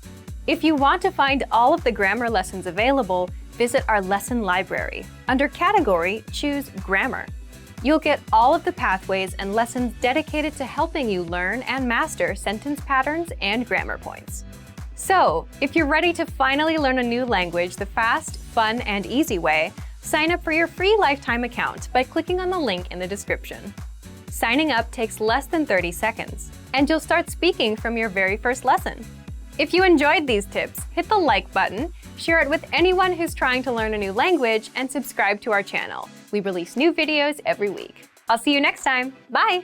If you want to find all of the grammar lessons available, visit our lesson library. Under Category, choose Grammar. You'll get all of the pathways and lessons dedicated to helping you learn and master sentence patterns and grammar points. So, if you're ready to finally learn a new language the fast, fun, and easy way, sign up for your free lifetime account by clicking on the link in the description. Signing up takes less than 30 seconds, and you'll start speaking from your very first lesson. If you enjoyed these tips, hit the like button, share it with anyone who's trying to learn a new language, and subscribe to our channel. We release new videos every week. I'll see you next time. Bye!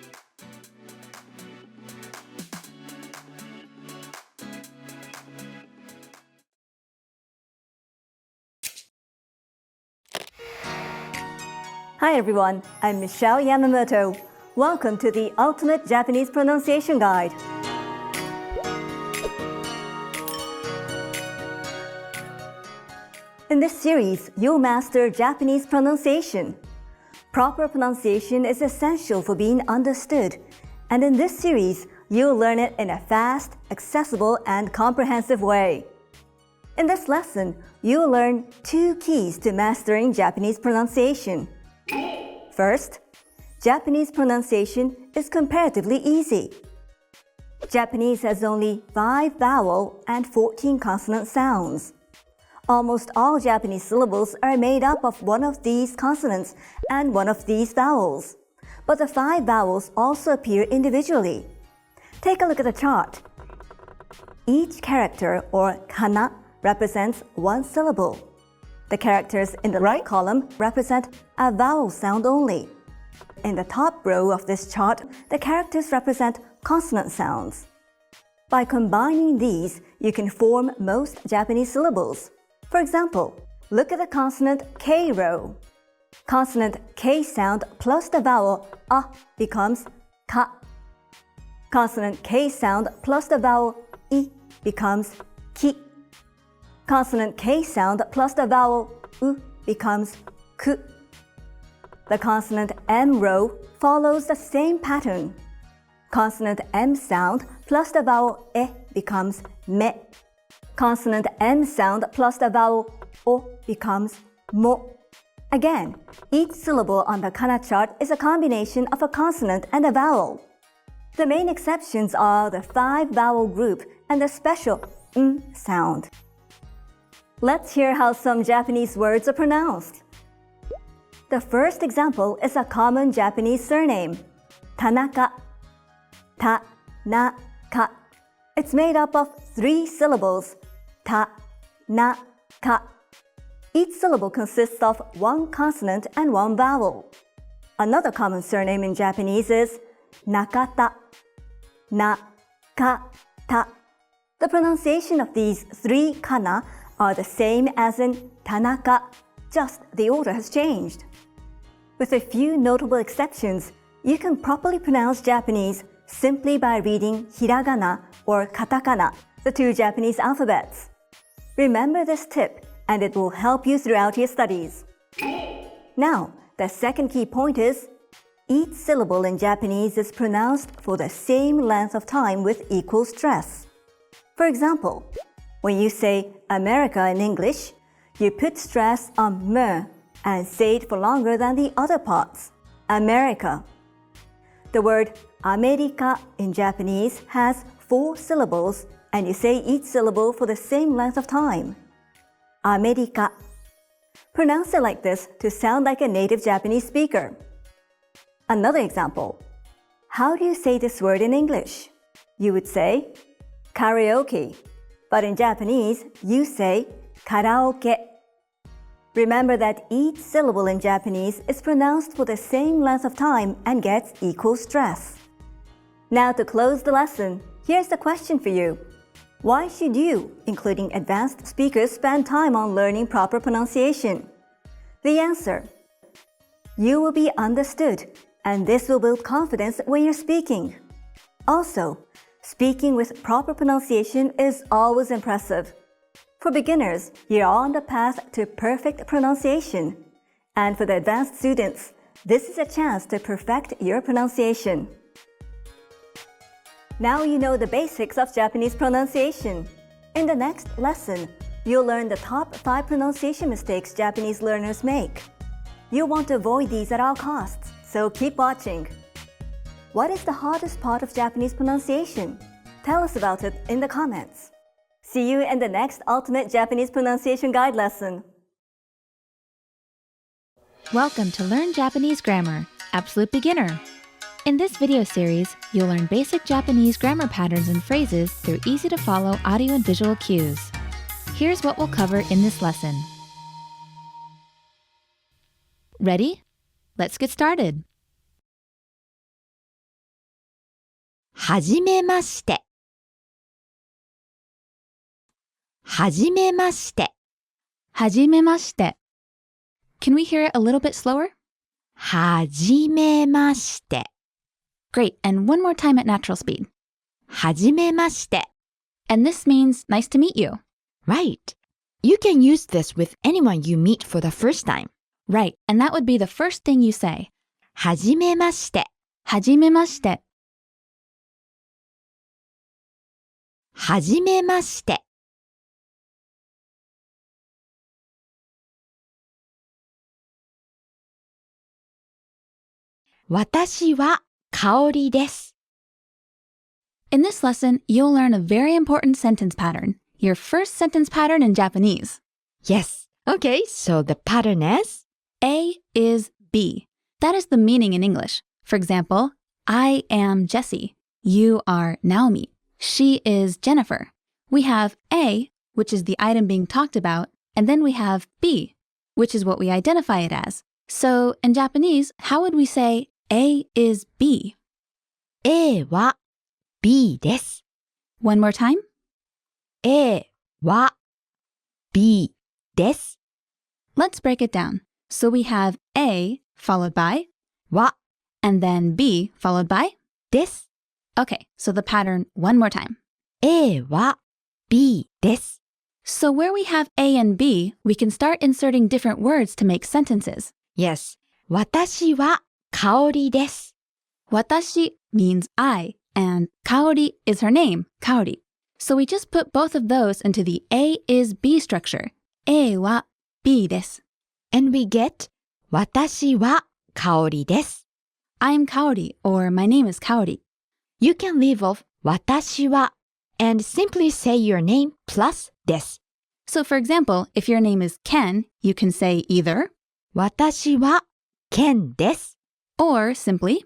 Hi everyone, I'm Michelle Yamamoto. Welcome to the Ultimate Japanese Pronunciation Guide. In this series, you'll master Japanese pronunciation. Proper pronunciation is essential for being understood, and in this series, you'll learn it in a fast, accessible, and comprehensive way. In this lesson, you'll learn 2 keys to mastering Japanese pronunciation. First, Japanese pronunciation is comparatively easy. Japanese has only 5 vowel and 14 consonant sounds. Almost all Japanese syllables are made up of one of these consonants and one of these vowels. But the 5 vowels also appear individually. Take a look at the chart. Each character, or kana, represents 1 syllable. The characters in the right column represent a vowel sound only. In the top row of this chart, the characters represent consonant sounds. By combining these, you can form most Japanese syllables. For example, look at the consonant K row. Consonant K sound plus the vowel a becomes ka. Consonant K sound plus the vowel I becomes ki. Consonant K sound plus the vowel u becomes ku. The consonant M row follows the same pattern. Consonant M sound plus the vowel e becomes me. Consonant M sound plus the vowel o becomes mo. Again, each syllable on the kana chart is a combination of a consonant and a vowel. The main exceptions are the 5 vowel group and the special n sound. Let's hear how some Japanese words are pronounced. The first example is a common Japanese surname, Tanaka. Ta-na-ka. It's made up of 3 syllables, ta-na-ka. Each syllable consists of 1 consonant and 1 vowel. Another common surname in Japanese is Nakata. Na-ka-ta. The pronunciation of these 3 kana are the same as in Tanaka, just the order has changed. With a few notable exceptions, you can properly pronounce Japanese simply by reading hiragana or katakana, the 2 Japanese alphabets. Remember this tip and it will help you throughout your studies. Now, the second key point is each syllable in Japanese is pronounced for the same length of time with equal stress. For example, when you say America in English, you put stress on me and say it for longer than the other parts, America. The word America in Japanese has 4 syllables and you say each syllable for the same length of time. America. Pronounce it like this to sound like a native Japanese speaker. Another example. How do you say this word in English? You would say karaoke, but in Japanese, you say karaoke. Remember that each syllable in Japanese is pronounced for the same length of time and gets equal stress. Now to close the lesson, here's the question for you. Why should you, including advanced speakers, spend time on learning proper pronunciation? The answer: you will be understood, and this will build confidence when you're speaking. Also, speaking with proper pronunciation is always impressive. For beginners, you're on the path to perfect pronunciation. And for the advanced students, this is a chance to perfect your pronunciation. Now you know the basics of Japanese pronunciation. In the next lesson, you'll learn the top 5 pronunciation mistakes Japanese learners make. You'll want to avoid these at all costs, so keep watching. What is the hardest part of Japanese pronunciation? Tell us about it in the comments. See you in the next Ultimate Japanese Pronunciation Guide lesson. Welcome to Learn Japanese Grammar, Absolute Beginner. In this video series, you'll learn basic Japanese grammar patterns and phrases through easy-to-follow audio and visual cues. Here's what we'll cover in this lesson. Ready? Let's get started. はじめまして。はじめまして。はじめまして. Can we hear it a little bit slower? はじめまして。Great, and one more time at natural speed. はじめまして。 And this means nice to meet you. Right. You can use this with anyone you meet for the first time. Right, and that would be the first thing you say. はじめまして。はじめまして. はじめまして。私は香りです。In this lesson, you'll learn a very important sentence pattern, your first sentence pattern in Japanese. Yes. Okay, so the pattern is? A is B. That is the meaning in English. For example, I am Jessie. You are Naomi. She is Jennifer. We have A, which is the item being talked about, and then we have B, which is what we identify it as. So in Japanese, how would we say A is B? A は B です。 One more time. A は B です。 Let's break it down. So we have A followed by は and then B followed by です。 Okay, so the pattern one more time. A は B です。 So where we have A and B, we can start inserting different words to make sentences. Yes. 私は香りです。 Watashi means I, and kaori is her name, Kaori. So we just put both of those into the A is B structure. A は B です。 And we get 私は香りです。 I'm Kaori, or my name is Kaori. You can leave off 私は and simply say your name plus です。 So for example, if your name is Ken, you can say either 私はケンです。 or simply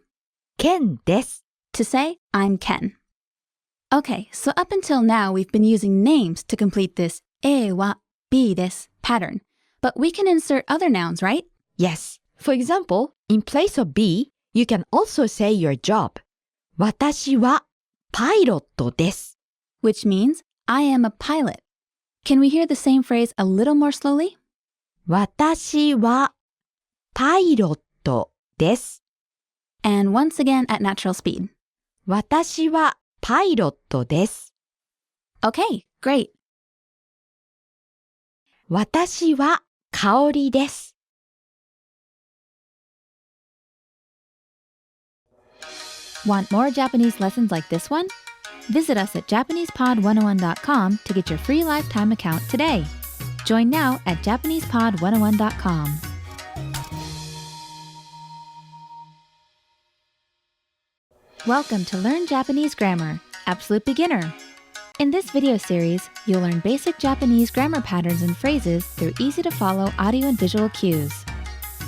ケンです。 to say I'm Ken. Okay, so up until now we've been using names to complete this えは B です pattern. But we can insert other nouns, right? Yes. For example, in place of B, you can also say your job. 私はパイロットです。 Which means I am a pilot. Can we hear the same phrase a little more slowly? 私はパイロットです。 And once again at natural speed. 私はパイロットです。 Okay, great. 私は香りです。 Want more Japanese lessons like this one? Visit us at JapanesePod101.com to get your free lifetime account today. Join now at JapanesePod101.com. Welcome to Learn Japanese Grammar, Absolute Beginner. In this video series, you'll learn basic Japanese grammar patterns and phrases through easy-to-follow audio and visual cues.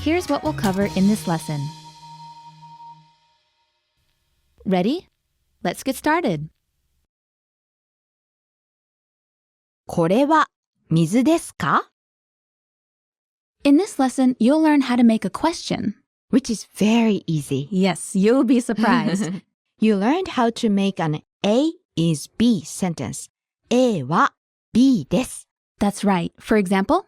Here's what we'll cover in this lesson. Ready? Let's get started. これは水ですか? In this lesson, you'll learn how to make a question. Which is very easy. Yes, you'll be surprised. You learned how to make an A is B sentence. A は B です。 That's right. For example,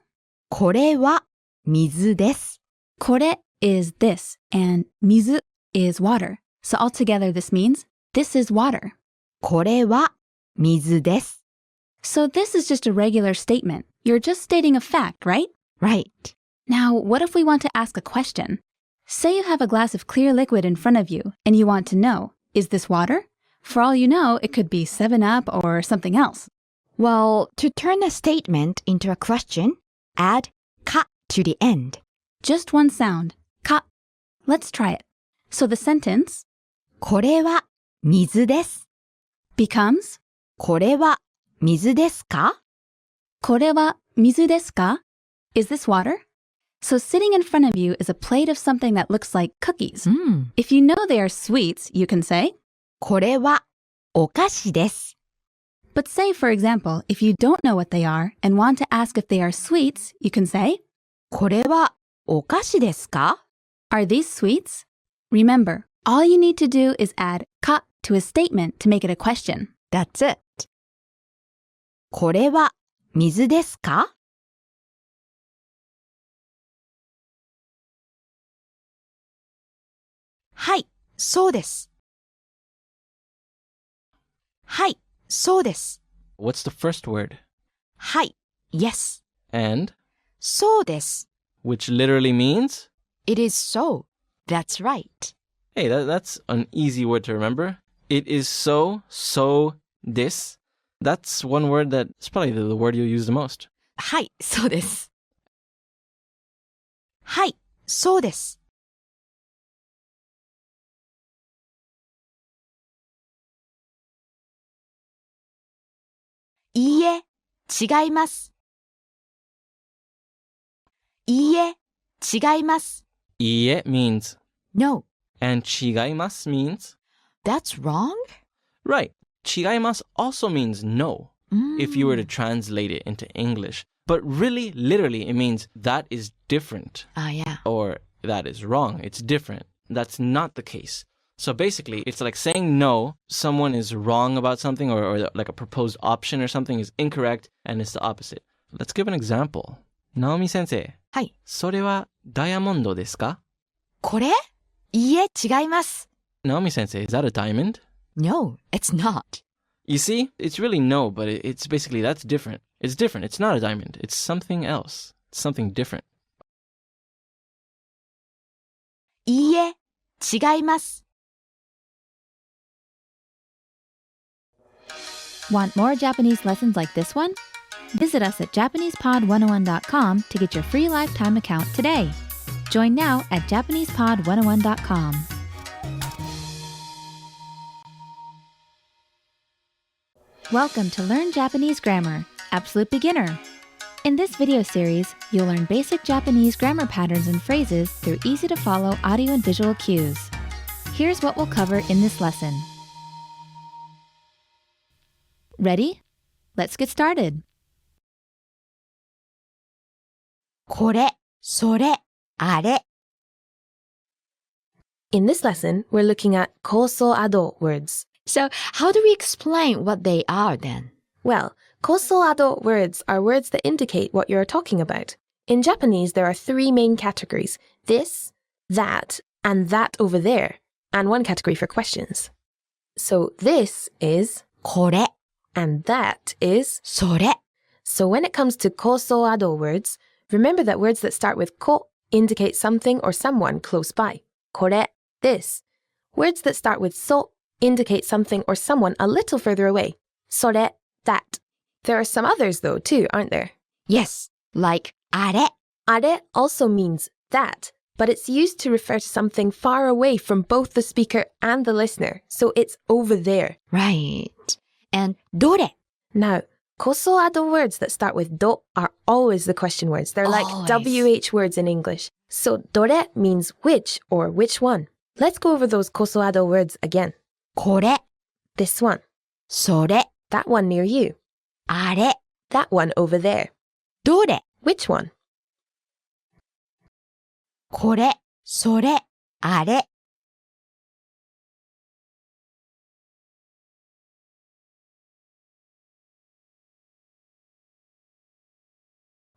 これは水です。 kore is this, and mizu is water. So altogether, this means this is water. これは水です。 So this is just a regular statement. You're just stating a fact, right? Right. Now, what if we want to ask a question? Say you have a glass of clear liquid in front of you, and you want to know, is this water? For all you know, it could be 7-Up or something else. Well, to turn a statement into a question, add ka to the end. Just one sound, ka. Let's try it. So the sentence これは水です。 becomes これは水ですか? これは水ですか? Is this water? So sitting in front of you is a plate of something that looks like cookies. If you know they are sweets, you can say これはお菓子です。 But say, for example, if you don't know what they are and want to ask if they are sweets, you can say これはお菓子ですか? Are these sweets? Remember, all you need to do is add ka to a statement to make it a question. That's it. これは水ですか? はい、そうです。はい、そうです。 What's the first word? はい、yes. And? そうです。 Which literally means? It is so. That's right. Hey, that's an easy word to remember. It is so, this. That's one word that's probably the word you'll use the most. はい、そうです。はい、そうです。いいえ、違います。いいえ、違います。 Iie means No. and chigaimasu means? That's wrong? Right. Chigaimasu also means no, if you were to translate it into English. But really, literally, it means that is different. Yeah. Or that is wrong. It's different. That's not the case. So basically, it's like saying no, someone is wrong about something, or like a proposed option or something is incorrect, and it's the opposite. Let's give an example. Naomi sensei. はい。それはダイヤモンドですか? これ? いいえ、違います。 Naomi sensei, is that a diamond? No, it's not. You see, it's really no, but it's basically, that's different. It's different. It's not a diamond. It's something else. It's something different. いいえ、違います。 Want more Japanese lessons like this one? Visit us at JapanesePod101.com to get your free lifetime account today. Join now at JapanesePod101.com. Welcome to Learn Japanese Grammar, Absolute Beginner. In this video series, you'll learn basic Japanese grammar patterns and phrases through easy-to-follow audio and visual cues. Here's what we'll cover in this lesson. Ready? Let's get started. これ、それ、あれ。 In this lesson, we're looking at koso ado words. So, how do we explain what they are then? Well, kosoado words are words that indicate what you're talking about. In Japanese, there are 3 main categories: this, that, and that over there, and 1 category for questions. So this is これ、 and that is. それ。 So when it comes to kosoado words, remember that words that start with ko indicate something or someone close by. これ, this. Words that start with so indicate something or someone a little further away. それ, that. There are some others though too, aren't there? Yes, like あれ。あれ also means that, but it's used to refer to something far away from both the speaker and the listener, so it's over there. Right. And どれ。 Now, kosoado words that start with do are always the question words. They're like Always. WH words in English. So dore means which or which one. Let's go over those kosoado words again. これ、 This one, それ、 that one near you, あれ、 that one over there. どれ、 Which one? これ、それ、あれ。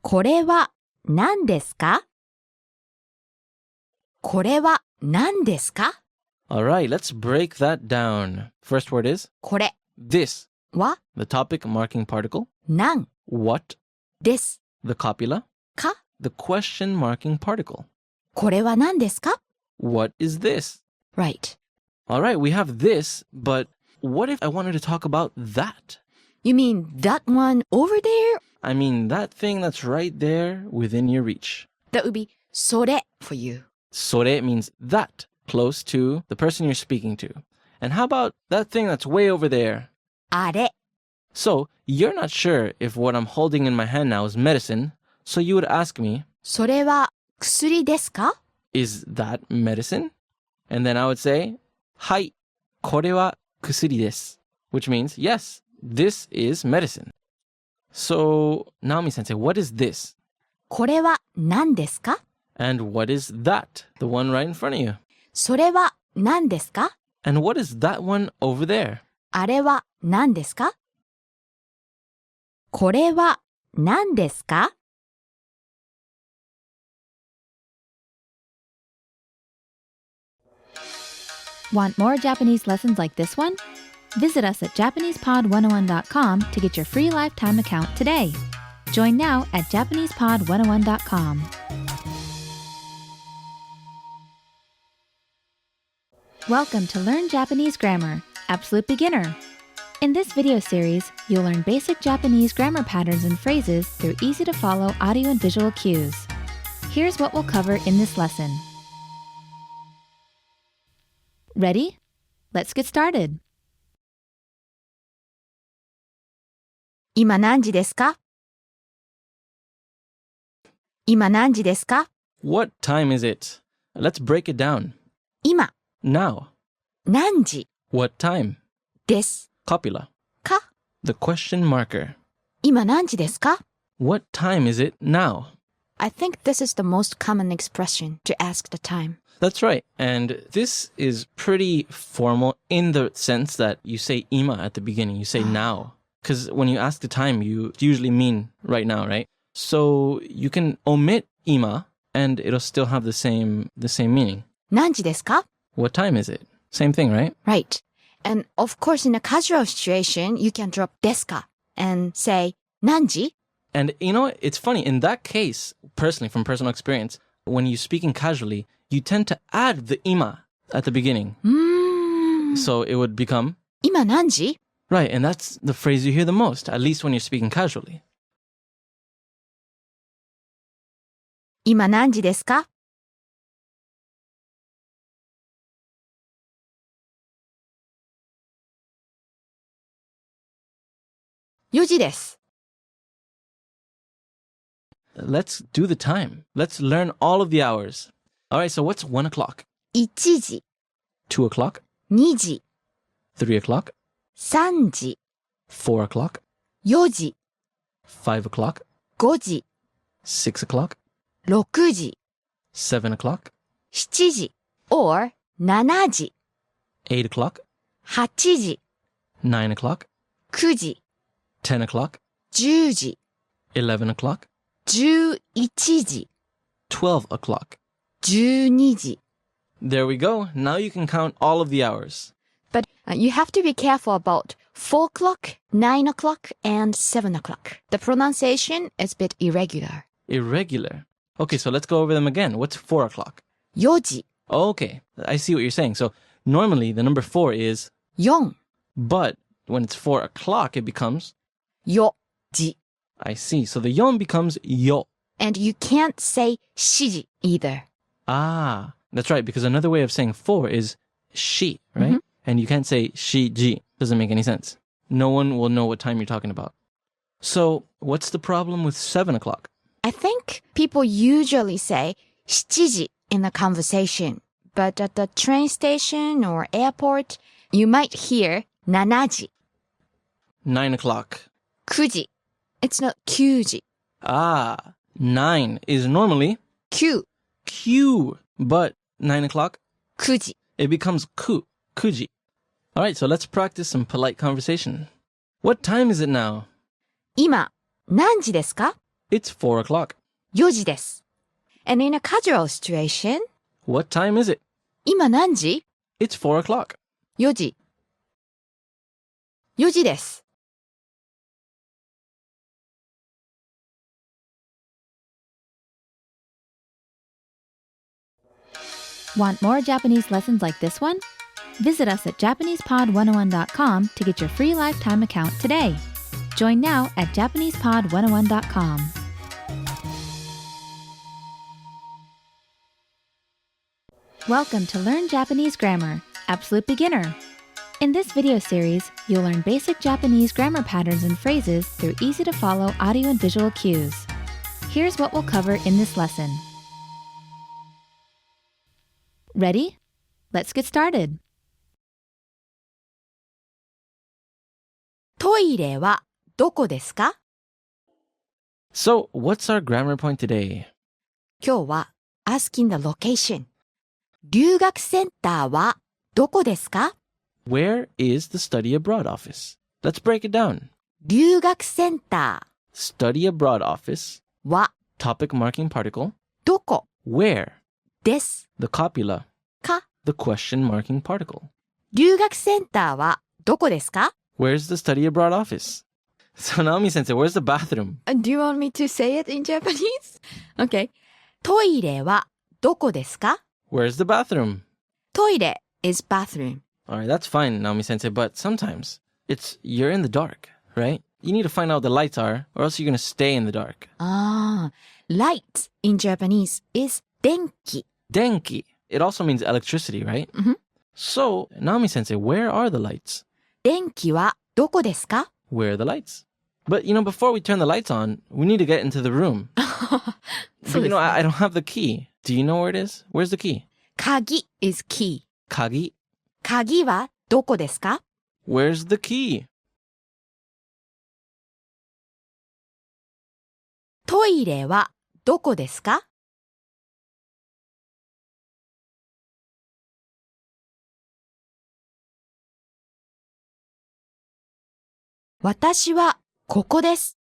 これは何ですか？これは何ですか？ Alright, let's break that down. First word is これ this, は the topic marking particle. 何 What, です the copula. か？ The question marking particle. これは何ですか？ What is this? Right. Alright, we have this, but what if I wanted to talk about that? You mean that one over there? I mean, that thing that's right there within your reach. That would be それ for you. それ means that, close to the person you're speaking to. And how about that thing that's way over there? あれ So, you're not sure if what I'm holding in my hand now is medicine, so you would ask me, それは薬ですか？ is that medicine? And then I would say, はい、これは薬です. Which means, yes, this is medicine. So, Naomi-sensei, what is this? これは何ですか？ And what is that? The one right in front of you. それは何ですか？ And what is that one over there? あれは何ですか？これは何ですか？ Want more Japanese lessons like this one? Visit us at JapanesePod101.com to get your free lifetime account today. Join now at JapanesePod101.com. Welcome to Learn Japanese Grammar, Absolute Beginner. In this video series, you'll learn basic Japanese grammar patterns and phrases through easy-to-follow audio and visual cues. Here's what we'll cover in this lesson. Ready? Let's get started. 今何時ですか？今何時ですか？ What time is it? Let's break it down. 今 Now. 何時 What time? です Copula. か？ The question marker. 今何時ですか？ What time is it now? I think this is the most common expression to ask the time. That's right. And this is pretty formal in the sense that you say ima at the beginning. You say now. Because when you ask the time, you usually mean right now, right? So you can omit ima and it'll still have the same meaning. 何時ですか？ What time is it? Same thing, right? Right. And of course, in a casual situation, you can drop ですか and say 何時? And you know, it's funny. In that case, personally, from personal experience, when you're speaking casually, you tend to add the ima at the beginning. So it would become 今何時? Right, and that's the phrase you hear the most, at least when you're speaking casually. 今何時ですか? Let's do the time. Let's learn all of the hours. All right, so what's 1 o'clock? 1時 2 o'clock? 2時 3 o'clock? 3時 4 o'clock? 4時 5 o'clock? 5時 6 o'clock? 6時 7 o'clock? 7時 or 7時 8 o'clock? 8時 9 o'clock? 9時10 o'clock, 10時、 11 o'clock, 11時、 12 o'clock. 12時. There we go. Now you can count all of the hours. But you have to be careful about 4 o'clock, 9 o'clock, and 7 o'clock. The pronunciation is a bit irregular. Irregular. Okay, so let's go over them again. What's 4 o'clock? 4時、 Okay, I see what you're saying. So normally the number 4 is, 4、 but when it's 4 o'clock, it becomes, 4時. I see. So the yon becomes yo. And you can't say 4時 either. Ah, that's right, because another way of saying 4 is she, right? And you can't say she ji. Doesn't make any sense. No one will know what time you're talking about. So what's the problem with 7 o'clock? I think people usually say 7時 in a conversation. But at the train station or airport, you might hear 7時, 9 o'clock. 9時. It's not 9時. Ah, 9 is normally 9, Q, but 9 o'clock, 9時. it becomes ku, kuji. All right, so let's practice some polite conversation. What time is it now? 今、何時ですか? It's 4 o'clock. 4時です. And in a casual situation, What time is it? 今何時? It's 4 o'clock. 4時. 4時です. Want more Japanese lessons like this one? Visit us at JapanesePod101.com to get your free lifetime account today. Join now at JapanesePod101.com. Welcome to Learn Japanese Grammar, Absolute Beginner. In this video series, you'll learn basic Japanese grammar patterns and phrases through easy-to-follow audio and visual cues. Here's what we'll cover in this lesson. Ready? Let's get started. トイレはどこですか? So, what's our grammar point today? 今日は asking the location. 留学センターはどこですか? Where is the study abroad office? Let's break it down. 留学センタ Study abroad office, ーは topic marking particle, どこ where, です the copula, か? the question marking particle. 留学センターはどこですか? Where's the study abroad office? So Naomi sensei, where's the bathroom? Do you want me to say it in Japanese? Okay. トイレはどこですか? Where's the bathroom? トイレ is bathroom. All right, that's fine, Naomi sensei, but sometimes you're in the dark, right? You need to find out what the lights are, or else you're going to stay in the dark. Light in Japanese is 電気. Denki. It also means electricity, right? Mhm. So, Naomi sensei, where are the lights? 電気はどこですか? Where are the lights? But, before we turn the lights on, we need to get into the room. But, I don't have the key. Do you know where it is? Where's the key? 鍵 is key. Kagi. 鍵はどこですか? Where's the key? トイレはどこですか? 私はここです.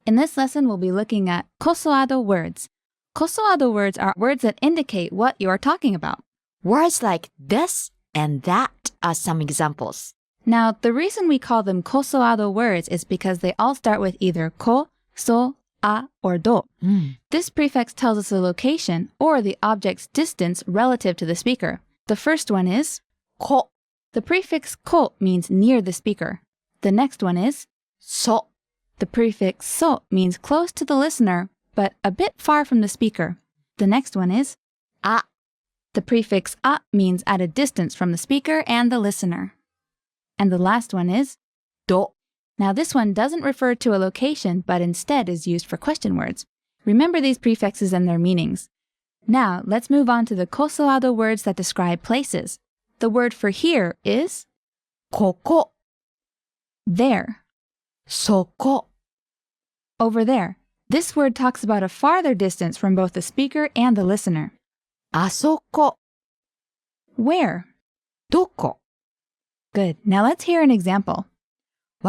In this lesson, we'll be looking at kosoado words. Kosoado words are words that indicate what you are talking about. Words like this and that are some examples. Now, the reason we call them kosoado words is because they all start with either ko, so, a, or do. This prefix tells us the location or the object's distance relative to the speaker. The first one is こ the prefix ko means near the speaker. The next one is そ the prefix so means close to the listener, but a bit far from the speaker. The next one is あ the prefix a means at a distance from the speaker and the listener. And the last one is ど Now this one doesn't refer to a location, but instead is used for question words. Remember these prefixes and their meanings. Now, let's move on to the kosoado words that describe places. The word for here is ここ there, そこ over there. This word talks about a farther distance from both the speaker and the listener. あそこ Where? どこ Good. Now let's hear an example.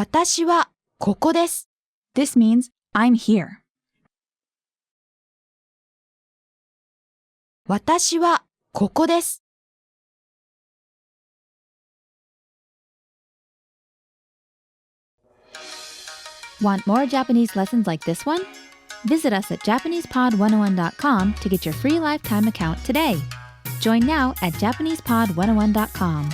私はここです。 This means I'm here. 私はここです。 Want more Japanese lessons like this one? Visit us at JapanesePod101.com to get your free lifetime account today. Join now at JapanesePod101.com.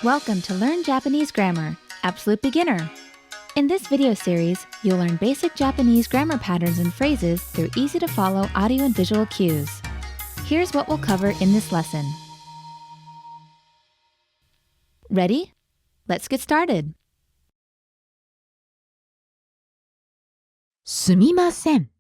Welcome to Learn Japanese Grammar, Absolute Beginner. In this video series, you'll learn basic Japanese grammar patterns and phrases through easy-to-follow audio and visual cues. Here's what we'll cover in this lesson. Ready? Let's get started. すみません。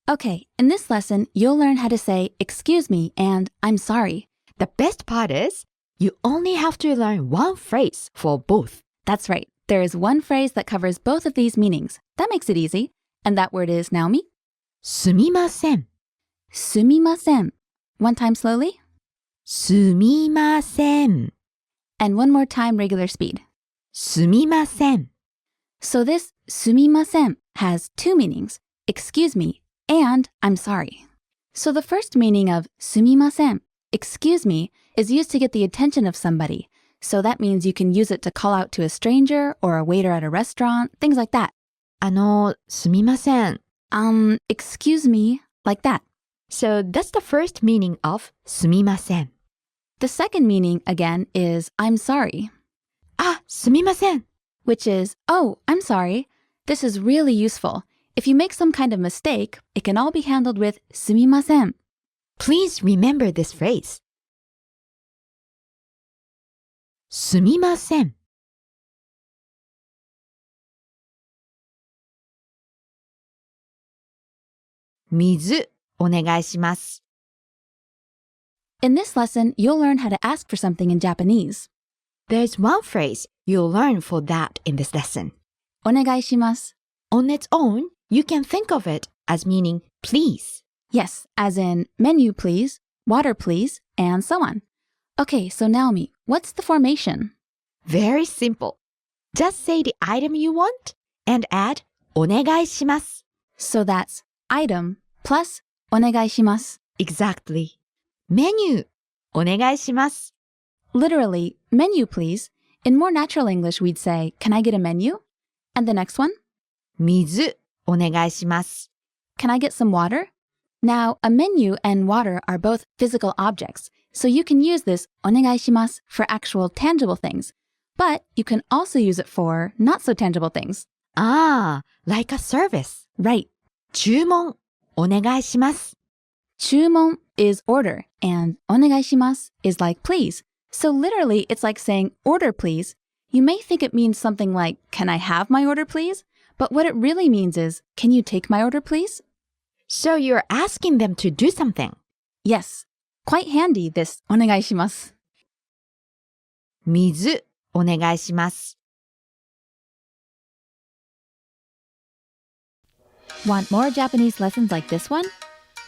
Okay, in this lesson, you'll learn how to say excuse me and I'm sorry. The best part is, you only have to learn one phrase for both. That's right. There is one phrase that covers both of these meanings. That makes it easy. And that word is Naomi. すみません。 Sumimasen. One time slowly. すみません。 And one more time regular speed. すみません。 So this sumimasen has two meanings, excuse me and I'm sorry. So the first meaning of sumimasen, excuse me, is used to get the attention of somebody. So that means you can use it to call out to a stranger or a waiter at a restaurant, things like that. すみません。 Excuse me, like that. So that's the first meaning of すみません。 The second meaning, again, is I'm sorry, あ、すみません。 which is, oh, I'm sorry. This is really useful. If you make some kind of mistake, it can all be handled with すみません. Please remember this phrase. すみません。水、お願いします。 In this lesson, you'll learn how to ask for something in Japanese. There's one phrase you'll learn for that in this lesson. お願いします. On its own, you can think of it as meaning please. Yes, as in menu please, water please, and so on. Okay, so Naomi, what's the formation? Very simple. Just say the item you want and add お願いします. So that's item plus お願いします. Exactly. Menu お願いします. Literally, menu please. In more natural English, we'd say, can I get a menu? And the next one? 水お願いします. Can I get some water? Now, a menu and water are both physical objects, so you can use this お願いします for actual tangible things. But you can also use it for not so tangible things. Ah, like a service. Right. 注文お願いします. 注文 is order, and お願いします is like please. So literally, it's like saying order please. You may think it means something like, can I have my order please? But what it really means is, can you take my order please? So you're asking them to do something. Yes. Quite handy, this お願いします. 水お願いします. Want more Japanese lessons like this one?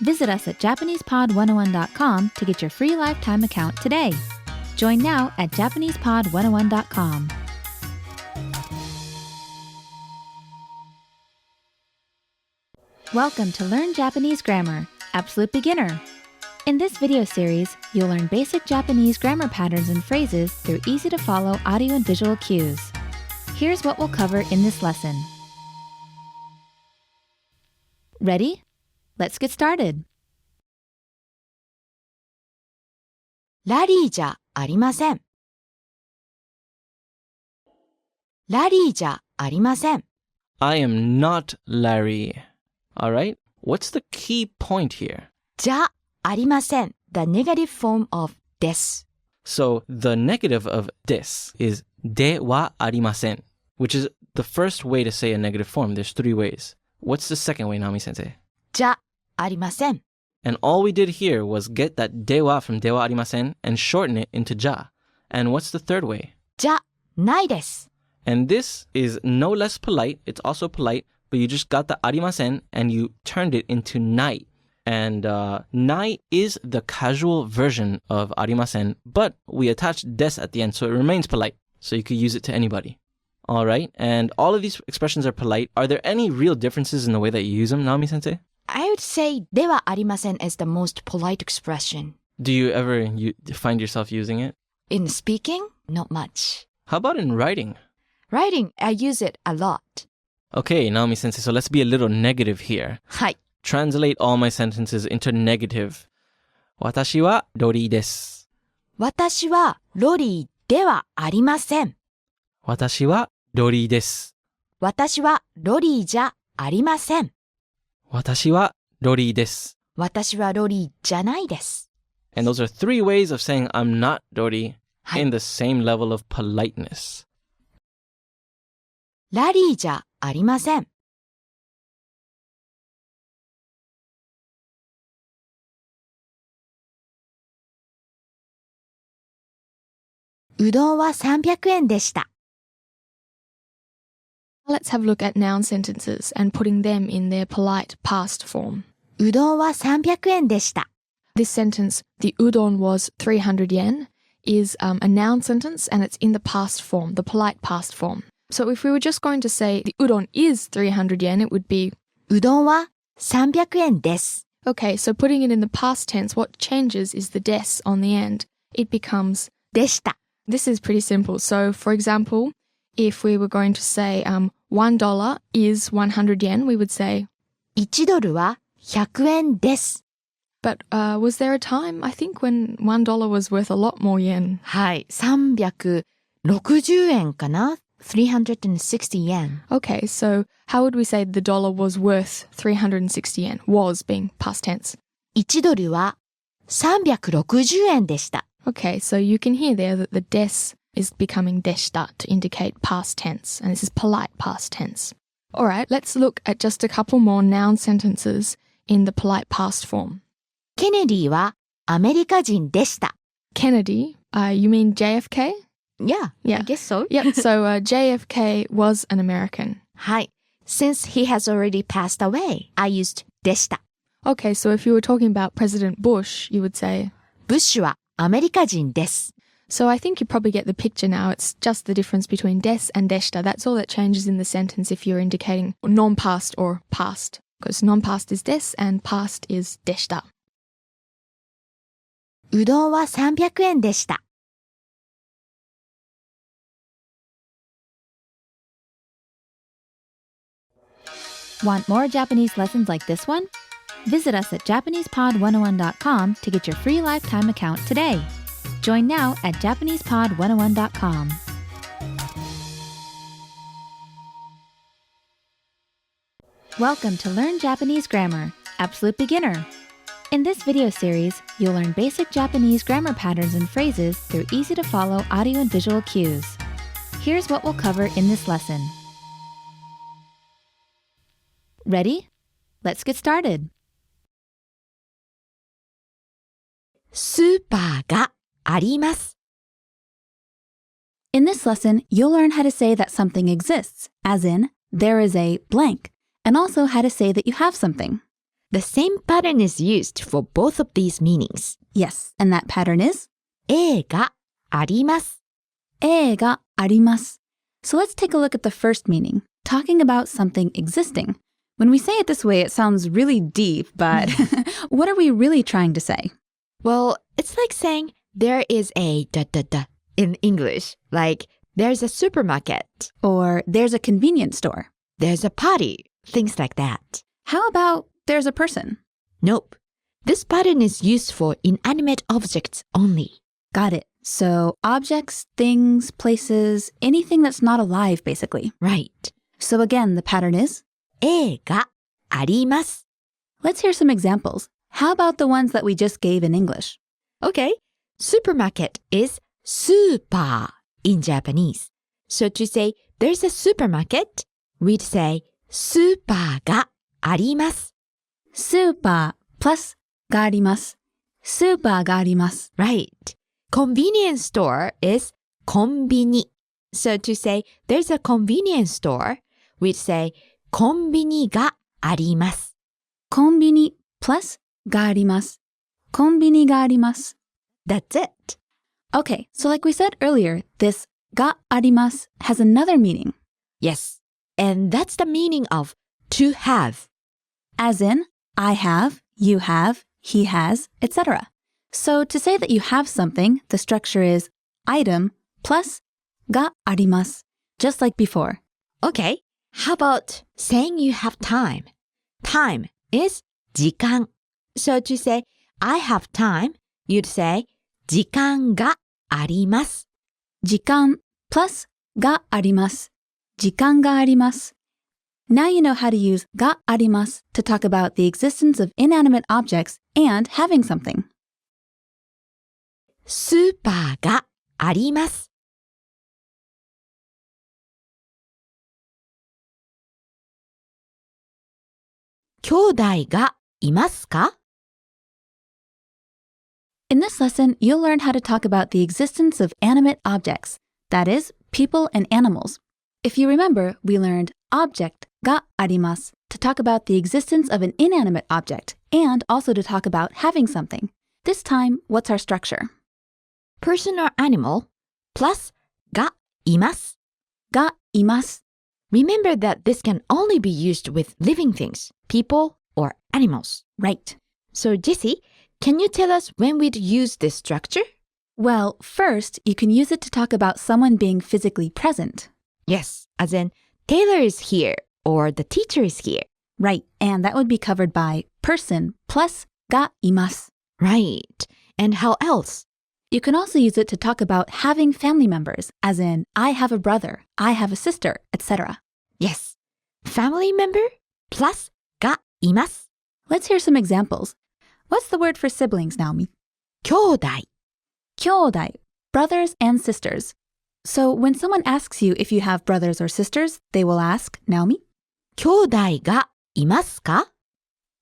Visit us at JapanesePod101.com to get your free lifetime account today. Join now at JapanesePod101.com. Welcome to Learn Japanese Grammar, Absolute Beginner. In this video series, you'll learn basic Japanese grammar patterns and phrases through easy-to-follow audio and visual cues. Here's what we'll cover in this lesson. Ready? Let's get started. ラリーじゃありません。ラリーじゃありません。 I am not Larry. Alright? What's the key point here? じゃありません. The negative form of です. So the negative of this is ではありません, which is the first way to say a negative form. There's three ways. What's the second way, Naomi-sensei? じゃありません. And all we did here was get that では from ではありません and shorten it into じゃ. And what's the third way? じゃないです. And this is no less polite. It's also polite, but you just got the ありません and you turned it into ない. And nai is the casual version of arimasen, but we attach des at the end, so it remains polite. So you could use it to anybody. All right, and all of these expressions are polite. Are there any real differences in the way that you use them, Naomi-sensei? I would say ではありません is the most polite expression. Do you ever find yourself using it? In speaking, not much. How about in writing? Writing, I use it a lot. Okay, Naomi-sensei, so let's be a little negative here. はい。 Translate all my sentences into negative. 私はロリーです。私はロリーではありません。私はロリーです。私はロリーじゃありません。私はロリーです。私はロリーじゃないです。 And those are 3 ways of saying I'm not Dori in the same level of politeness. ラリーじゃありません。うどんは300円でした。 Let's have a look at noun sentences and putting them in their polite past form. うどんは300円でした。 This sentence, the udon was 300 yen, is a noun sentence and it's in the past form, the polite past form. So if we were just going to say the udon is 300 yen, it would be うどんは300円です。 Okay, so putting it in the past tense, what changes is the des on the end. It becomes でした。 This is pretty simple. So, for example, if we were going to say $1 is 100 yen, we would say 1ドルは100円です。 But was there a time, I think, when $1 was worth a lot more yen? はい、360円かな ?360 yen. Okay, so how would we say the dollar was worth 360 yen? Was being past tense. 1ドルは360円でした。 Okay, so you can hear there that the des is becoming deshita to indicate past tense, and this is polite past tense. All right, let's look at just a couple more noun sentences in the polite past form. ケネディはアメリカ人でした。 Kennedy, you mean JFK? Yeah, I guess so. Yep, so JFK was an American. はい。Since he has already passed away, I used でした。 Okay, so if you were talking about President Bush, you would say ブッシュはアメリカ人です。 So I think you probably get the picture now. It's just the difference between des and deshita. That's all that changes in the sentence if you're indicating non-past or past. Because non-past is des and past is deshita. うどんは300円でした。 Want more Japanese lessons like this one? Visit us at JapanesePod101.com to get your free lifetime account today. Join now at JapanesePod101.com. Welcome to Learn Japanese Grammar, Absolute Beginner. In this video series, you'll learn basic Japanese grammar patterns and phrases through easy-to-follow audio and visual cues. Here's what we'll cover in this lesson. Ready? Let's get started. スーパーがあります。 In this lesson, you'll learn how to say that something exists, as in, there is a blank, and also how to say that you have something. The same pattern is used for both of these meanings. Yes, and that pattern is? があります。があります. So let's take a look at the first meaning, talking about something existing. When we say it this way, it sounds really deep, but what are we really trying to say? Well, it's like saying there is a in English, like there's a supermarket. Or there's a convenience store. There's a party, things like that. How about there's a person? Nope. This pattern is used for inanimate objects only. Got it. So objects, things, places, anything that's not alive, basically. Right. So again, the pattern is? があります。 Let's hear some examples. How about the ones that we just gave in English? Okay. Supermarket is スーパー in Japanese. So to say there's a supermarket, we'd say スーパーがあります。スーパー plus があります。スーパーがあります。 Right. Convenience store is コンビニ. So to say there's a convenience store, we'd say コンビニがあります。コンビニ plus があります. コンビニがあります. That's it. Okay, so like we said earlier, this があります has another meaning. Yes. And that's the meaning of to have. As in, I have, you have, he has, etc. So to say that you have something, the structure is item plus があります, just like before. Okay. How about saying you have time? Time is 時間. So to say I have time, you'd say 時間があります. 時間 plus があります. 時間があります. Now you know how to use があります to talk about the existence of inanimate objects and having something. スーパーがあります. 兄弟がいますか? In this lesson, you'll learn how to talk about the existence of animate objects, that is, people and animals. If you remember, we learned object があります to talk about the existence of an inanimate object and also to talk about having something. This time, what's our structure? Person or animal plus がいます. がいます. Remember that this can only be used with living things, people or animals. Right. So Jessie, can you tell us when we'd use this structure? Well, first, you can use it to talk about someone being physically present. Yes, as in Taylor is here or the teacher is here. Right, and that would be covered by person plus がいます. Right. And how else? You can also use it to talk about having family members, as in I have a brother, I have a sister, etc. Yes. Family member plus がいます. Let's hear some examples. What's the word for siblings, Naomi? 兄弟. 兄弟, brothers and sisters. So when someone asks you if you have brothers or sisters, they will ask, Naomi? 兄弟がいますか?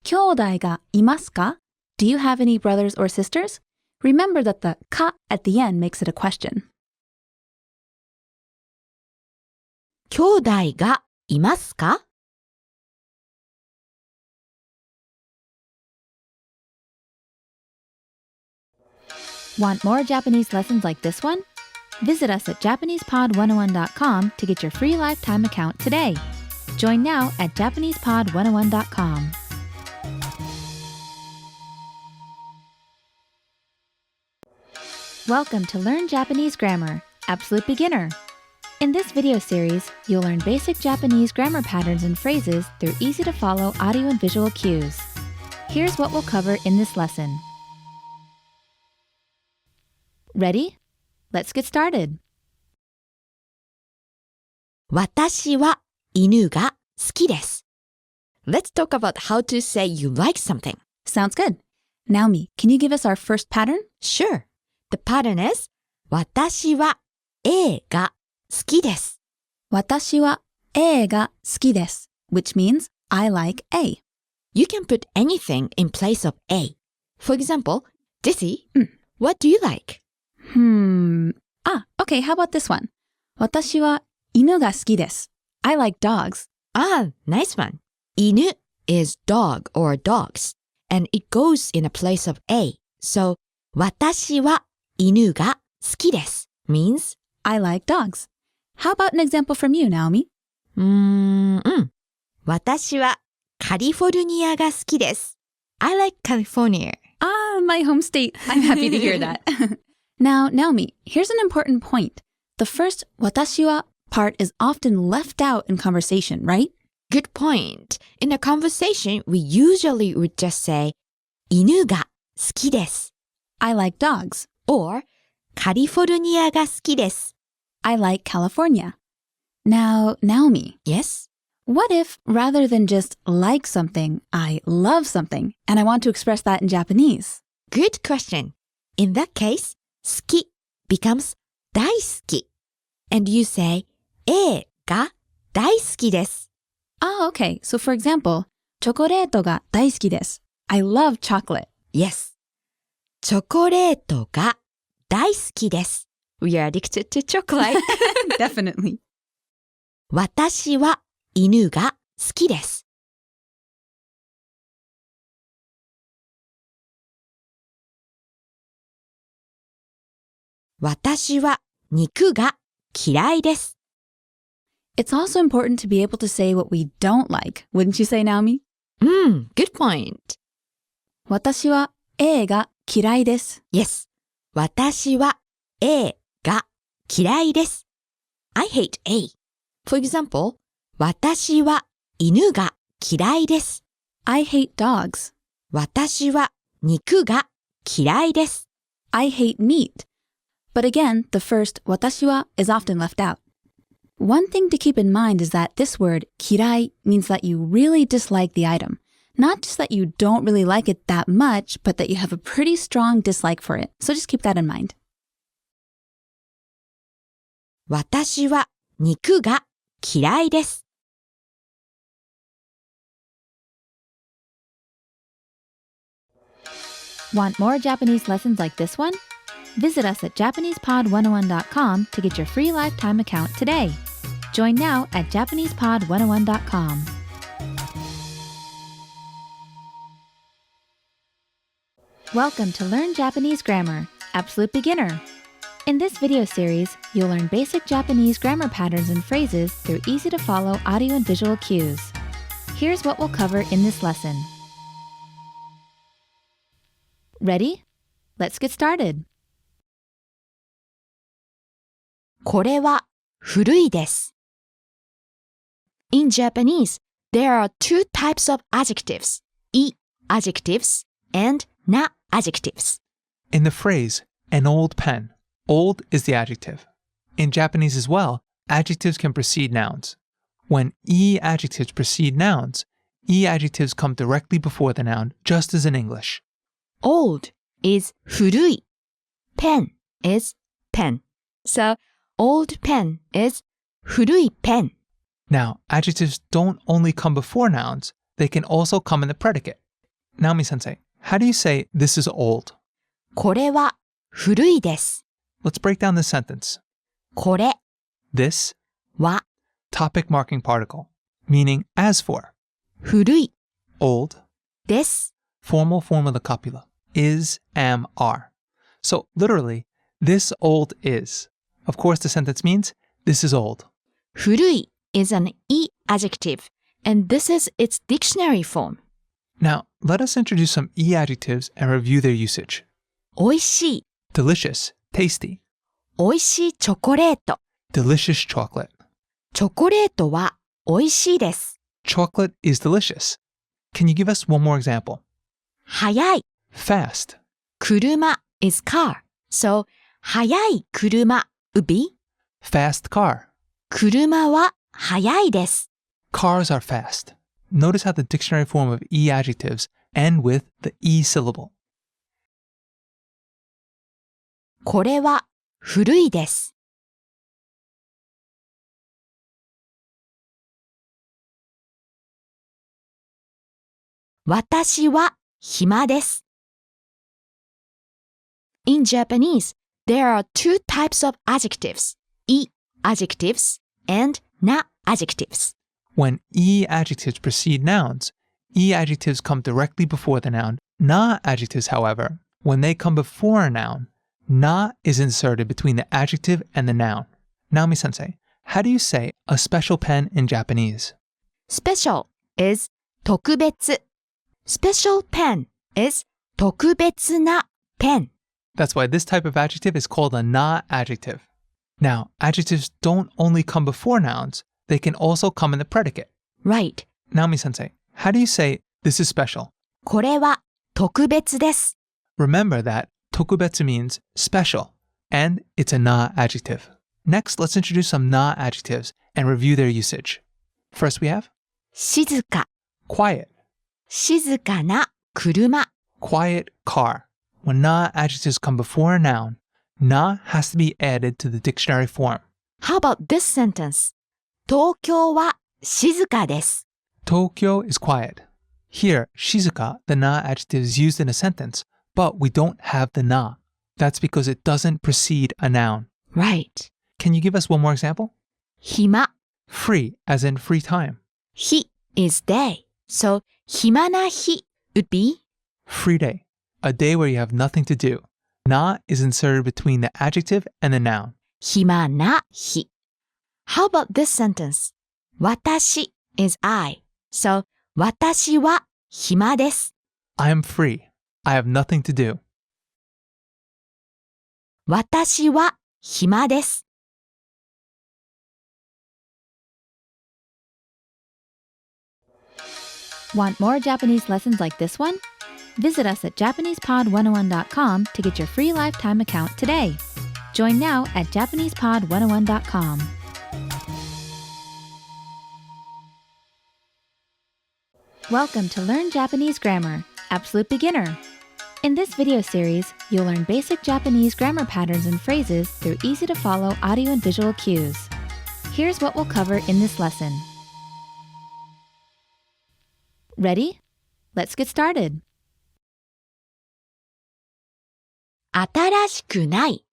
兄弟がいますか? Do you have any brothers or sisters? Remember that the か at the end makes it a question. 兄弟がいますか? Want more Japanese lessons like this one? Visit us at JapanesePod101.com to get your free lifetime account today. Join now at JapanesePod101.com. Welcome to Learn Japanese Grammar, Absolute Beginner. In this video series, you'll learn basic Japanese grammar patterns and phrases through easy-to-follow audio and visual cues. Here's what we'll cover in this lesson. Ready? Let's get started. 私は犬が好きです. Let's talk about how to say you like something. Sounds good. Naomi, can you give us our first pattern? Sure. The pattern is 私は A が好きです. 私は A が好きです, which means I like A. You can put anything in place of A. For example, Jessie, what do you like? Okay, how about this one? 私は犬が好きです. I like dogs. Nice one. 犬 is dog or dogs, and it goes in a place of A. So, 私は犬が好きです means I like dogs. How about an example from you, Naomi? 私はカリフォルニアが好きです. I like California. My home state. I'm happy to hear that. Now, Naomi, here's an important point. The first 私は part is often left out in conversation, right? Good point. In a conversation, we usually would just say 犬が好きです I like dogs. or カリフォルニアが好きです I like California. Now, Naomi. Yes? What if, rather than just like something, I love something, and I want to express that in Japanese? Good question. In that case, 好き becomes 大好き and you say A が大好きです Okay. So for example, チョコレートが大好きです. I love chocolate. Yes. チョコレートが大好きです We are addicted to chocolate. Definitely. 私は犬が好きです私は肉が嫌いです。 It's also important to be able to say what we don't like, wouldn't you say, Naomi? Good point. 私は A が嫌いです。Yes. 私は A が嫌いです。I hate A. For example, 私は犬が嫌いです。I hate dogs. 私は肉が嫌いです。I hate meat. But again, the first 私は is often left out. One thing to keep in mind is that this word 嫌い means that you really dislike the item. Not just that you don't really like it that much, but that you have a pretty strong dislike for it. So just keep that in mind. 私は肉が嫌いです。Want more Japanese lessons like this one? Visit us at JapanesePod101.com to get your free lifetime account today. Join now at JapanesePod101.com. Welcome to Learn Japanese Grammar, Absolute Beginner. In this video series, you'll learn basic Japanese grammar patterns and phrases through easy-to-follow audio and visual cues. Here's what we'll cover in this lesson. Ready? Let's get started. これは古いです。In Japanese, there are two types of adjectives, adjectives and adjectives. In the phrase, an old pen, old is the adjective. In Japanese as well, adjectives can precede nouns. When adjectives precede nouns, adjectives come directly before the noun, just as in English. Old is 古い. Pen is pen. So, old pen is 古い pen. Now, adjectives don't only come before nouns, they can also come in the predicate. Naomi-sensei, how do you say this is old? これは古いです。 Let's break down this sentence. これ This は topic marking particle, meaning as for. 古い Old です。 formal form of the copula. Is, am, are. So literally, this old is. Of course, the sentence means this is old. 古い is an adjective, and this is its dictionary form. Now, let us introduce some adjectives and review their usage. おいしい Delicious, tasty. おいしいチョコレート Delicious chocolate. チョコレートはおいしいです。 Chocolate is delicious. Can you give us one more example? 速い Fast. 車 is car, so 速い車 would be Fast car. 車は速いです。 Cars are fast. Notice how the dictionary form of adjectives end with the syllable. これは古いです。私は暇です。In Japanese, there are two types of adjectives, adjectives and adjectives. When adjectives precede nouns, adjectives come directly before the noun. Adjectives, however, when they come before a noun, is inserted between the adjective and the noun. Naomi-sensei, how do you say a special pen in Japanese? Special is 特別. Special pen is 特別な pen. That's why this type of adjective is called a adjective. Now, adjectives don't only come before nouns, they can also come in the predicate. Right. Naomi-sensei, how do you say this is special? これは特別です。 Remember that tokubetsu means special, and it's a adjective. Next, let's introduce some adjectives and review their usage. First we have 静か quiet, 静かな車 quiet car. When adjectives come before a noun, has to be added to the dictionary form. How about this sentence? 東京は静かです。 Tokyo is quiet. Here, shizuka, the adjective is used in a sentence, but we don't have the na. That's because it doesn't precede a noun. Right. Can you give us one more example? 暇 Free, as in free time. 日 is day, so 暇な日 would be Free day, a day where you have nothing to do. not is inserted between the adjective and the noun. 暇な日. How about this sentence? 私 is I. So, 私は暇です. I am free. I have nothing to do. 私は暇です. Want more Japanese lessons like this one? Visit us at JapanesePod101.com to get your free lifetime account today. Join now at JapanesePod101.com. Welcome to Learn Japanese Grammar, Absolute Beginner. In this video series, you'll learn basic Japanese grammar patterns and phrases through easy-to-follow audio and visual cues. Here's what we'll cover in this lesson. Ready? Let's get started. 新しくない.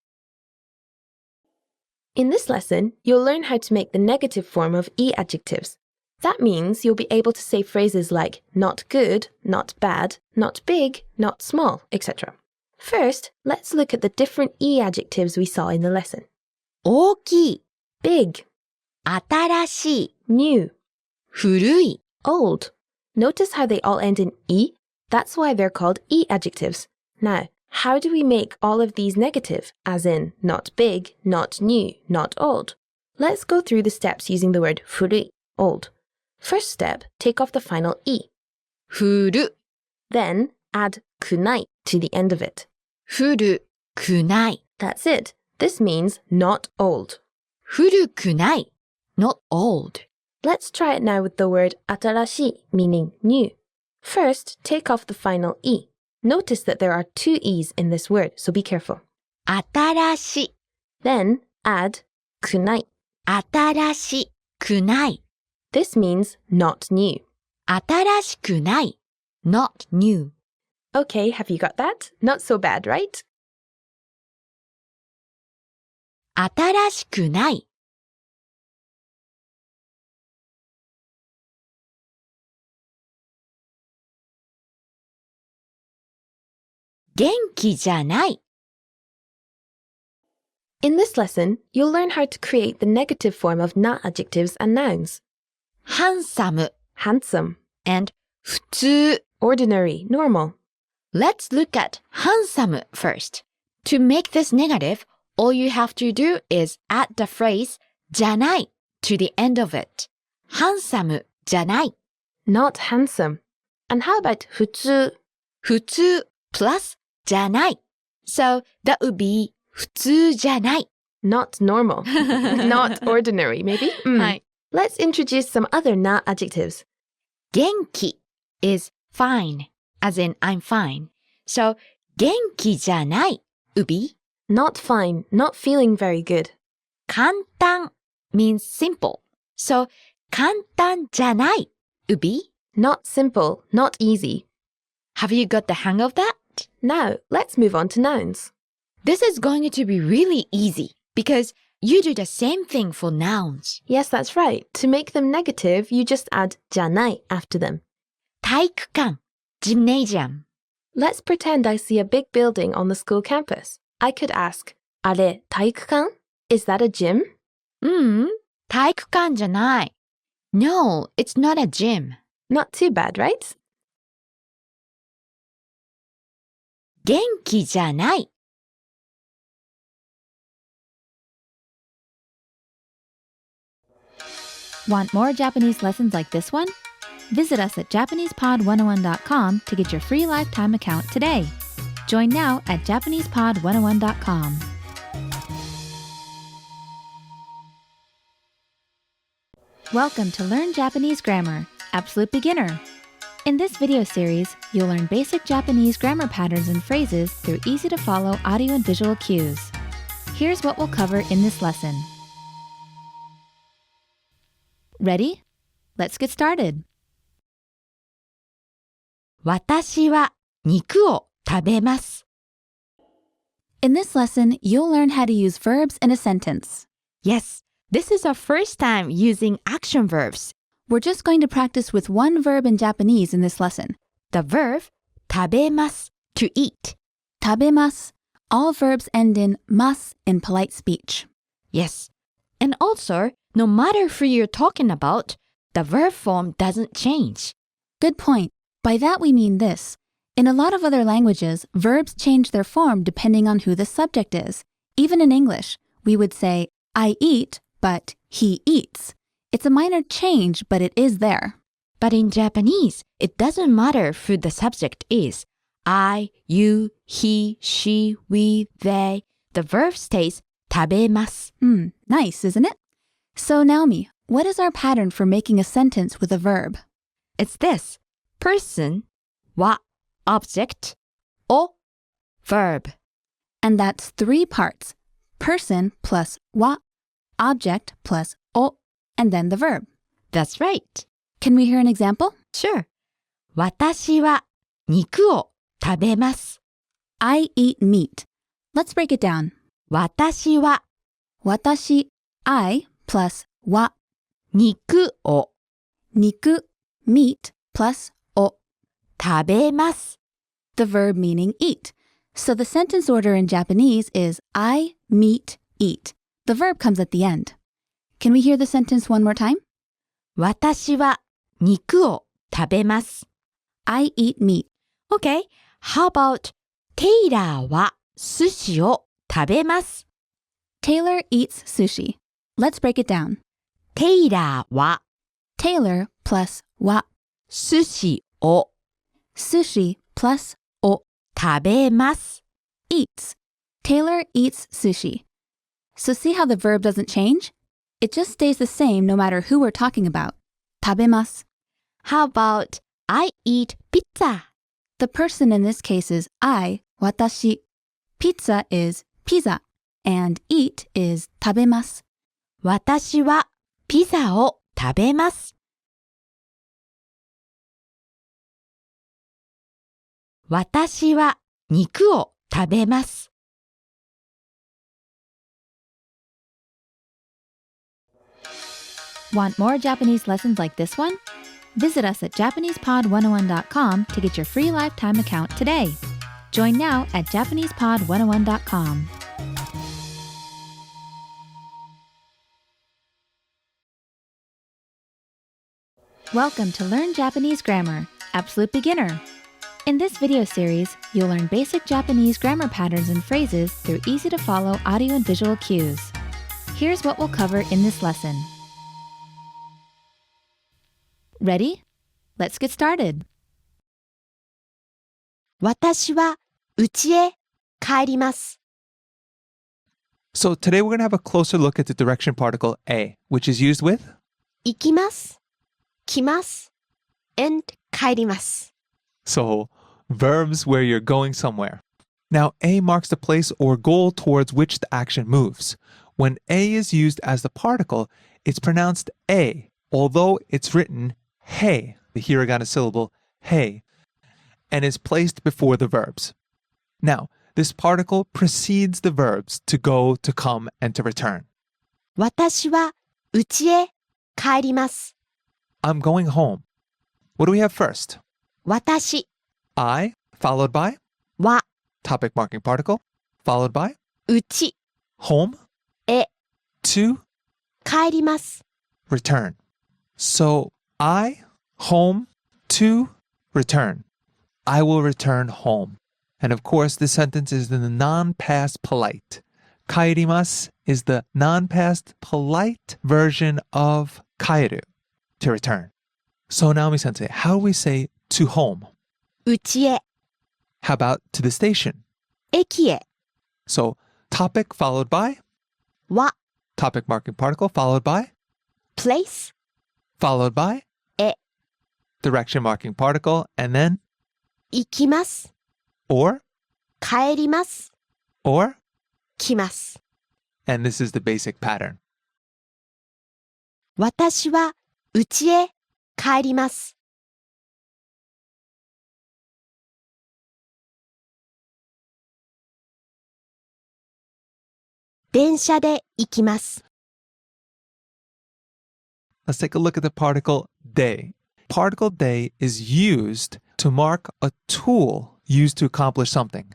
In this lesson, you'll learn how to make the negative form of e-adjectives. That means you'll be able to say phrases like not good, not bad, not big, not small, etc. First, let's look at the different e-adjectives we saw in the lesson. 大きい, Big, 新しい, new, 古い. old. Notice how they all end in e? That's why they're called e-adjectives. Now, how do we make all of these negative, as in not big, not new, not old? Let's go through the steps using the word 古い, old. First step, take off the final e. 古 Then add くない to the end of it. 古くない. That's it. This means not old. 古くない. Not old. Let's try it now with the word 新しい, meaning new. First, take off the final e. Notice that there are two e's in this word, so be careful. 新しい. Then add くない. 新しくない. This means not new. 新しくない. Not new. Okay, have you got that? Not so bad, right? 新しくない. Genki じゃない. In this lesson, you'll learn how to create the negative form of na adjectives and nouns. handsome Handsome, and 普通. ordinary, normal. Let's look at handsome first. To make this negative, all you have to do is add the phrase じゃない to the end of it. handsome じゃない. Not handsome. And how about 普通? 普通 plus じゃない. So that would be 普通じゃない. Not normal. Not ordinary, maybe? はい。 Let's introduce some other na adjectives. 元気 is fine, as in I'm fine. So 元気じゃない would be Not fine, not feeling very good. 簡単 means simple. So 簡単じゃない would be Not simple, not easy. Have you got the hang of that? Now, let's move on to nouns. This is going to be really easy because you do the same thing for nouns. Yes, that's right. To make them negative, you just add じゃない after them. 体育館 gymnasium. Let's pretend I see a big building on the school campus. I could ask, あれ、体育館? Is that a gym? 体育館じゃない. No, it's not a gym. Not too bad, right? 元気じゃない. Want more Japanese lessons like this one? Visit us at JapanesePod101.com to get your free lifetime account today. Join now at JapanesePod101.com. Welcome to Learn Japanese Grammar, Absolute Beginner. In this video series, you'll learn basic Japanese grammar patterns and phrases through easy-to-follow audio and visual cues. Here's what we'll cover in this lesson. Ready? Let's get started. 私は肉を食べます. In this lesson, you'll learn how to use verbs in a sentence. Yes, this is our first time using action verbs. We're just going to practice with one verb in Japanese in this lesson. The verb 食べます to eat. 食べます All verbs end in mas in polite speech. Yes. And also, no matter who you're talking about, the verb form doesn't change. Good point. By that we mean this. In a lot of other languages, verbs change their form depending on who the subject is. Even in English, we would say, I eat, but he eats. It's a minor change, but it is there. But in Japanese, it doesn't matter who the subject is. I, you, he, she, we, they. The verb stays 食べます. Nice, isn't it? So Naomi, what is our pattern for making a sentence with a verb? It's this. Person, wa, object, o, verb. And that's 3 parts. Person plus wa, object plus o, and then the verb. That's right. Can we hear an example? Sure. 私は肉を食べます. I eat meat. Let's break it down. 私は私, I plus wa, 肉を niku, meat plus o, 食べます. the verb meaning eat. So the sentence order in Japanese is I, meat, eat. The verb comes at the end. Can we hear the sentence one more time? 私は肉を食べます. I eat meat. Okay, how about テイラーは寿司を食べます. Taylor eats sushi. Let's break it down. テイラーは Taylor plus wa, 寿司を sushi plus o, 食べます. eats. Taylor eats sushi. So see how the verb doesn't change? It just stays the same no matter who we're talking about. 食べます. How about I eat pizza? The person in this case is I, watashi. Pizza is pizza, and eat is 食べます. 私はピザを食べます. 私は肉を食べます. Want more Japanese lessons like this one? Visit us at JapanesePod101.com to get your free lifetime account today. Join now at JapanesePod101.com. Welcome to Learn Japanese Grammar, Absolute Beginner. In this video series, you'll learn basic Japanese grammar patterns and phrases through easy-to-follow audio and visual cues. Here's what we'll cover in this lesson. Ready? Let's get started. 私は家へ帰ります. So today we're going to have a closer look at the direction particle a, which is used with 行きます、来ます and 帰ります. so verbs where you're going somewhere. Now a marks the place or goal towards which the action moves. When a is used as the particle, it's pronounced a, although it's written hey, the hiragana syllable hey, and is placed before the verbs. Now, this particle precedes the verbs to go, to come, and to return. 私は家へ帰ります. I'm going home. What do we have first? 私 I, followed by は topic marking particle, followed by 家 home, へ to, 帰ります. return. So, I, home, to, return. I will return home. And of course, this sentence is in the non-past polite. Kaerimasu is the non-past polite version of kaeru, to return. So Naomi-sensei, how do we say to home? 家へ How about to the station? 駅へ So topic followed by は topic marking particle followed by place followed by へ direction marking particle and then 行きます or 帰ります or 来ます. and this is the basic pattern. 私は家へ帰ります. 電車で行きます. Let's take a look at the particle de. Particle de is used to mark a tool used to accomplish something.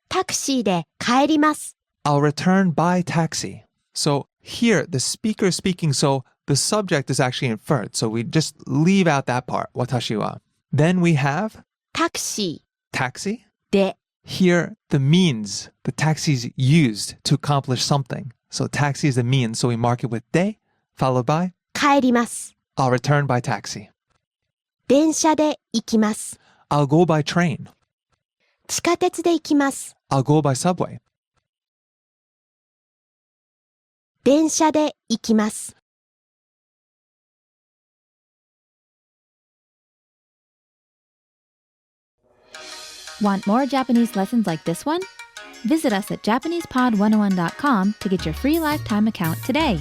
タクシーで帰ります。 I'll return by taxi. So here, the speaker is speaking, so the subject is actually inferred. So we just leave out that part, 私は. Then we have タクシ taxi. ーで Here, the means, the taxi is used to accomplish something. So taxi is the means, so we mark it with de, followed by 帰ります。 I'll return by taxi. 電車で行きます。 I'll go by train. 地下鉄で行きます。 I'll go by subway. 電車で行きます。 Want more Japanese lessons like this one? Visit us at JapanesePod101.com to get your free lifetime account today.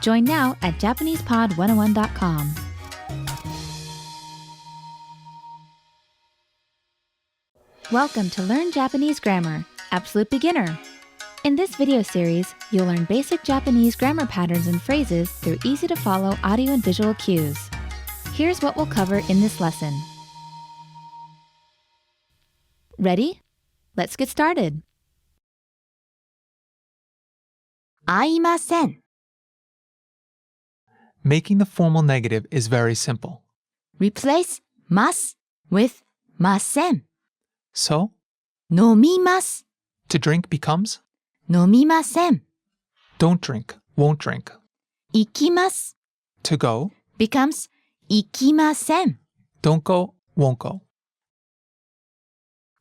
Join now at JapanesePod101.com. Welcome to Learn Japanese Grammar, Absolute Beginner. In this video series, you'll learn basic Japanese grammar patterns and phrases through easy-to-follow audio and visual cues. Here's what we'll cover in this lesson. Ready? Let's get started. 会いません。 Making the formal negative is very simple. Replace ます with ません。 So, 飲みます。 to drink becomes 飲みません。 don't drink, won't drink. 行きます。 To go, becomes 行きません。 don't go, won't go.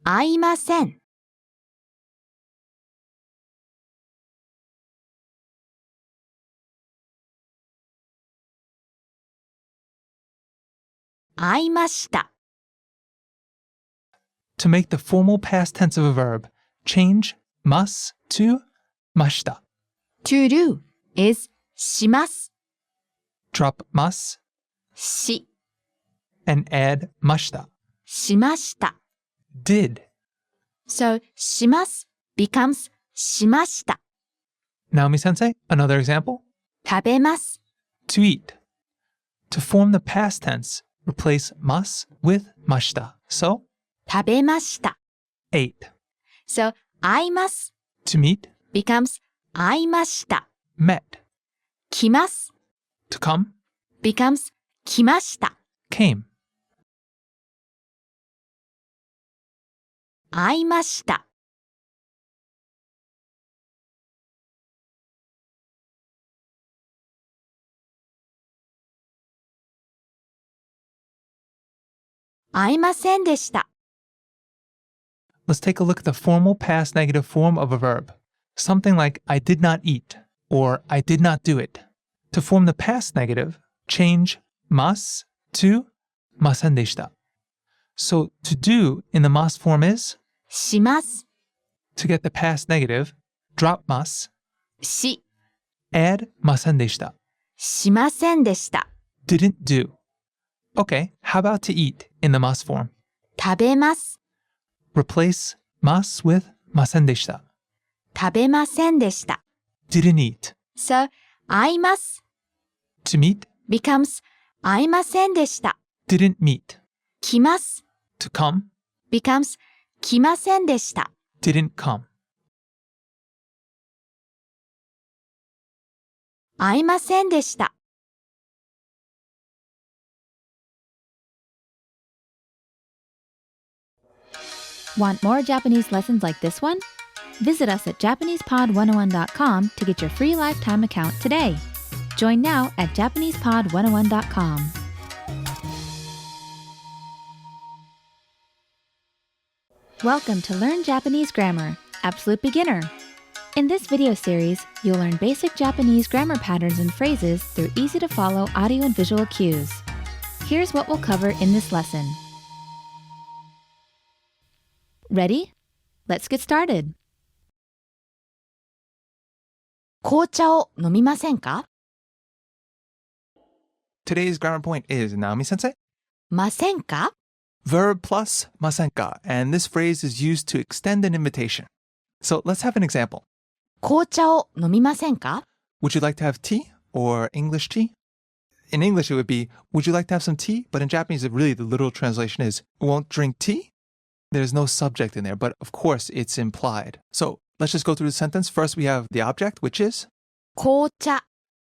会いません。会いました。 To make the formal past tense of a verb, change mas to mashita. to do is します。 Drop mas し、 and add mashita. しました。 Did. So します becomes しました。 Naomi sensei, another example. 食べます。 To eat. To form the past tense, replace mas with mashita. So, 食べました。 ate. So 会います To meet, becomes 会いました。 met. 来ます To come, becomes 来ました。 came. 会いました。 会いませんでした。 Let's take a look at the formal past negative form of a verb. Something like I did not eat or I did not do it. To form the past negative, change mas to masen deshita. So to do in the mas form is します。 to get the past negative, drop mas, し、 add masen deshita. しませんでした。 Didn't do. Okay, how about to eat in the mas form? 食べます。 Replace mas with masen deshita. 食べませんでした。 Didn't eat. So 会います To meet, becomes 会いませんでした。 didn't meet. 来ます To come, becomes 来ませんでした。 didn't come. 会いませんでした。 Want more Japanese lessons like this one? Visit us at JapanesePod101.com to get your free lifetime account today. Join now at JapanesePod101.com. Welcome to Learn Japanese Grammar, Absolute Beginner. In this video series, you'll learn basic Japanese grammar patterns and phrases through easy-to-follow audio and visual cues. Here's what we'll cover in this lesson. Ready? Let's get started. 紅茶を飲みませんか Today's grammar point is Naomi sensei. ませんか Verb plus masenka, and this phrase is used to extend an invitation. So let's have an example. 紅茶を飲みませんか Would you like to have tea or English tea? In English, it would be, would you like to have some tea? But in Japanese, really the literal translation is, won't drink tea? There's no subject in there, but of course it's implied. So let's just go through the sentence. First, we have the object, which is 紅茶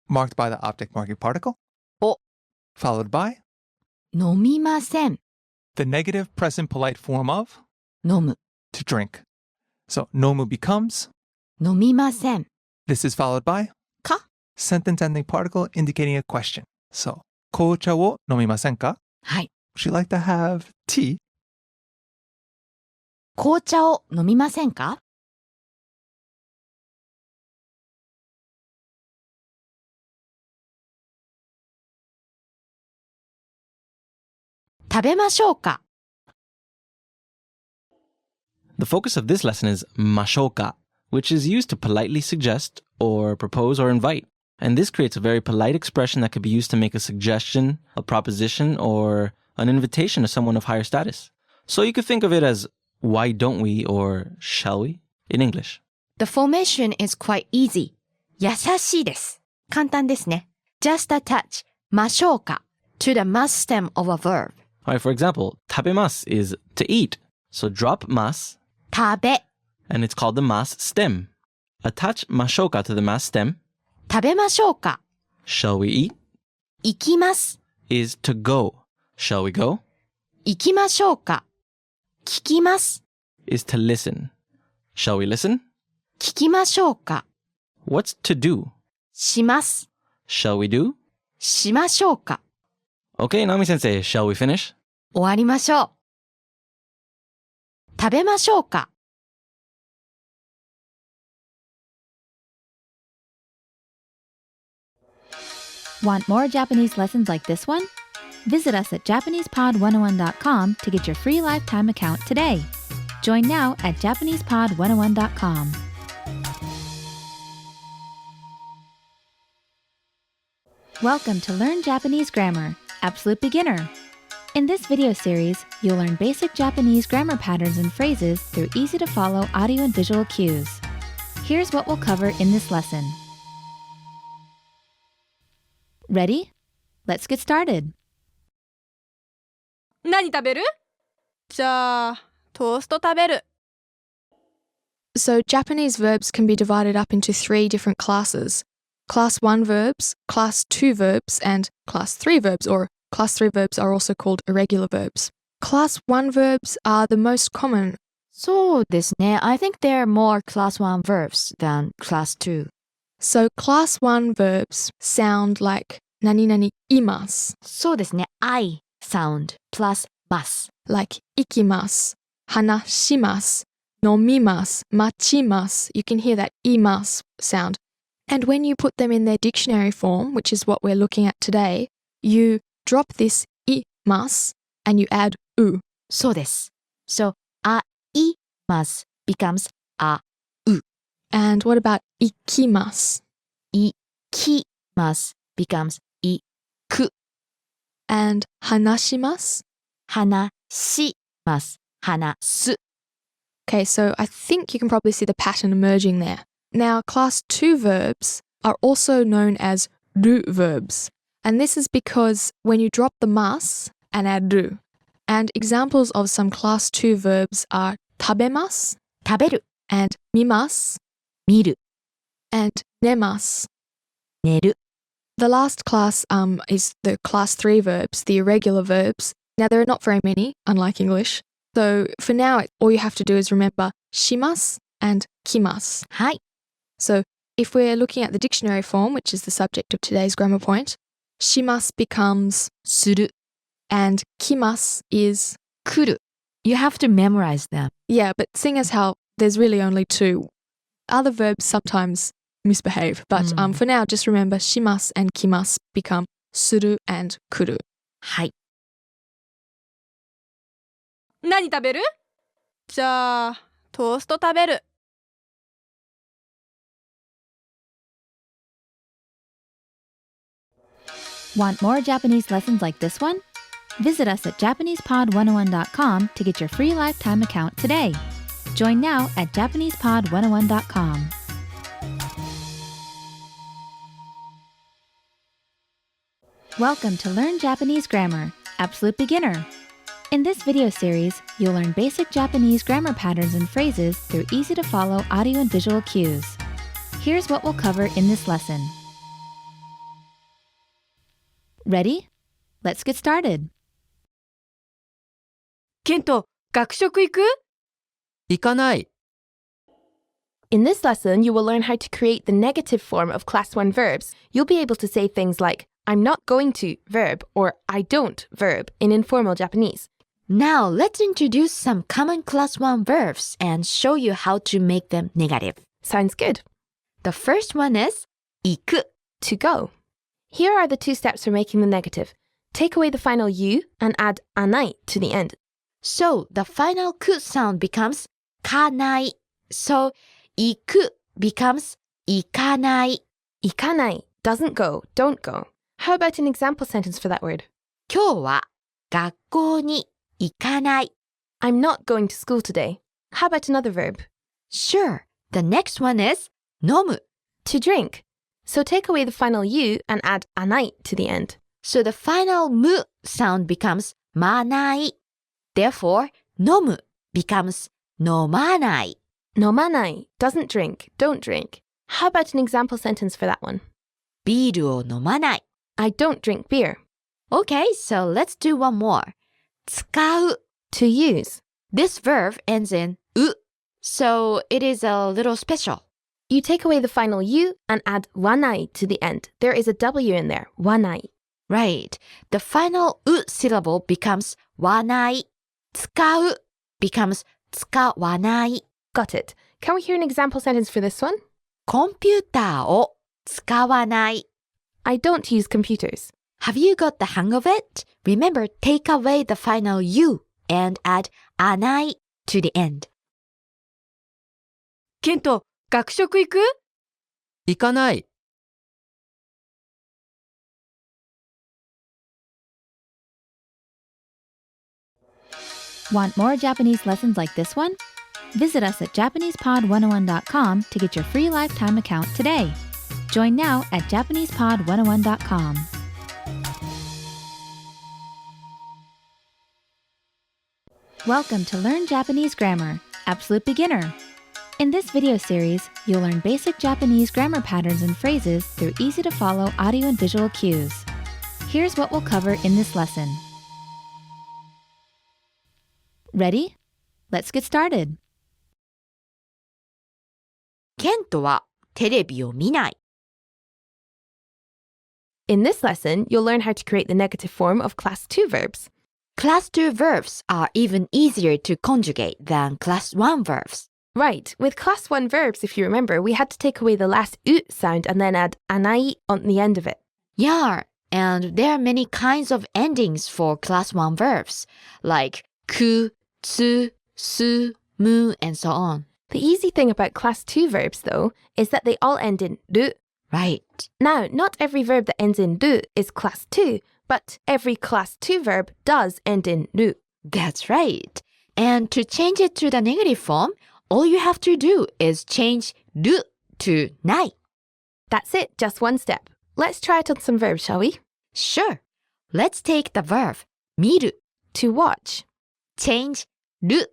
marked by the object marking particle, を followed by 飲みません the negative present polite form of 飲む to drink. So nomu becomes, 飲みません this is followed by か sentence ending particle indicating a question. So 紅茶を飲みませんか? はい Would you like to have tea? 紅茶を飲みませんか食べましょうか The focus of this lesson is mashoka, which is used to politely suggest or propose or invite. And this creates a very polite expression that could be used to make a suggestion, a proposition, or an invitation to someone of higher status. So you could think of it as why don't we or shall we in English. The formation is quite easy. 優しいです。簡単ですね。Just attach ましょうか to the mas stem of a verb. All right, for example, tabemas is to eat. So drop mas, 食べ and it's called the mas stem. Attach mashoka to the mas stem. 食べましょうか Shall we eat? 行きます Is to go. Shall we go? 行きましょうか聞きます Is to listen. Shall we listen? 聞きましょうか What's to do? します Shall we do? しましょうか Okay, Nami-sensei, shall we finish? 終わりましょう食べましょうか Want more Japanese lessons like this one? Visit us at JapanesePod101.com to get your free lifetime account today. Join now at JapanesePod101.com. Welcome to Learn Japanese Grammar, Absolute Beginner. In this video series, you'll learn basic Japanese grammar patterns and phrases through easy-to-follow audio and visual cues. Here's what we'll cover in this lesson. Ready? Let's get started. 何食べる？じゃあ、トースト食べる。So Japanese verbs can be divided up into 3 different classes. Class 1 verbs, Class 2 verbs, and Class 3 verbs, or Class 3 verbs are also called irregular verbs. Class 1 verbs are the most common. そうですね。I think there are more class 1 verbs than class 2. So Class 1 verbs sound like 何々imasu, そうですね。I sound plus mas. like 行きます, 話します, 飲みます, 待ちます. You can hear that imasu sound. And when you put them in their dictionary form, which is what we're looking at today, you drop this imasu and you add u. そうです。So, あいます becomes あ And what about 行きます? いきます becomes いく And 話します? 話します話す Okay, so I think you can probably see the pattern emerging there. Now, class 2 verbs are also known as ru verbs. And this is because when you drop the mas and add ru. And examples of some class 2 verbs are 食べます 食べる and 見ます 見る and 寝ます 寝る The last class is the class 3 verbs, the irregular verbs. Now, there are not very many, unlike English. So for now, all you have to do is remember します and 来ます. はい So if we're looking at the dictionary form, which is the subject of today's grammar point, します becomes する and 来ます is 来る You have to memorize them. yeah, but seeing as how there's really only 2, other verbs sometimes misbehave. But for now, just remember します and 来ます become する and 来る. はい何食べる？じゃあ、トースト食べる。Want more Japanese lessons like this one? Visit us at JapanesePod101.com to get your free lifetime account today. Join now at JapanesePod101.com. Welcome to Learn Japanese Grammar, Absolute Beginner. In this video series, you'll learn basic Japanese grammar patterns and phrases through easy-to-follow audio and visual cues. Here's what we'll cover in this lesson. Ready? Let's get started. ケント、学食行く？行かない。 In this lesson, you will learn how to create the negative form of Class 1 verbs. You'll be able to say things like, I'm not going to, verb, or I don't, verb, in informal Japanese. Now let's introduce some common Class 1 verbs and show you how to make them negative. Sounds good. The first one is 行く, To go. Here are the two steps for making the negative. Take away the final u and add anai to the end. So the final ku sound becomes かない. So 行く becomes 行かない. Ikanai, doesn't go, don't go. How about an example sentence for that word? 今日は学校に行かない. I'm not going to school today. How about another verb? Sure. The next one is 飲む. To drink. So take away the final u and add anai to the end. So the final mu sound becomes まない. Therefore, 飲む becomes 飲まない. Nomanai, doesn't drink, don't drink. How about an example sentence for that one? ビールを飲まない. I don't drink beer. Okay, so let's do one more. 使う. To use. This verb ends in う. So it is a little special. You take away the final u and add wanai to the end. There is a w in there, wanai. Right. The final う syllable becomes わない. 使う becomes 使わない. Got it. Can we hear an example sentence for this one? コンピューターを使わない. I don't use computers. Have you got the hang of it? Remember, take away the final u and add あない to the end. ケント、学食行く？行かない。 Want more Japanese lessons like this one? Visit us at JapanesePod101.com to get your free lifetime account today. Join now at JapanesePod101.com. Welcome to Learn Japanese Grammar, Absolute Beginner. In this video series, you'll learn basic Japanese grammar patterns and phrases through easy-to-follow audio and visual cues. Here's what we'll cover in this lesson. Ready? Let's get started. ケントはテレビを見ない. In this lesson, you'll learn how to create the negative form of Class 2 verbs. Class 2 verbs are even easier to conjugate than Class 1 verbs. Right, with Class 1 verbs, if you remember, we had to take away the last u sound and then add anai on the end of it. Yeah, and there are many kinds of endings for Class 1 verbs, like ku, tsu, su, mu, and so on. The easy thing about Class 2 verbs, though, is that they all end in ru. Right. Now, not every verb that ends in ru is Class 2, but every Class 2 verb does end in ru. That's right. And to change it to the negative form, all you have to do is change ru to nai. That's it, just one step. Let's try it on some verbs, shall we? Sure. Let's take the verb 見る. To watch. Change ru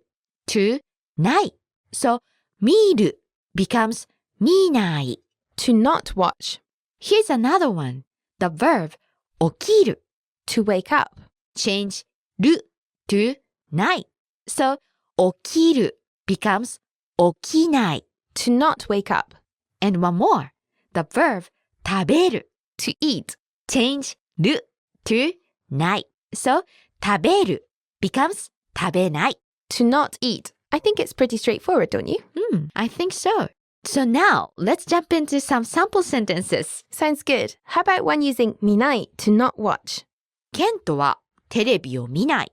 to nai. So 見る becomes 見ない. To not watch. Here's another one. The verb 起きる. To wake up. Change る to ない. So 起きる becomes 起きない. To not wake up. And one more. The verb 食べる. To eat. Change る to ない. So 食べる becomes 食べない. To not eat. I think it's pretty straightforward, don't you? I think so. So now, let's jump into some sample sentences. Sounds good. How about one using 見ない to not watch? ケントはテレビを見ない.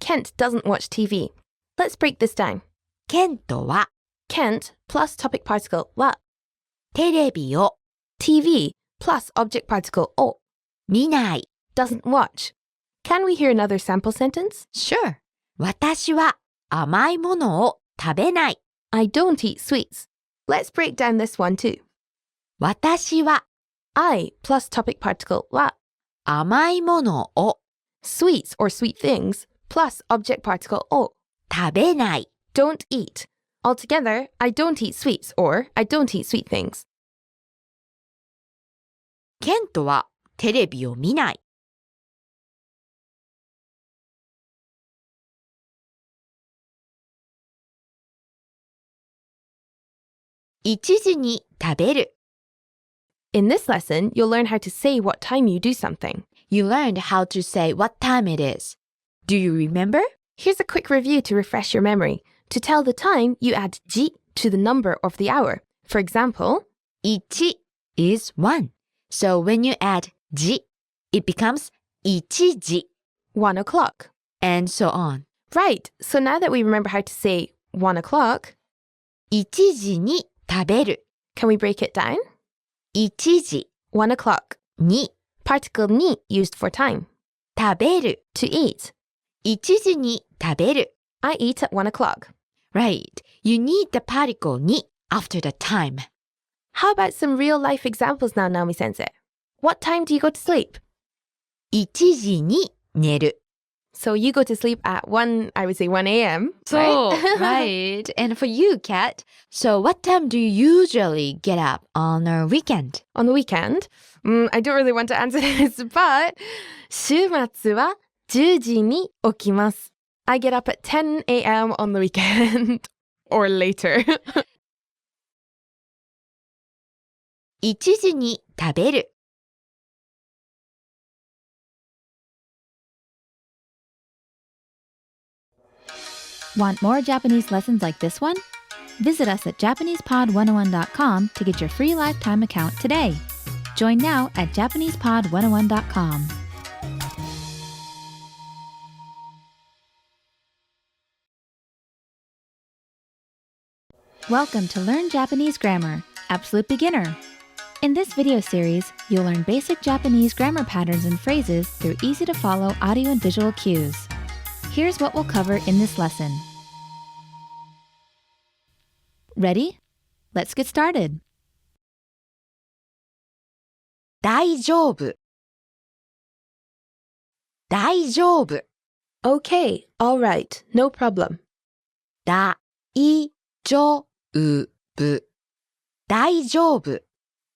Kent doesn't watch TV. Let's break this down. ケントは Kent plus topic particle はテレビを TV plus object particle を見ない doesn't watch. Can we hear another sample sentence? Sure. 私は甘いものを食べない. I don't eat sweets. Let's break down this one too. 私は I plus topic particle は甘いものを sweets or sweet things plus object particle o. 食べない。 Don't eat. Altogether, I don't eat sweets or I don't eat sweet things. ケントはテレビを見ない。1時に食べる。 In this lesson, you'll learn how to say what time you do something. You learned how to say what time it is. Do you remember? Here's a quick review to refresh your memory. To tell the time, you add じ to the number of the hour. For example, 1 is 1. So when you add じ, it becomes 1時 1 o'clock. and so on. Right, so now that we remember how to say 1 o'clock, 1時に食べる。 can we break it down? 1時 1 o'clock. に Particle に used for time. 食べる。 To eat. 1時に食べる。 I eat at 1 o'clock. Right. You need the particle に after the time. How about some real life examples now, Naomi Sensei? What time do you go to sleep? 1時に寝る。 So you go to sleep at 1, I would say 1 a.m. So, right? right. And for you, Kat, so what time do you usually get up on a weekend? On the weekend? I don't really want to answer this, but 週末は10時に起きます. I get up at 10 a.m. on the weekend. Or later. 1時に食べる。Want more Japanese lessons like this one? Visit us at JapanesePod101.com to get your free lifetime account today. Join now at JapanesePod101.com. Welcome to Learn Japanese Grammar, Absolute Beginner. In this video series, you'll learn basic Japanese grammar patterns and phrases through easy-to-follow audio and visual cues. Here's what we'll cover in this lesson. Ready? Let's get started. 大丈夫。大丈夫。 Okay, all right, no problem. 大丈夫。大丈夫。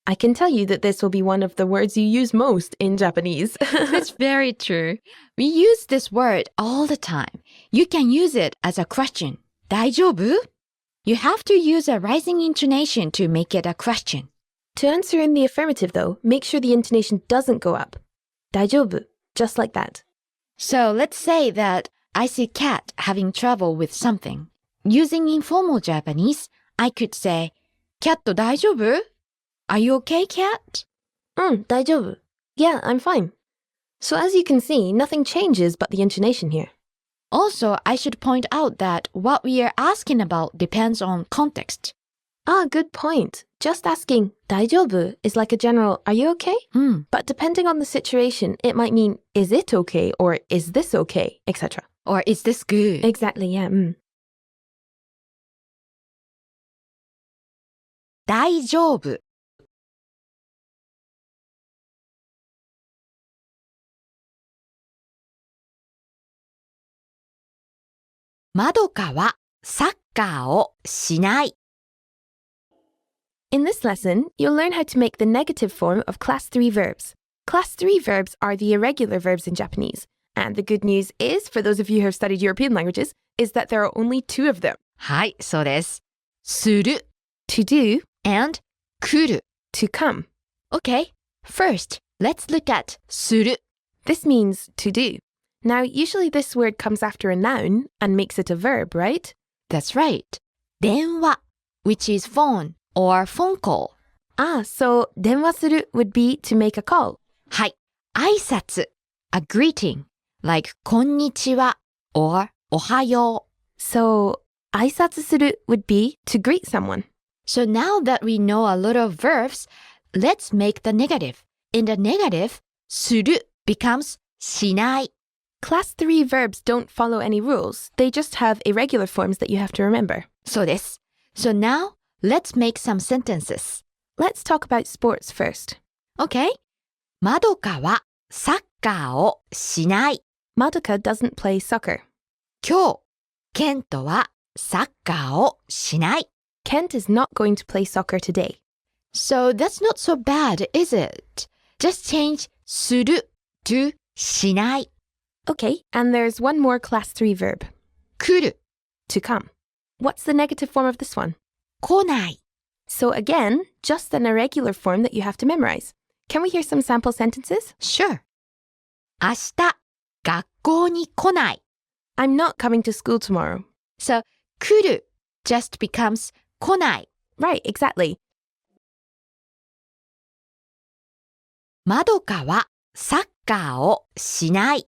I can tell you that this will be one of the words you use most in Japanese. That's very true. We use this word all the time. You can use it as a question. 大丈夫? You have to use a rising intonation to make it a question. To answer in the affirmative, though, make sure the intonation doesn't go up. 大丈夫, just like that. So let's say that I see Kat having trouble with something. Using informal Japanese, I could say, Kat 大丈夫? Are you okay, Kat? 大丈夫. Yeah, I'm fine. So as you can see, nothing changes but the intonation here. Also, I should point out that what we are asking about depends on context. Good point. Just asking 大丈夫 is like a general, are you okay? But depending on the situation, it might mean, is it okay? Or is this okay? Etc. Or is this good? Exactly, yeah. 大丈夫。まどかはサッカーをしない。In this lesson, you'll learn how to make the negative form of Class 3 verbs. Class 3 verbs are the irregular verbs in Japanese. And the good news is, for those of you who have studied European languages, is that there are only 2 of them. はい、そうです。する To do and 来る to come. Okay, first, let's look at する This means to do. Now, usually this word comes after a noun and makes it a verb, right? That's right. 電話 which is phone or phone call. So 電話する would be to make a call. はい。挨拶 a greeting like こんにちは or おはよう。 So 挨拶する would be to greet someone. So now that we know a lot of verbs, let's make the negative. In the negative, する becomes しない。Class 3 verbs don't follow any rules. They just have irregular forms that you have to remember. そうです。So now, let's make some sentences. Let's talk about sports first. Okay. まどかはサッカーをしない。Madoka doesn't play soccer. 今日、ケントはサッカーをしない。Kent is not going to play soccer today. So that's not so bad, is it? Just change する to しない。Okay, and there's one more class 3 verb. 来る、 To come. What's the negative form of this one? 来ない。 So again, just an irregular form that you have to memorize. Can we hear some sample sentences? Sure. 明日、学校に来ない。I'm not coming to school tomorrow. So 来る just becomes 来ない。 Right, exactly. まどかはサッカーをしない。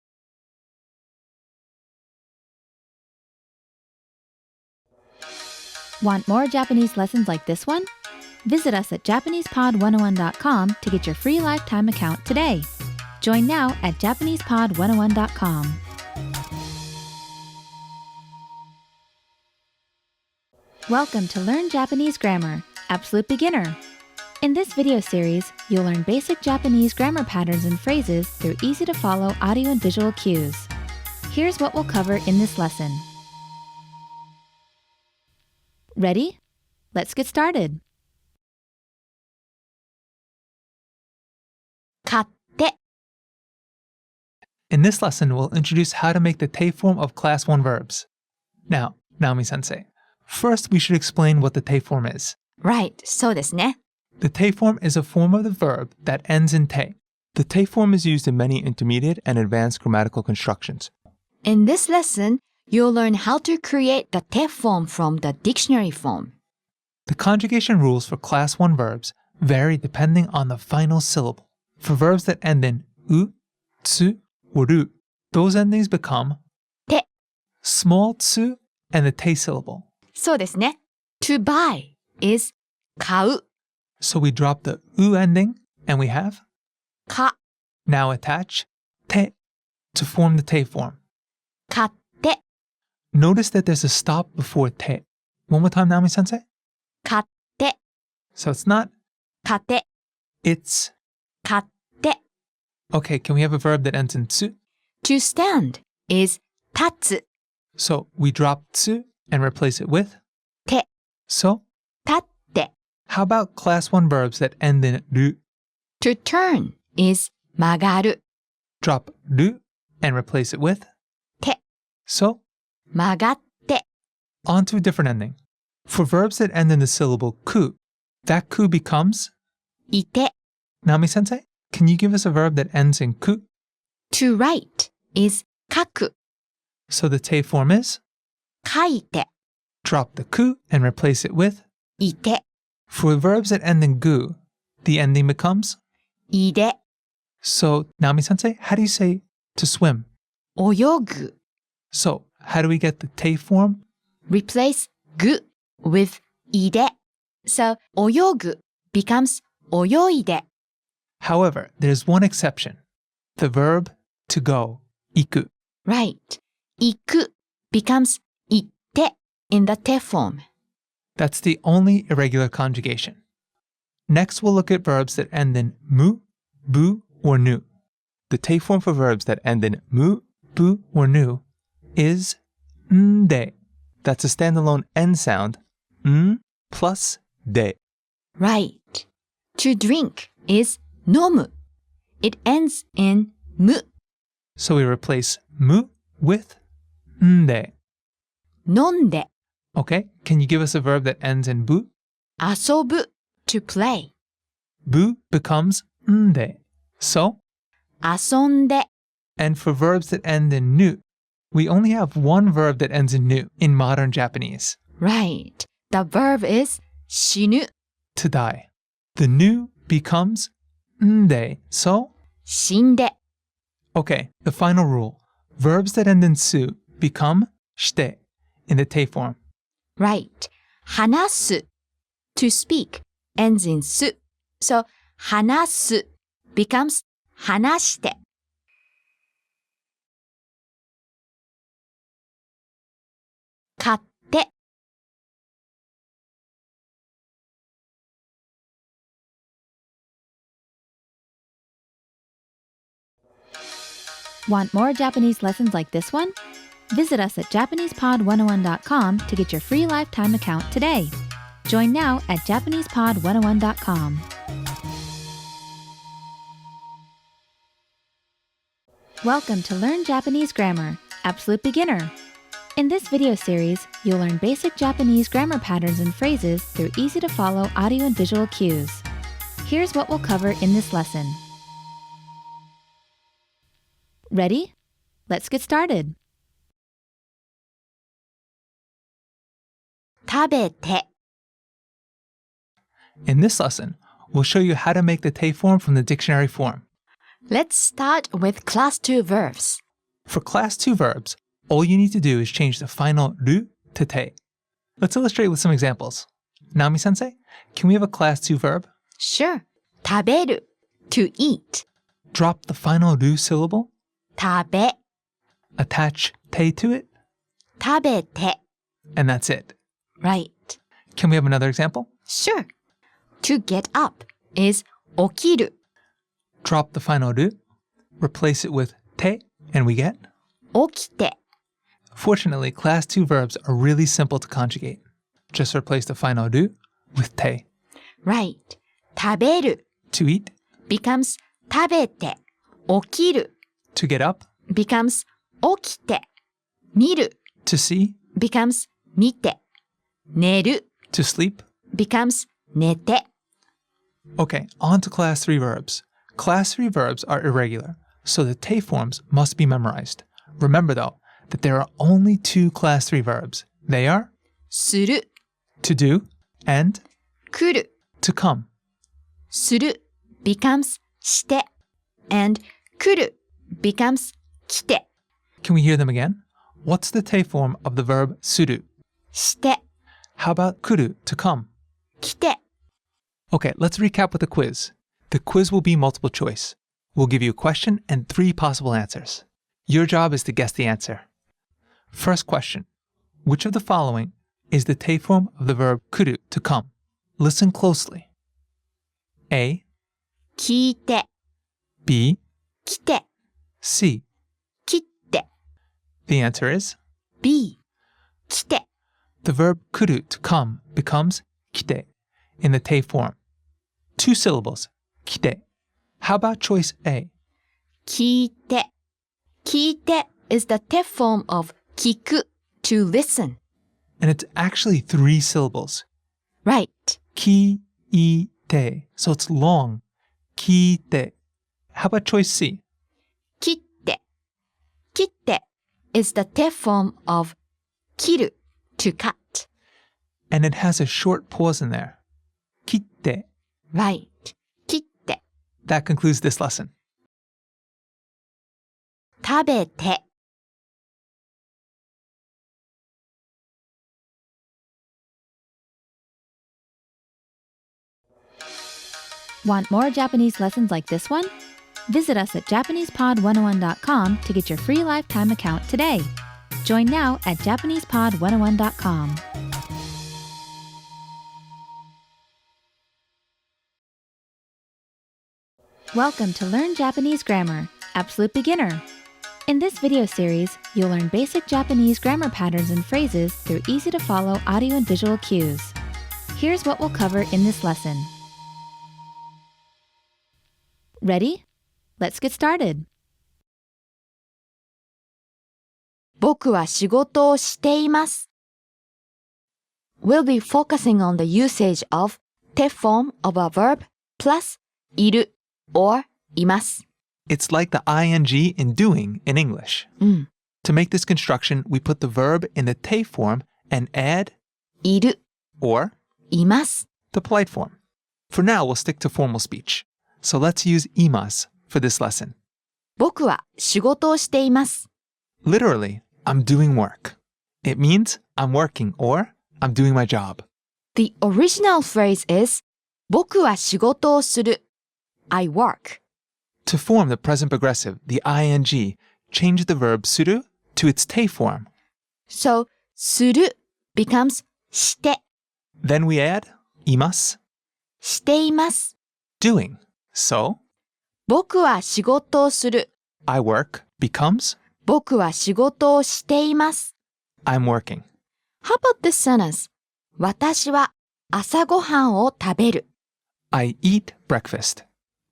Want more Japanese lessons like this one? Visit us at JapanesePod101.com to get your free lifetime account today. Join now at JapanesePod101.com. Welcome to Learn Japanese Grammar, Absolute Beginner. In this video series, you'll learn basic Japanese grammar patterns and phrases through easy-to-follow audio and visual cues. Here's what we'll cover in this lesson. Ready? Let's get started. 買って、 In this lesson, we'll introduce how to make the te form of class 1 verbs. Now, Naomi-sensei, first we should explain what the te form is. Right, そうですね。 The te form is a form of the verb that ends in te. The te form is used in many intermediate and advanced grammatical constructions. In this lesson, you'll learn how to create the te form from the dictionary form. The conjugation rules for class 1 verbs vary depending on the final syllable. For verbs that end in u, tsu, or ru, those endings become te, small tsu and the te syllable. そうですね。To buy is 買う、 So we drop the u ending and we have か、 now attach te to form the te form. 買って、 Notice that there's a stop before te. One more time, Naomi-sensei. 買って、 So it's not 買て、 it's. 買って。 Okay, can we have a verb that ends in tsu? To stand is 立つ、 So we drop tsu and replace it with て、 so. 立って。 How about class 1 verbs that end in ru? To turn is 曲がる、 Drop ru and replace it with て、 so. 曲がって。 On to a different ending. For verbs that end in the syllable ku, that ku becomes いて。 Naomi-sensei, can you give us a verb that ends in ku? To write is 書く、 So the te form is 書いて、 drop the ku and replace it with. いて、 For verbs that end in gu, the ending becomes. いで、 So Naomi-sensei, how do you say to swim? 泳ぐ。 So how do we get the te form? Replace ぐ with いで。So 泳ぐ becomes 泳いで。 However, there's one exception. The verb to go, iku. Right. 行く becomes 行って in the te form. That's the only irregular conjugation. Next, we'll look at verbs that end in mu, bu, or nu. The te form for verbs that end in mu, bu, or nu is nde. That's a standalone n sound, n plus de. Right. To drink is 飲む. It ends in む. So we replace mu with nde. 飲んで Okay, can you give us a verb that ends in bu? 遊ぶ to play. Bu becomes nde. So, 遊んで and for verbs that end in nu, we only have one verb that ends in nu in modern Japanese, Right. The verb is 死ぬ to die. The nu becomes nde. So, 死んで okay, the final rule. Verbs that end in su become shite in the te form. Right. 話す to speak ends in す. So 話す becomes 話して買って Want more Japanese lessons like this one? Visit us at JapanesePod101.com to get your free lifetime account today. Join now at JapanesePod101.com. Welcome to Learn Japanese Grammar, Absolute Beginner. In this video series, you'll learn basic Japanese grammar patterns and phrases through easy-to-follow audio and visual cues. Here's what we'll cover in this lesson. Ready? Let's get started. 食べて In this lesson, we'll show you how to make the te form from the dictionary form. Let's start with class 2 verbs. For class 2 verbs, all you need to do is change the final ru to te. Let's illustrate with some examples. Naomi-sensei, can we have a class 2 verb? Sure. 食べる to eat. Drop the final ru syllable. 食べ Attach te to it. 食べて And that's it. Right. Can we have another example? Sure. To get up is 起きる Drop the final ru, replace it with te, and we get? 起きて Fortunately, class 2 verbs are really simple to conjugate. Just replace the final ru with te. Right. 食べる To eat, becomes 食べて起きる to get up, becomes 起きて見る to see, becomes 見て寝る to sleep. becomes 寝て Okay, on to class 3 verbs. Class 3 verbs are irregular, so the te forms must be memorized. Remember though, that there are only 2 class 3 verbs. They are する to do and 来る to come. する becomes して and 来る becomes 来て Can we hear them again? What's the te form of the verb suru? して How about kuru, to come? 来て Okay, let's recap with a quiz. The quiz will be multiple choice. We'll give you a question and 3 possible answers. Your job is to guess the answer. First question. Which of the following is the te form of the verb kuru, to come? Listen closely. A, 聞いて B, 来て C. 切って The answer is B 来て the verb kuru, to come, becomes kite in the te form. 2 syllables, kite. How about choice A? 聞いて聞いて is the te form of 聞く to listen. And it's actually 3 syllables. Right. Ki-i-te. So it's long. Kite. How about choice C? 切って切って is the te form of 切る to cut. And it has a short pause in there. Kitte. Right. 切って That concludes this lesson. 食べて Want more Japanese lessons like this one? Visit us at JapanesePod101.com to get your free lifetime account today. Join now at JapanesePod101.com. Welcome to Learn Japanese Grammar, Absolute Beginner. In this video series, you'll learn basic Japanese grammar patterns and phrases through easy-to-follow audio and visual cues. Here's what we'll cover in this lesson. Ready? Let's get started. 僕は仕事をしています We'll be focusing on the usage of te form of a verb plus いる or います It's like the ing in doing in English. To make this construction, we put the verb in the te form and add いる or います the polite form. For now, we'll stick to formal speech. So let's use imas for this lesson. 僕は仕事をしています Literally, I'm doing work. It means I'm working or I'm doing my job. The original phrase is 僕は仕事をする I work. To form the present progressive, the ing, change the verb suru to its te form. So する becomes して Then we add imas, しています doing. So, 僕は仕事をする I work becomes 僕は仕事をしています。I'm working. How about this sentence? 私は朝ごはんを食べる。I eat breakfast.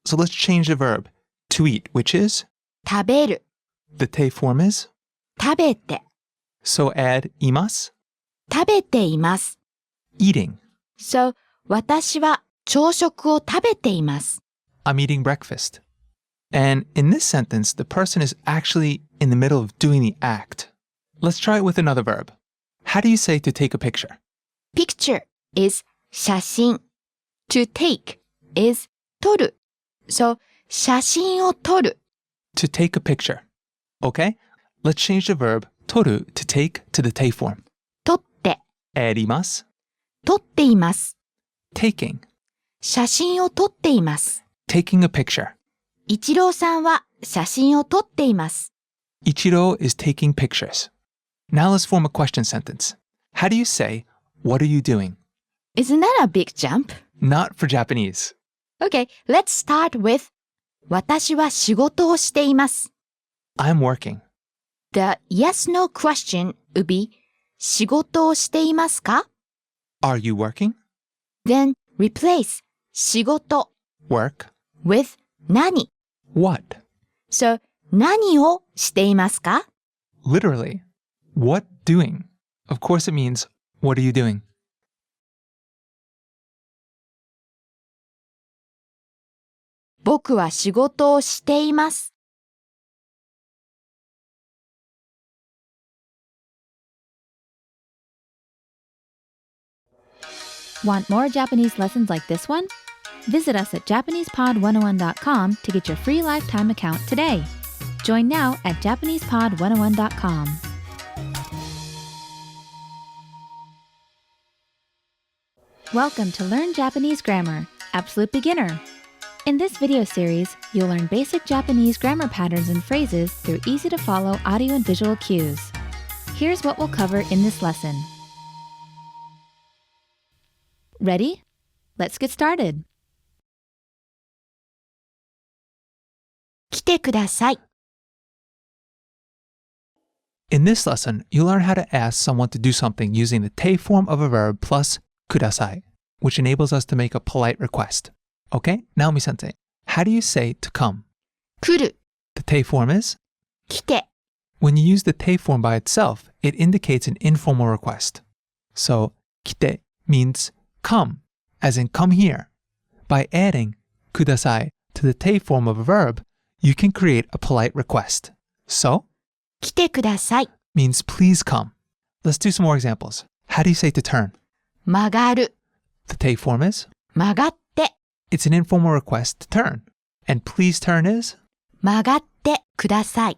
So let's change the verb to eat, which is 食べる。 the te form is. 食べて。 So add imas, 食べています。eating. So, 私は朝食を食べています。I'm eating breakfast. And in this sentence, the person is actually in the middle of doing the act. Let's try it with another verb. How do you say to take a picture? Picture is 写真。To take is 撮る。So, 写真を撮る。To take a picture. Okay? Let's change the verb 撮る to take to the te form. 撮って。Add imas, 撮っています。taking. 写真を撮っています。Taking a picture. 一郎さんは写真を撮っています。Ichiro is taking pictures. Now let's form a question sentence. How do you say, what are you doing? Isn't that a big jump? Not for Japanese. Okay, let's start with 私は仕事をしています。I'm working. The yes-no question would be 仕事をしていますか? Are you working? Then replace 仕事 Work. with 何 What? So 何をしていますか? Literally. What doing? Of course it means, what are you doing? 僕は仕事をしています。Want more Japanese lessons like this one? Visit us at JapanesePod101.com to get your free lifetime account today. Join now at JapanesePod101.com. Welcome to Learn Japanese Grammar, Absolute Beginner. In this video series, you'll learn basic Japanese grammar patterns and phrases through easy-to-follow audio and visual cues. Here's what we'll cover in this lesson. Ready? Let's get started. 来てください。 In this lesson, you'll learn how to ask someone to do something using the te form of a verb plus kudasai, which enables us to make a polite request. Okay, Naomi-sensei, how do you say to come? 来る。 The te form is? 来て。 When you use the te form by itself, it indicates an informal request. So, kite means come, as in come here. By adding kudasai to the te form of a verb, you can create a polite request. So, 来てください。 means please come. Let's do some more examples. How do you say to turn? 曲がる。 The te form is? 曲がって。 It's an informal request to turn. And please turn is? 曲がってください。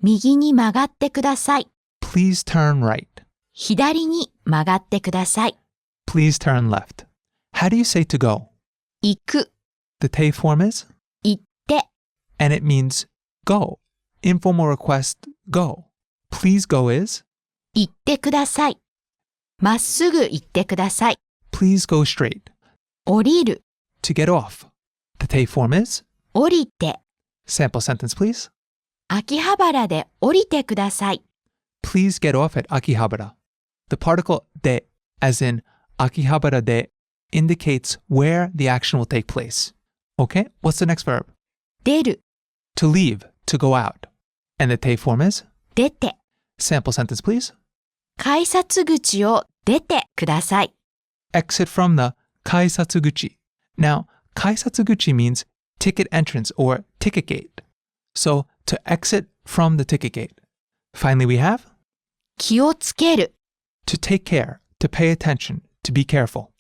右に曲がってください。 Please turn right. 左に曲がってください。 Please turn left. How do you say to go? 行く。 The te form is? 行って。 And it means go. Informal request, go. Please go is? 行ってください。まっすぐ行ってください。 Please go straight. 降りる。 To get off. The te form is? 降りて。 Sample sentence, please. 秋葉原で降りてください。 Please get off at Akihabara. The particle de, as in Akihabara de, indicates where the action will take place. Okay, what's the next verb? 出る。 To leave, to go out. And the te form is? 出て。 Sample sentence, please. 改札口を出てください。 Exit from the kaisatsuguchi. Now, kaisatsuguchi means ticket entrance or ticket gate. So, to exit from the ticket gate. Finally, we have 気をつける。 to take care, to pay attention, to be careful.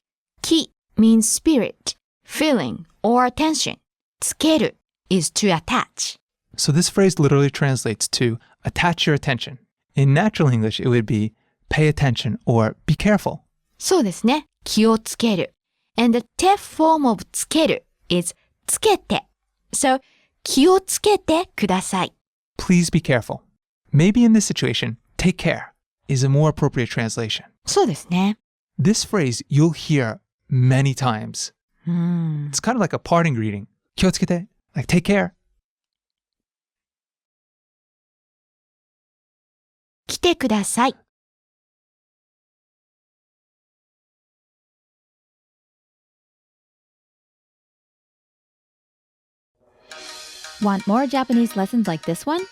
気 means spirit, feeling, or attention. つける is to attach. So this phrase literally translates to attach your attention. In natural English, it would be pay attention or be careful. そうですね。気をつける。And the te form of つける is つけて。So, 気をつけてください。 Please be careful. Maybe in this situation, take care is a more appropriate translation. そうですね。 This phrase you'll hear many times. It's kind of like a parting greeting. 気をつけて, like take care. 来てください。Want more Japanese lessons like this one?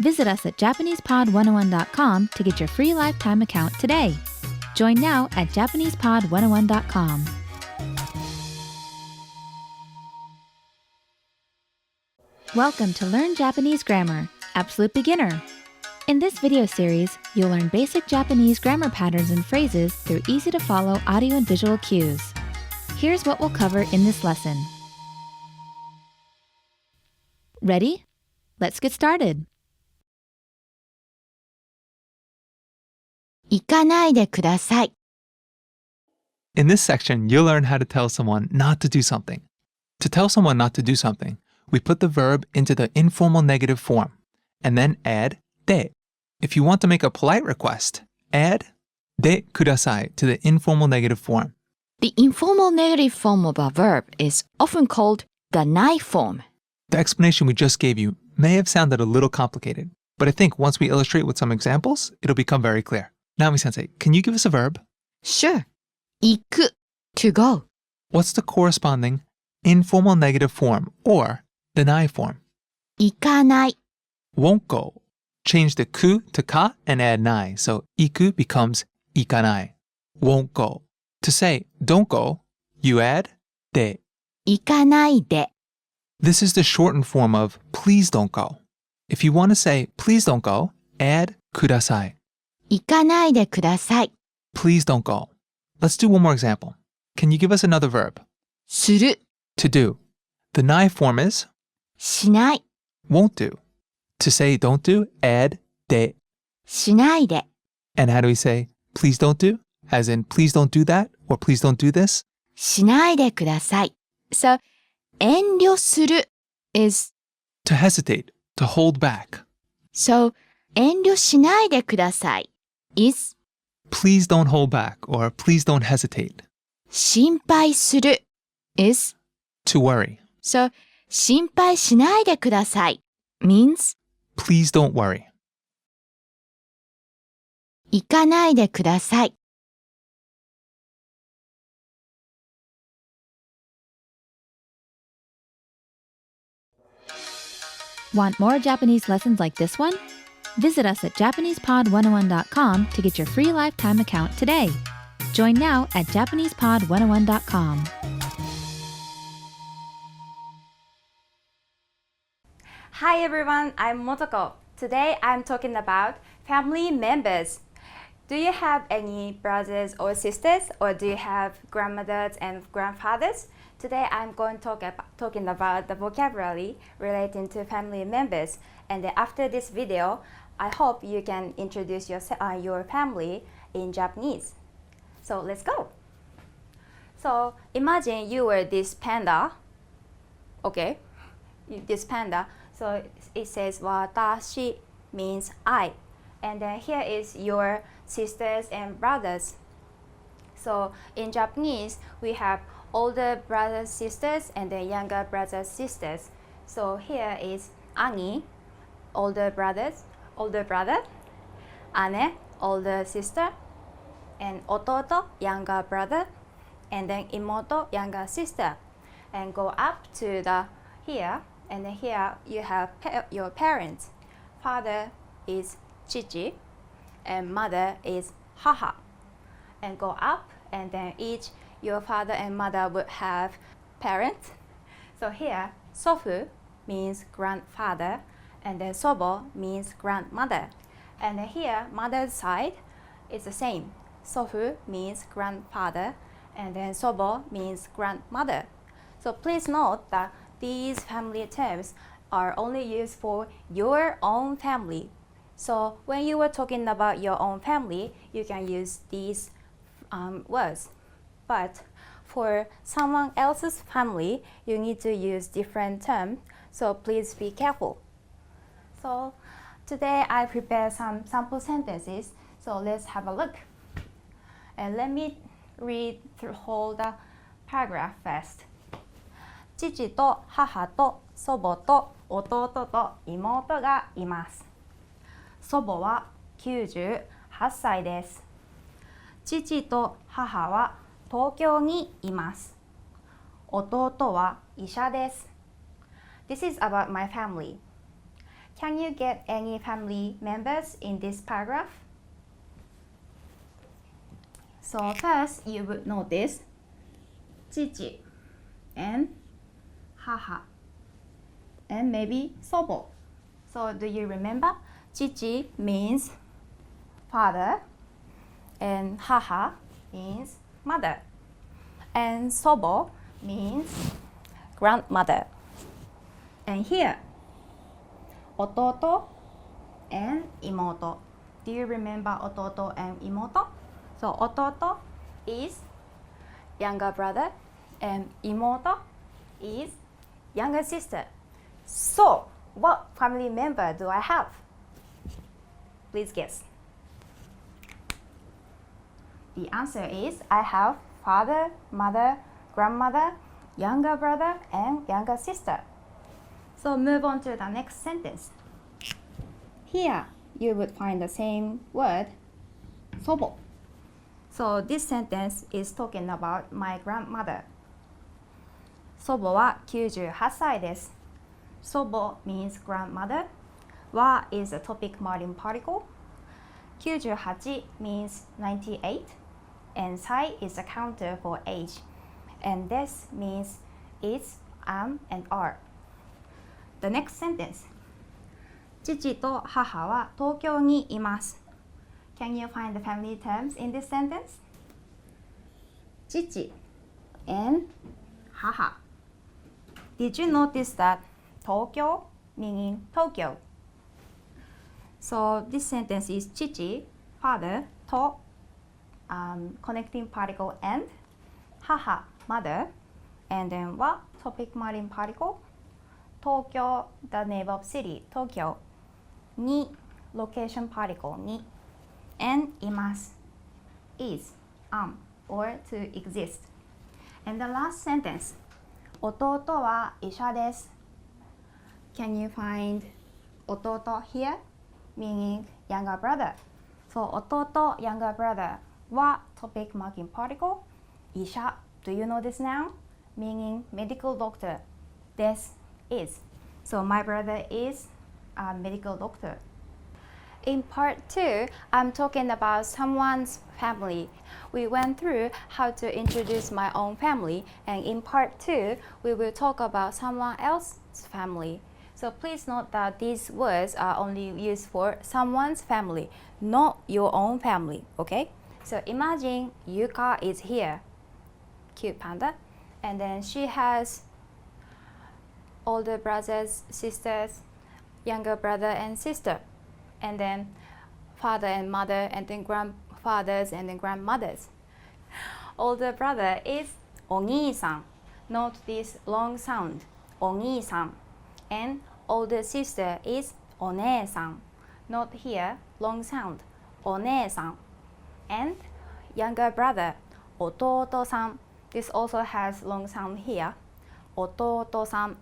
Visit us at JapanesePod101.com to get your free lifetime account today. Join now at JapanesePod101.com. Welcome to Learn Japanese Grammar, Absolute Beginner. In this video series, you'll learn basic Japanese grammar patterns and phrases through easy-to-follow audio and visual cues. Here's what we'll cover in this lesson. Ready? Let's get started. 行かないでください。 In this section, you'll learn how to tell someone not to do something. To tell someone not to do something, we put the verb into the informal negative form, and then add de. If you want to make a polite request, add de kudasai to the informal negative form. The informal negative form of a verb is often called the nai form. The explanation we just gave you may have sounded a little complicated, but I think once we illustrate with some examples, it'll become very clear. Naomi-sensei, can you give us a verb? Sure. 行く to go. What's the corresponding informal negative form or deny form? 行かない Won't go. Change the ku to ka and add nai, so iku becomes ikanai. Won't go. To say don't go, you add de. 行かないで This is the shortened form of please don't go. If you want to say please don't go, add kudasai. 行かないでください Please don't go. Let's do one more example. Can you give us another verb? する To do. The nai form is しない won't do. To say don't do, add de. しないで And how do we say please don't do? As in please don't do that or please don't do this? しないでください So, 遠慮する is To hesitate, to hold back. So, 遠慮しないでください is Please don't hold back or please don't hesitate. 心配する is To worry. So, 心配しないでください means Please don't worry. 行かないでください Want more Japanese lessons like this one? Visit us at JapanesePod101.com to get your free lifetime account today. Join now at JapanesePod101.com. Hi everyone, I'm Motoko. Today I'm talking about family members. Do you have any brothers or sisters, or do you have grandmothers and grandfathers? Today I'm going to talking about the vocabulary relating to family members. And then after this video, I hope you can introduce your family in Japanese. So let's go. So imagine you were this panda. Okay, this panda. So it says watashi means I. And then here is your sisters and brothers. So in Japanese, we have older brothers, sisters, and then younger brothers, sisters. So here is ani, older brother, ane, older sister, and ototo, younger brother, and then imoto, younger sister. And go up to the here, and then here you have your parents. Father is chichi, and mother is haha. And go up, and then each your father and mother would have parents. So here, sofu means grandfather, and then sobo means grandmother. And then here, mother's side is the same. Sofu means grandfather, and then sobo means grandmother. So please note that these family terms are only used for your own family. So when you were talking about your own family, you can use these words. But for someone else's family, you need to use different terms, so please be careful. So today I prepared some sample sentences, so let's have a look. And let me read through whole the paragraph first. 父と母と祖母と弟と妹がいます。祖母は98歳です。父と母は東京にいます。弟は医者です。This is about my family. Can you get any family members in this paragraph? So first you would notice 父 and 母 and maybe 祖母. So do you remember? 父 means father and 母 means mother and 祖母 means grandmother. And here 弟 and 妹. Do you remember 弟 and 妹? So 弟 is younger brother and 妹 is younger sister. So what family member do I have? Please guess. The answer is I have father, mother, grandmother, younger brother, and younger sister. So move on to the next sentence. Here you would find the same word, 祖母. So this sentence is talking about my grandmother. 祖母は98歳です。祖母 means grandmother. は is a topic marking particle. 98 means 98. And 歳 is a counter for age. And this means is, am, and are. The next sentence. 父と母は東京にいます。Can you find the family terms in this sentence? 父 and 母. Did you notice that 東京 meaning Tokyo? So this sentence is 父 father と connecting particle and 母 mother and then what topic marking particle? 東京 the name of city 東京に location particle に and います is, or to exist. And the last sentence 弟は医者です Can you find 弟 here? Meaning younger brother. So 弟 younger brother は topic marking particle 医者 Do you know this noun? Meaning medical doctor. This is. So my brother is a medical doctor. In part 2, I'm talking about someone's family. We went through how to introduce my own family, and in part 2, we will talk about someone else's family. So please note that these words are only used for someone's family, not your own family, okay? So imagine Yuka is here, cute panda, and then she has older brothers, sisters, younger brother and sister, and then father and mother, and then grandfathers and then grandmothers. Older brother is お兄さん, not this long sound, お兄さん, and older sister is お姉さん, not here long sound, お姉さん, and younger brother 弟さん, this also has long sound here, 弟さん,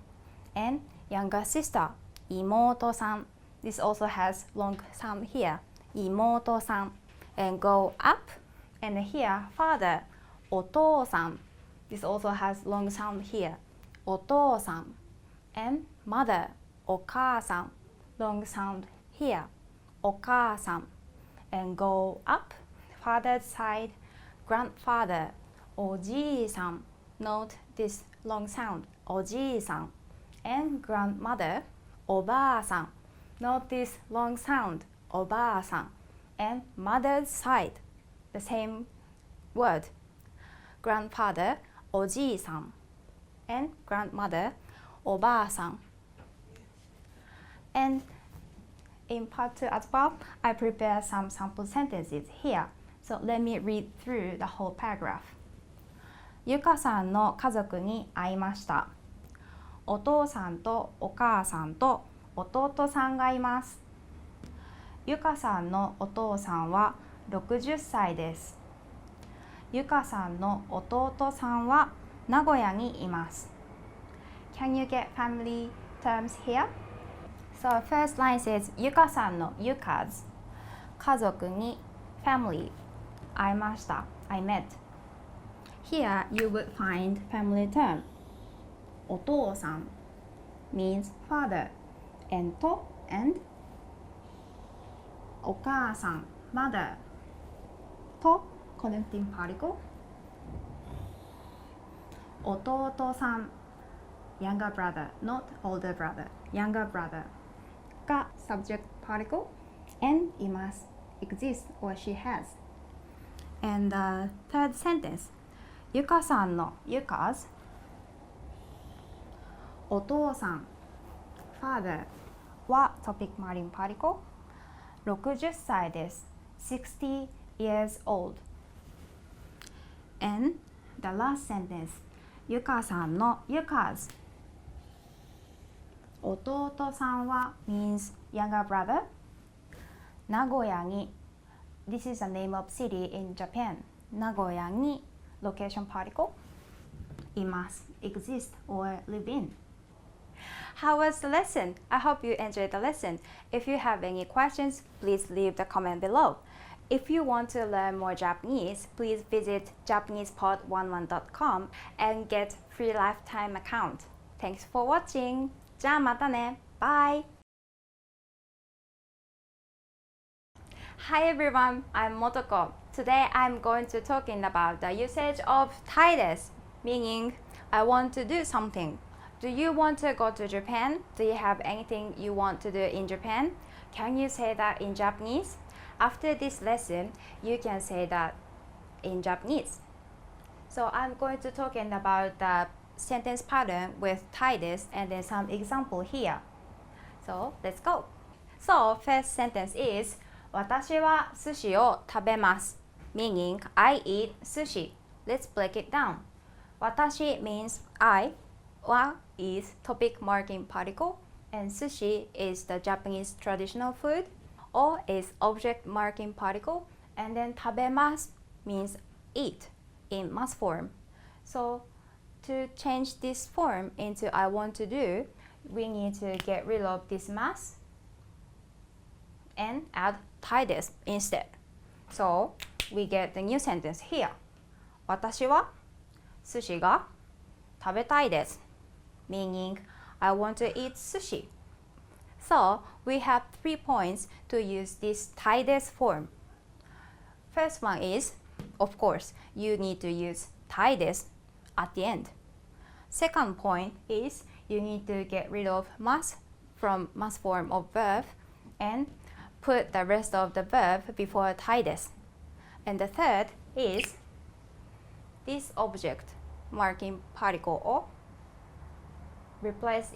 and younger sister 妹さん, this also has long sound here, 妹さん, and go up, and here father お父さん, this also has long sound here, お父さん, and mother お母さん, long sound here, お母さん, and go up, father's side, grandfather おじいさん, note this long sound, おじいさん, and grandmother おばあさん, note this long sound, おばあさん, and mother's side, the same word, grandfather おじいさん, and grandmother おばあさん. And in part 2 as well, I prepared some sample sentences here. So let me read through the whole paragraph. ゆかさんの家族に会いました。お父さんとお母さんと弟さんがいます。ゆかさんのお父さんは60歳です。ゆかさんの弟さんは名古屋にいます。Can you get family terms here? So first line says ゆかさんの Yuka's 家族に family 会いました I met. Here you would find family term お父さん means father and と and お母さん mother と connecting particle 弟さん younger brother not older brother younger brother が subject particle and います exists or she has. And the third sentence ゆかさんの Yuka's お父さん father は topic marking particle 60歳です 60 years old. And the last sentence ゆかさんの Yuka's 弟さんは means younger brother 名古屋に This is the name of city in Japan 名古屋に location particle います exist or live in. How was the lesson? I hope you enjoyed the lesson. If you have any questions, please leave the comment below. If you want to learn more Japanese, please visit JapanesePod11.com and get free lifetime account. Thanks for watching. じゃあまたね。Bye. Hi everyone, I'm Motoko. Today I'm going to talking about the usage of たいです meaning I want to do something. Do you want to go to Japan? Do you have anything you want to do in Japan? Can you say that in Japanese? After this lesson, you can say that in Japanese. So I'm going to talking about the sentence pattern with たいです and then some example here. So let's go. So first sentence is 私は寿司を食べます meaning I eat sushi. Let's break it down. 私 means I, wa is topic marking particle, and sushi is the Japanese traditional food. O is object marking particle, and then 食べます means eat in must form. So to change this form into I want to do, we need to get rid of this mas and add たいです instead. So we get the new sentence here. 私は寿司が食べたいです meaning I want to eat sushi. So we have 3 points to use this たいです form. First one is, of course, you need to use たいです at the end. Second point is you need to get rid of must from must form of verb and put the rest of the verb before たいです And the third is this object marking particle o replace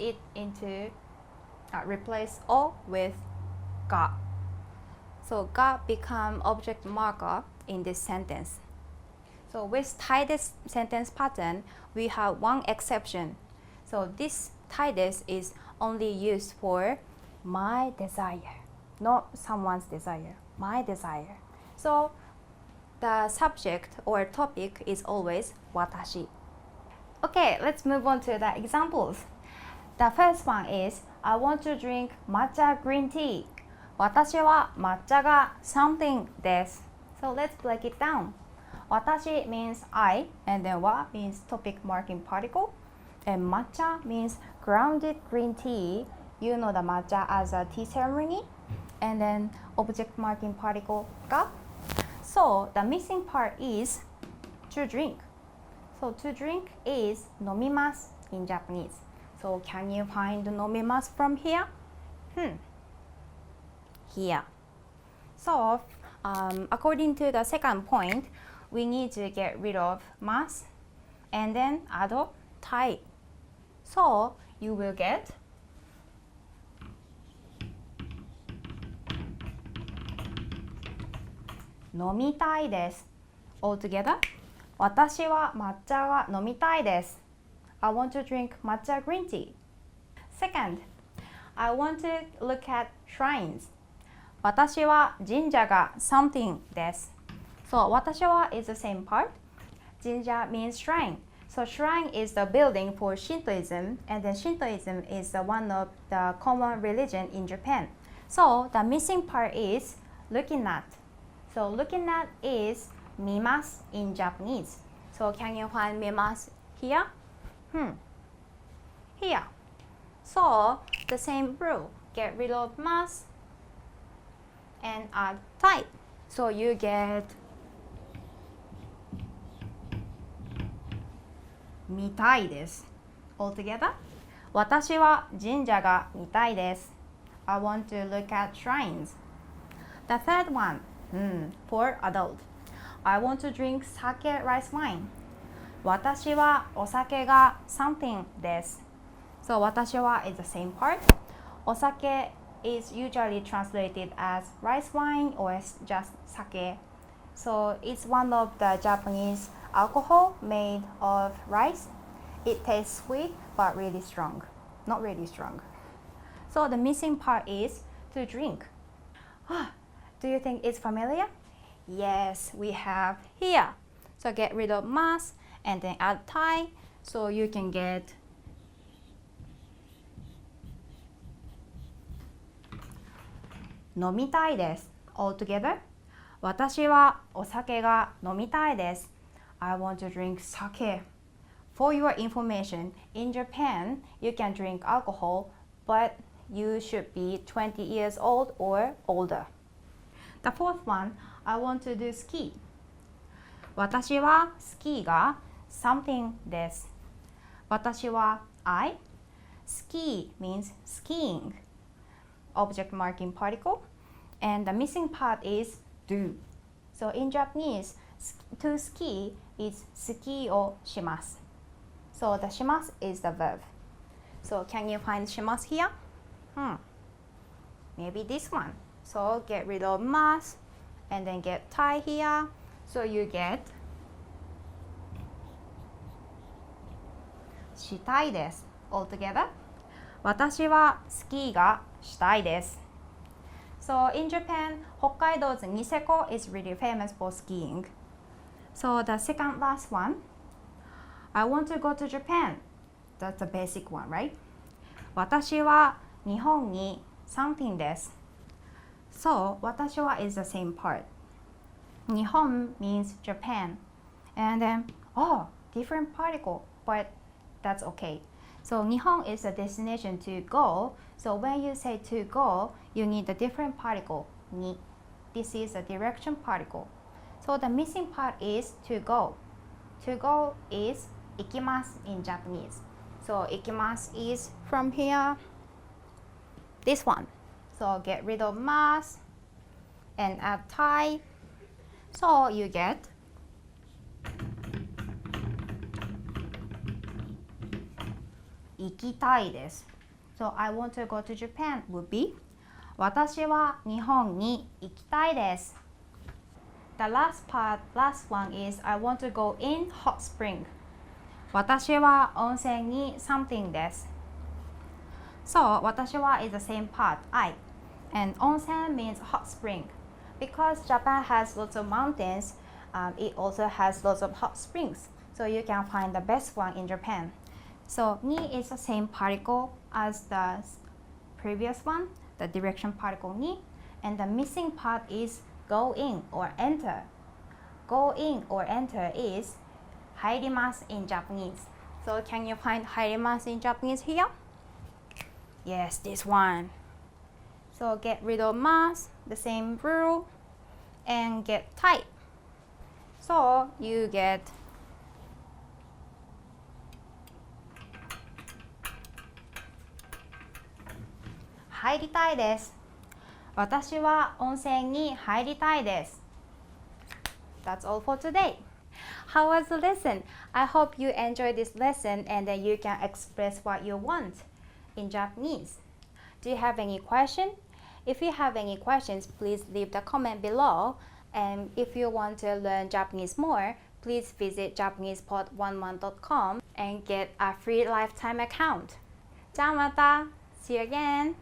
o with ga. So ga become object marker in this sentence. So with たいです sentence pattern, we have one exception. So this たいです is only used for my desire, not someone's desire, my desire. So the subject or topic is always 私. Okay, let's move on to the examples. The first one is, I want to drink matcha green tea. 私は抹茶が something です. So let's break it down. 私 means I, and then wa means topic marking particle, and matcha means grounded green tea. You know the matcha as a tea ceremony, and then object marking particle ga. So the missing part is to drink. So to drink is 飲みます in Japanese. So can you find 飲みます from here? Here. So according to the second point, we need to get rid of mas and then add たい. So you will get 飲みたいです Altogether, 私は抹茶が飲みたいです I want to drink matcha green tea. Second, I want to look at shrines. 私は神社が something です So 私は is the same part. 神社 means shrine. So shrine is the building for Shintoism, and then Shintoism is one of the common religion in Japan. So the missing part is looking at. So looking at is mimasu in Japanese. So can you find mimasu here? Here. So the same rule. Get rid of mas and add tai. So you get 見たいです Altogether, 私は神社が見たいです I want to look at shrines. The third one, for adult. I want to drink sake, rice, wine. 私はお酒が something です So 私は is the same part. お酒 is usually translated as rice wine or just sake. So it's one of the Japanese alcohol made of rice. It tastes sweet but really strong. Not really strong. So the missing part is to drink. Do you think it's familiar? Yes, we have here. So get rid of mas and then add tai. So you can get 飲みたいです Altogether, 私はお酒が飲みたいです I want to drink sake. For your information, in Japan, you can drink alcohol, but you should be 20 years old or older. The fourth one, I want to do ski. 私はスキーが something です 私は I. Ski means skiing. Object marking particle. And the missing part is do. So in Japanese, to ski is ski o shimasu. So the shimasu is the verb. So can you find shimasu here? Maybe this one. So get rid of mas and then get tai here. So you get したいです Altogether, 私はスキーがしたいです So in Japan, Hokkaido's Niseko is really famous for skiing. So the second last one, I want to go to Japan. That's the basic one, right? 私は日本に something です So 私は is the same part. 日本 means Japan. And then, different particle, but that's okay. So 日本 is a destination to go. So when you say to go, you need a different particle, に This is a direction particle. So the missing part is to go. To go is 行きます in Japanese. So 行きます is from here, this one. So get rid of mas and add tai. So you get 行きたいです So I want to go to Japan would be 私は日本に行きたいです The last one is I want to go in hot spring 私は温泉に something です So 私は is the same part, I. And onsen means hot spring. Because Japan has lots of mountains, it also has lots of hot springs. So you can find the best one in Japan. So ni is the same particle as the previous one, the direction particle ni. And the missing part is go in or enter. Go in or enter is 入ります in Japanese. So can you find 入ります in Japanese here? Yes, this one. So get rid of mas, the same rule, and get type. So you get 入りたいです。私は温泉に入りたいです。That's all for today. How was the lesson? I hope you enjoyed this lesson and that you can express what you want in Japanese. Do you have any question? If you have any questions, please leave the comment below. And if you want to learn Japanese more, please visit JapanesePod11.com and get a free lifetime account. じゃあまた! See you again!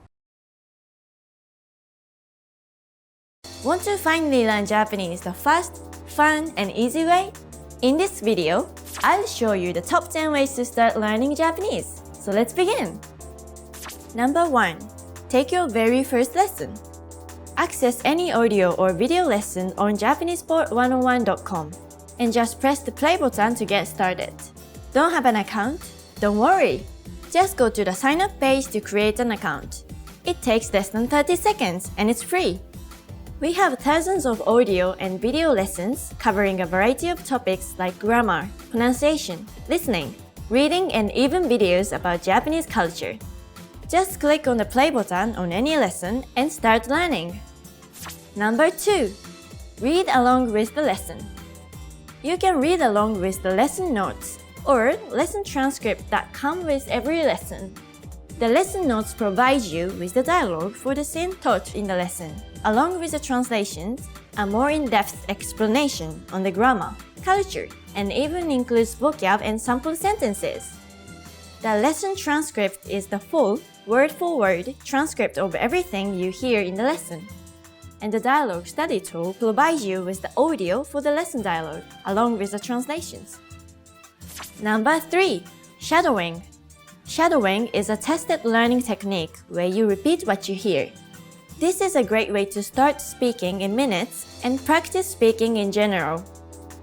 Want to finally learn Japanese the fast, fun, and easy way? In this video, I'll show you the top 10 ways to start learning Japanese. So let's begin! Number 1. Take your very first lesson. Access any audio or video lesson on JapanesePort101.com and just press the play button to get started. Don't have an account? Don't worry! Just go to the sign up page to create an account. It takes less than 30 seconds and it's free. We have thousands of audio and video lessons covering a variety of topics like grammar, pronunciation, listening, reading, and even videos about Japanese culture. Just click on the play button on any lesson and start learning. Number 2. Read along with the lesson. You can read along with the lesson notes or lesson transcript that come with every lesson. The lesson notes provide you with the dialogue for the scene taught in the lesson, along with the translations, a more in-depth explanation on the grammar, culture, and even includes vocab and sample sentences. The lesson transcript is the full, word-for-word transcript of everything you hear in the lesson. And the dialogue study tool provides you with the audio for the lesson dialogue, along with the translations. Number 3. Shadowing. Shadowing is a tested learning technique where you repeat what you hear. This is a great way to start speaking in minutes and practice speaking in general.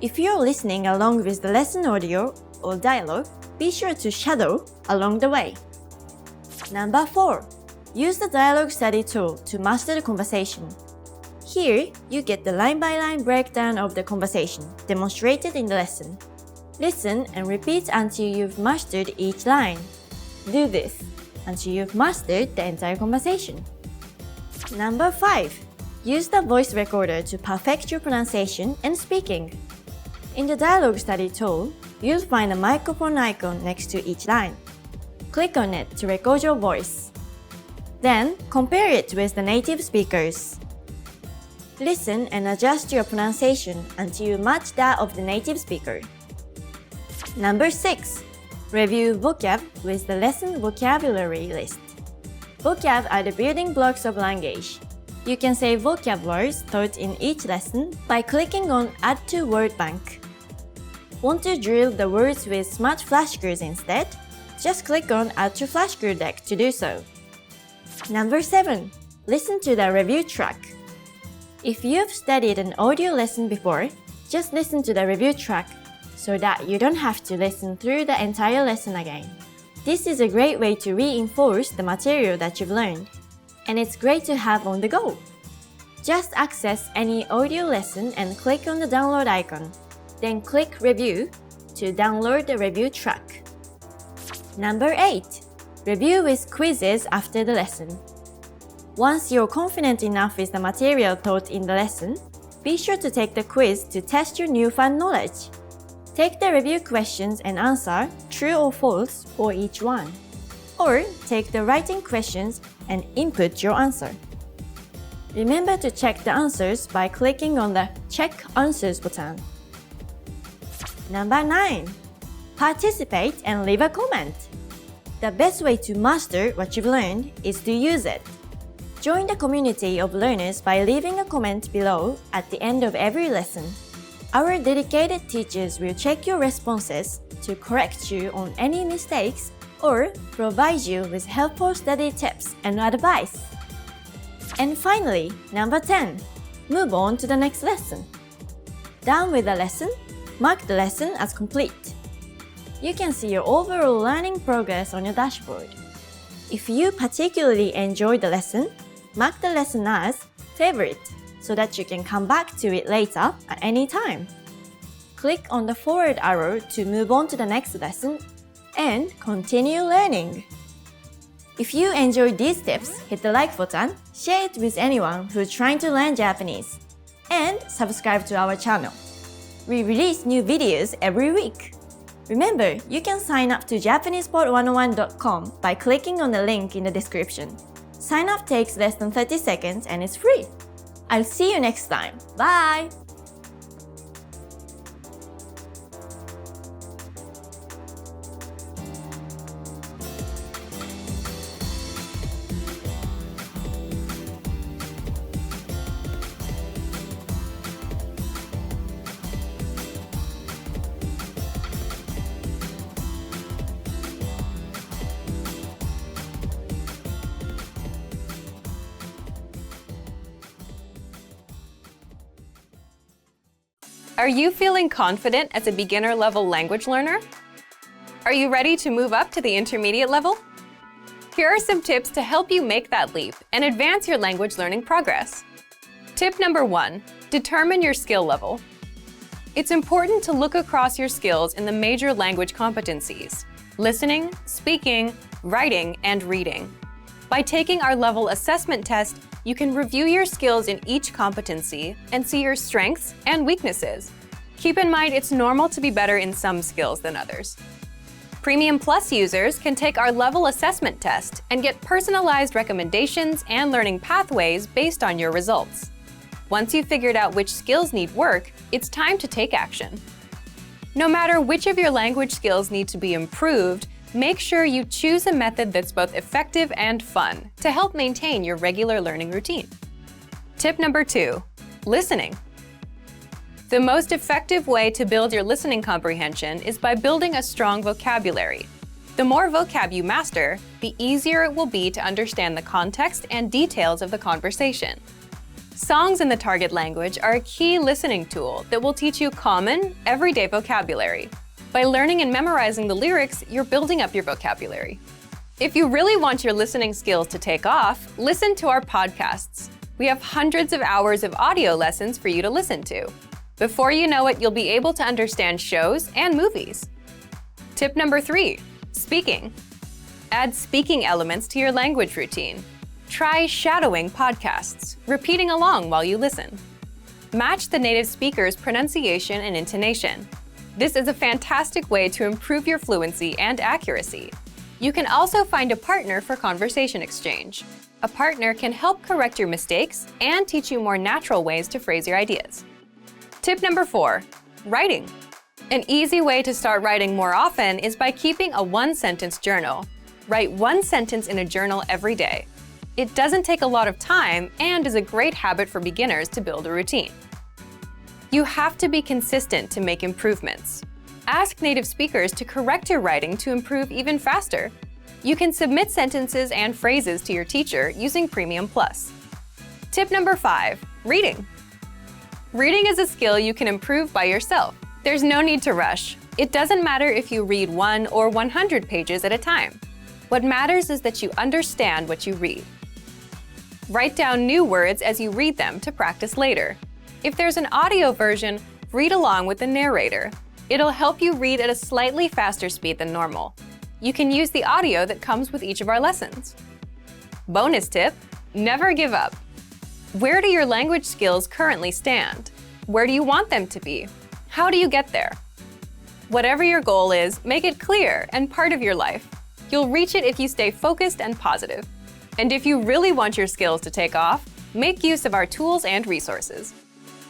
If you're listening along with the lesson audio or dialogue, be sure to shadow along the way. Number 4. Use the dialogue study tool to master the conversation. Here, you get the line-by-line breakdown of the conversation demonstrated in the lesson. Listen and repeat until you've mastered each line. Do this until you've mastered the entire conversation. Number 5. Use the voice recorder to perfect your pronunciation and speaking. In the dialogue study tool, you'll find a microphone icon next to each line. Click on it to record your voice. Then, compare it with the native speakers. Listen and adjust your pronunciation until you match that of the native speaker. Number 6. Review vocab with the lesson vocabulary list. Vocab are the building blocks of language. You can say vocab words taught in each lesson by clicking on Add to Word Bank. Want to drill the words with smart flashcards instead? Just click on Add to Flashcard Deck to do so. Number 7. Listen to the review track. If you've studied an audio lesson before, just listen to the review track so that you don't have to listen through the entire lesson again. This is a great way to reinforce the material that you've learned, and it's great to have on the go. Just access any audio lesson and click on the download icon, then click Review to download the review track. Number 8. Review with quizzes after the lesson. Once you're confident enough with the material taught in the lesson, be sure to take the quiz to test your newfound knowledge. Take the review questions and answer true or false for each one. Or take the writing questions and input your answer. Remember to check the answers by clicking on the Check Answers button. Number 9. Participate and leave a comment. The best way to master what you've learned is to use it. Join the community of learners by leaving a comment below at the end of every lesson. Our dedicated teachers will check your responses to correct you on any mistakes or provide you with helpful study tips and advice. And finally, number 10. Move on to the next lesson. Done with the lesson, mark the lesson as complete. You can see your overall learning progress on your dashboard. If you particularly enjoyed the lesson, mark the lesson as favorite so that you can come back to it later at any time. Click on the forward arrow to move on to the next lesson and continue learning. If you enjoyed these tips, hit the like button, share it with anyone who's trying to learn Japanese, and subscribe to our channel. We release new videos every week. Remember, you can sign up to JapanesePort101.com by clicking on the link in the description. Sign up takes less than 30 seconds and it's free. I'll see you next time. Bye! Are you feeling confident as a beginner-level language learner? Are you ready to move up to the intermediate level? Here are some tips to help you make that leap and advance your language learning progress. Tip number 1, determine your skill level. It's important to look across your skills in the major language competencies: listening, speaking, writing, and reading. By taking our level assessment test, you can review your skills in each competency and see your strengths and weaknesses. Keep in mind it's normal to be better in some skills than others. Premium Plus users can take our level assessment test and get personalized recommendations and learning pathways based on your results. Once you've figured out which skills need work, it's time to take action. No matter which of your language skills need to be improved, make sure you choose a method that's both effective and fun to help maintain your regular learning routine. Tip number 2, listening. The most effective way to build your listening comprehension is by building a strong vocabulary. The more vocab you master, the easier it will be to understand the context and details of the conversation. Songs in the target language are a key listening tool that will teach you common, everyday vocabulary. By learning and memorizing the lyrics, you're building up your vocabulary. If you really want your listening skills to take off, listen to our podcasts. We have hundreds of hours of audio lessons for you to listen to. Before you know it, you'll be able to understand shows and movies. Tip number 3, speaking. Add speaking elements to your language routine. Try shadowing podcasts, repeating along while you listen. Match the native speaker's pronunciation and intonation. This is a fantastic way to improve your fluency and accuracy. You can also find a partner for conversation exchange. A partner can help correct your mistakes and teach you more natural ways to phrase your ideas. Tip number 4, writing. An easy way to start writing more often is by keeping a one-sentence journal. Write one sentence in a journal every day. It doesn't take a lot of time and is a great habit for beginners to build a routine. You have to be consistent to make improvements. Ask native speakers to correct your writing to improve even faster. You can submit sentences and phrases to your teacher using Premium Plus. Tip number 5, reading. Reading is a skill you can improve by yourself. There's no need to rush. It doesn't matter if you read 1 or 100 pages at a time. What matters is that you understand what you read. Write down new words as you read them to practice later. If there's an audio version, read along with the narrator. It'll help you read at a slightly faster speed than normal. You can use the audio that comes with each of our lessons. Bonus tip, never give up. Where do your language skills currently stand? Where do you want them to be? How do you get there? Whatever your goal is, make it clear and part of your life. You'll reach it if you stay focused and positive. And if you really want your skills to take off, make use of our tools and resources.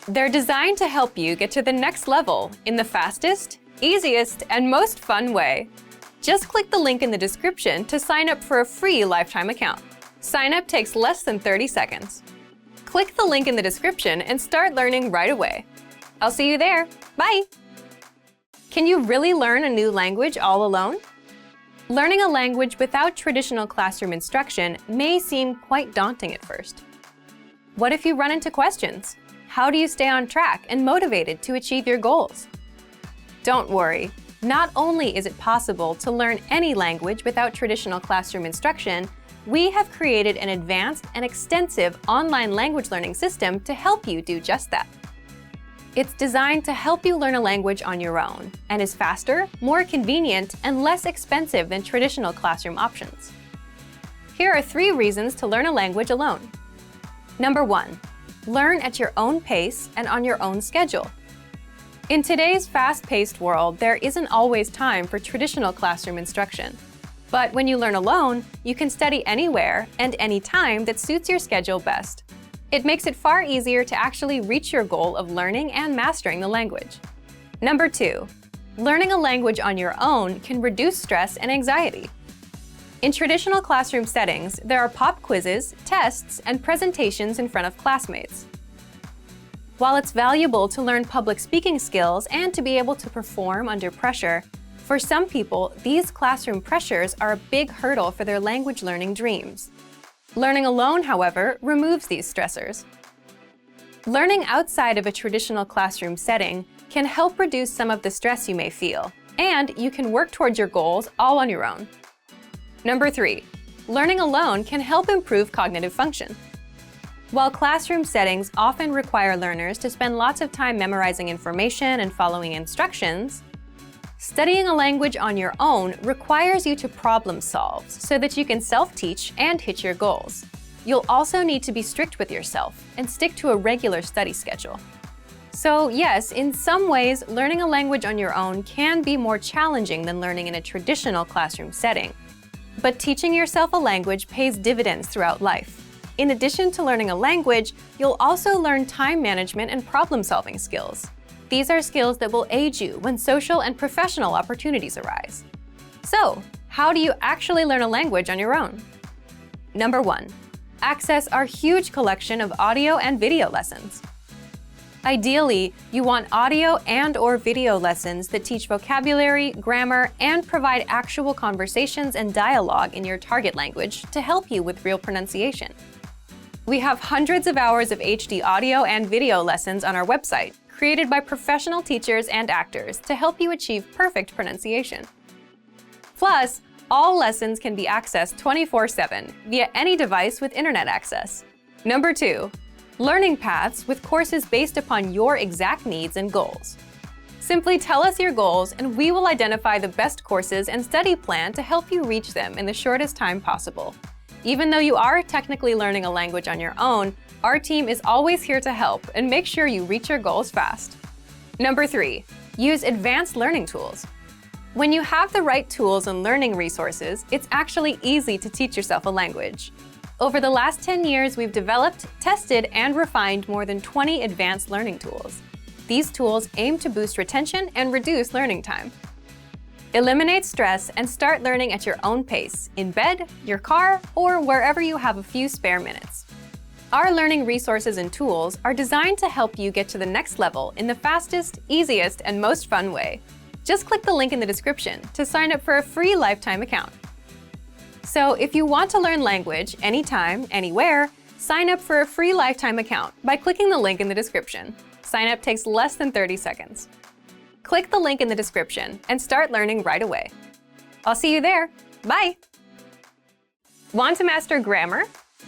They're designed to help you get to the next level in the fastest, easiest, and most fun way. Just click the link in the description to sign up for a free lifetime account. Sign up takes less than 30 seconds. Click the link in the description and start learning right away. I'll see you there. Bye! Can you really learn a new language all alone? Learning a language without traditional classroom instruction may seem quite daunting at first. What if you run into questions? How do you stay on track and motivated to achieve your goals? Don't worry. Not only is it possible to learn any language without traditional classroom instruction, we have created an advanced and extensive online language learning system to help you do just that. It's designed to help you learn a language on your own and is faster, more convenient, and less expensive than traditional classroom options. Here are 3 reasons to learn a language alone. Number 1, learn at your own pace and on your own schedule. In today's fast-paced world, there isn't always time for traditional classroom instruction. But when you learn alone, you can study anywhere and anytime that suits your schedule best. It makes it far easier to actually reach your goal of learning and mastering the language. Number 2, learning a language on your own can reduce stress and anxiety. In traditional classroom settings, there are pop quizzes, tests, and presentations in front of classmates. While it's valuable to learn public speaking skills and to be able to perform under pressure, for some people, these classroom pressures are a big hurdle for their language learning dreams. Learning alone, however, removes these stressors. Learning outside of a traditional classroom setting can help reduce some of the stress you may feel, and you can work towards your goals all on your own. Number 3, learning alone can help improve cognitive function. While classroom settings often require learners to spend lots of time memorizing information and following instructions, studying a language on your own requires you to problem solve so that you can self-teach and hit your goals. You'll also need to be strict with yourself and stick to a regular study schedule. So yes, in some ways, learning a language on your own can be more challenging than learning in a traditional classroom setting. But teaching yourself a language pays dividends throughout life. In addition to learning a language, you'll also learn time management and problem-solving skills. These are skills that will aid you when social and professional opportunities arise. So, how do you actually learn a language on your own? Number 1, access our huge collection of audio and video lessons. Ideally, you want audio and/or video lessons that teach vocabulary, grammar, and provide actual conversations and dialogue in your target language to help you with real pronunciation. We have hundreds of hours of HD audio and video lessons on our website, created by professional teachers and actors to help you achieve perfect pronunciation. Plus, all lessons can be accessed 24/7 via any device with internet access. Number 2, learning paths with courses based upon your exact needs and goals. Simply tell us your goals and we will identify the best courses and study plan to help you reach them in the shortest time possible. Even though you are technically learning a language on your own, our team is always here to help and make sure you reach your goals fast. Number 3, use advanced learning tools. When you have the right tools and learning resources, it's actually easy to teach yourself a language. Over the last 10 years, we've developed, tested, and refined more than 20 advanced learning tools. These tools aim to boost retention and reduce learning time. Eliminate stress and start learning at your own pace, in bed, your car, or wherever you have a few spare minutes. Our learning resources and tools are designed to help you get to the next level in the fastest, easiest, and most fun way. Just click the link in the description to sign up for a free lifetime account. So if you want to learn language anytime, anywhere, sign up for a free lifetime account by clicking the link in the description. Sign up takes less than 30 seconds. Click the link in the description and start learning right away. I'll see you there. Bye! Want to master grammar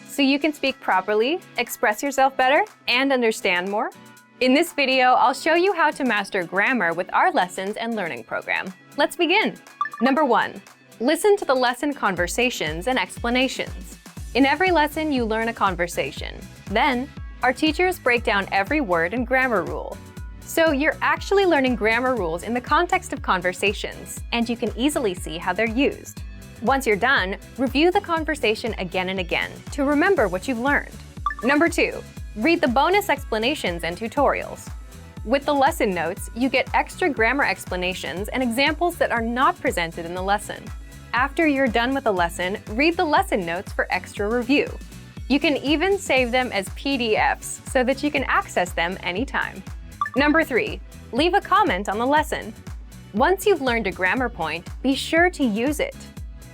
so you can speak properly, express yourself better, and understand more? In this video, I'll show you how to master grammar with our lessons and learning program. Let's begin. Number 1, listen to the lesson conversations and explanations. In every lesson, you learn a conversation. Then, our teachers break down every word and grammar rule. So you're actually learning grammar rules in the context of conversations, and you can easily see how they're used. Once you're done, review the conversation again and again to remember what you've learned. Number 2, read the bonus explanations and tutorials. With the lesson notes, you get extra grammar explanations and examples that are not presented in the lesson. After you're done with the lesson, read the lesson notes for extra review. You can even save them as PDFs so that you can access them anytime. Number 3, leave a comment on the lesson. Once you've learned a grammar point, be sure to use it.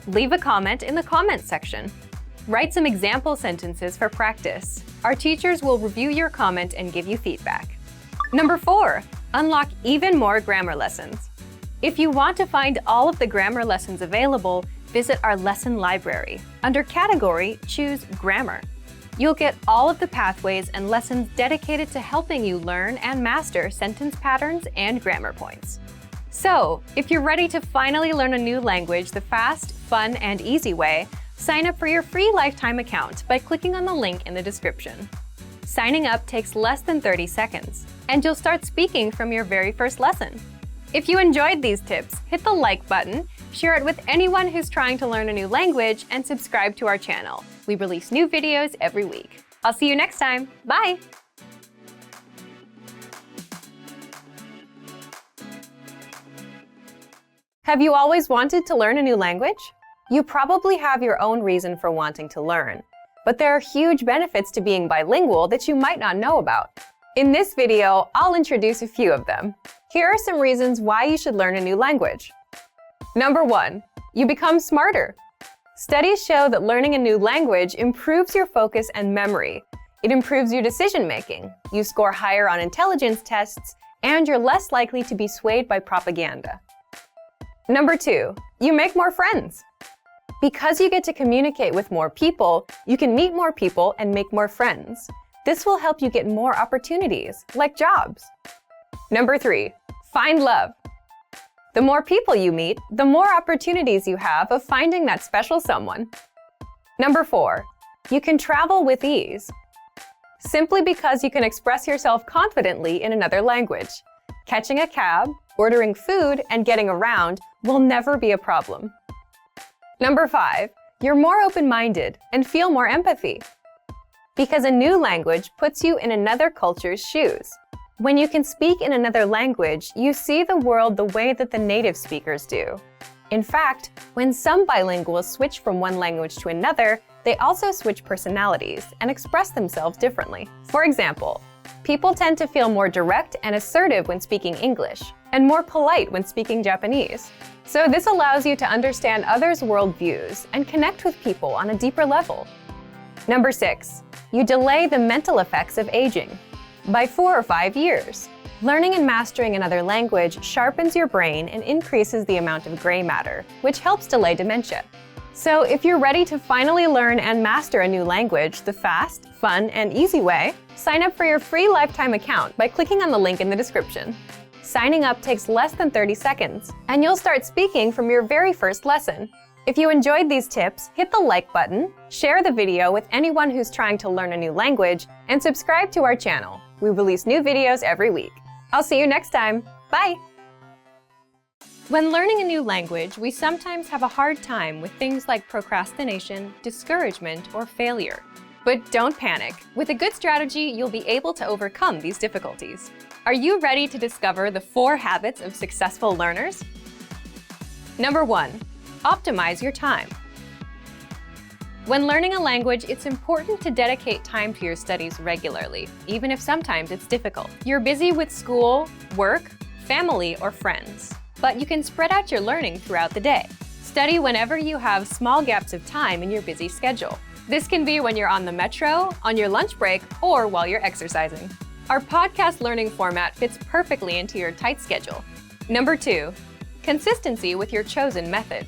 Leave a comment in the comments section. Write some example sentences for practice. Our teachers will review your comment and give you feedback. Number 4, unlock even more grammar lessons. If you want to find all of the grammar lessons available, visit our lesson library. Under Category, choose Grammar. You'll get all of the pathways and lessons dedicated to helping you learn and master sentence patterns and grammar points. So, if you're ready to finally learn a new language the fast, fun, and easy way, sign up for your free lifetime account by clicking on the link in the description. Signing up takes less than 30 seconds, and you'll start speaking from your very first lesson. If you enjoyed these tips, hit the like button, share it with anyone who's trying to learn a new language, and subscribe to our channel. We release new videos every week. I'll see you next time. Bye! Have you always wanted to learn a new language? You probably have your own reason for wanting to learn, but there are huge benefits to being bilingual that you might not know about. In this video, I'll introduce a few of them. Here are some reasons why you should learn a new language. Number 1, you become smarter. Studies show that learning a new language improves your focus and memory. It improves your decision-making. You score higher on intelligence tests, and you're less likely to be swayed by propaganda. Number 2, you make more friends. Because you get to communicate with more people, you can meet more people and make more friends. This will help you get more opportunities, like jobs. Number 3, find love. The more people you meet, the more opportunities you have of finding that special someone. Number 4, you can travel with ease. Simply because you can express yourself confidently in another language. Catching a cab, ordering food, and getting around will never be a problem. Number 5, you're more open-minded and feel more empathy. Because a new language puts you in another culture's shoes. When you can speak in another language, you see the world the way that the native speakers do. In fact, when some bilinguals switch from one language to another, they also switch personalities and express themselves differently. For example, people tend to feel more direct and assertive when speaking English, and more polite when speaking Japanese. So this allows you to understand others' worldviews and connect with people on a deeper level. Number 6, you delay the mental effects of aging by 4 or 5 years. Learning and mastering another language sharpens your brain and increases the amount of gray matter, which helps delay dementia. So if you're ready to finally learn and master a new language the fast, fun, and easy way, sign up for your free lifetime account by clicking on the link in the description. Signing up takes less than 30 seconds, and you'll start speaking from your very first lesson. If you enjoyed these tips, hit the like button, share the video with anyone who's trying to learn a new language, and subscribe to our channel. We release new videos every week. I'll see you next time. Bye! When learning a new language, we sometimes have a hard time with things like procrastination, discouragement, or failure. But don't panic. With a good strategy, you'll be able to overcome these difficulties. Are you ready to discover the 4 habits of successful learners? Number 1, optimize your time. When learning a language, it's important to dedicate time to your studies regularly, even if sometimes it's difficult. You're busy with school, work, family, or friends, but you can spread out your learning throughout the day. Study whenever you have small gaps of time in your busy schedule. This can be when you're on the metro, on your lunch break, or while you're exercising. Our podcast learning format fits perfectly into your tight schedule. Number 2, consistency with your chosen method.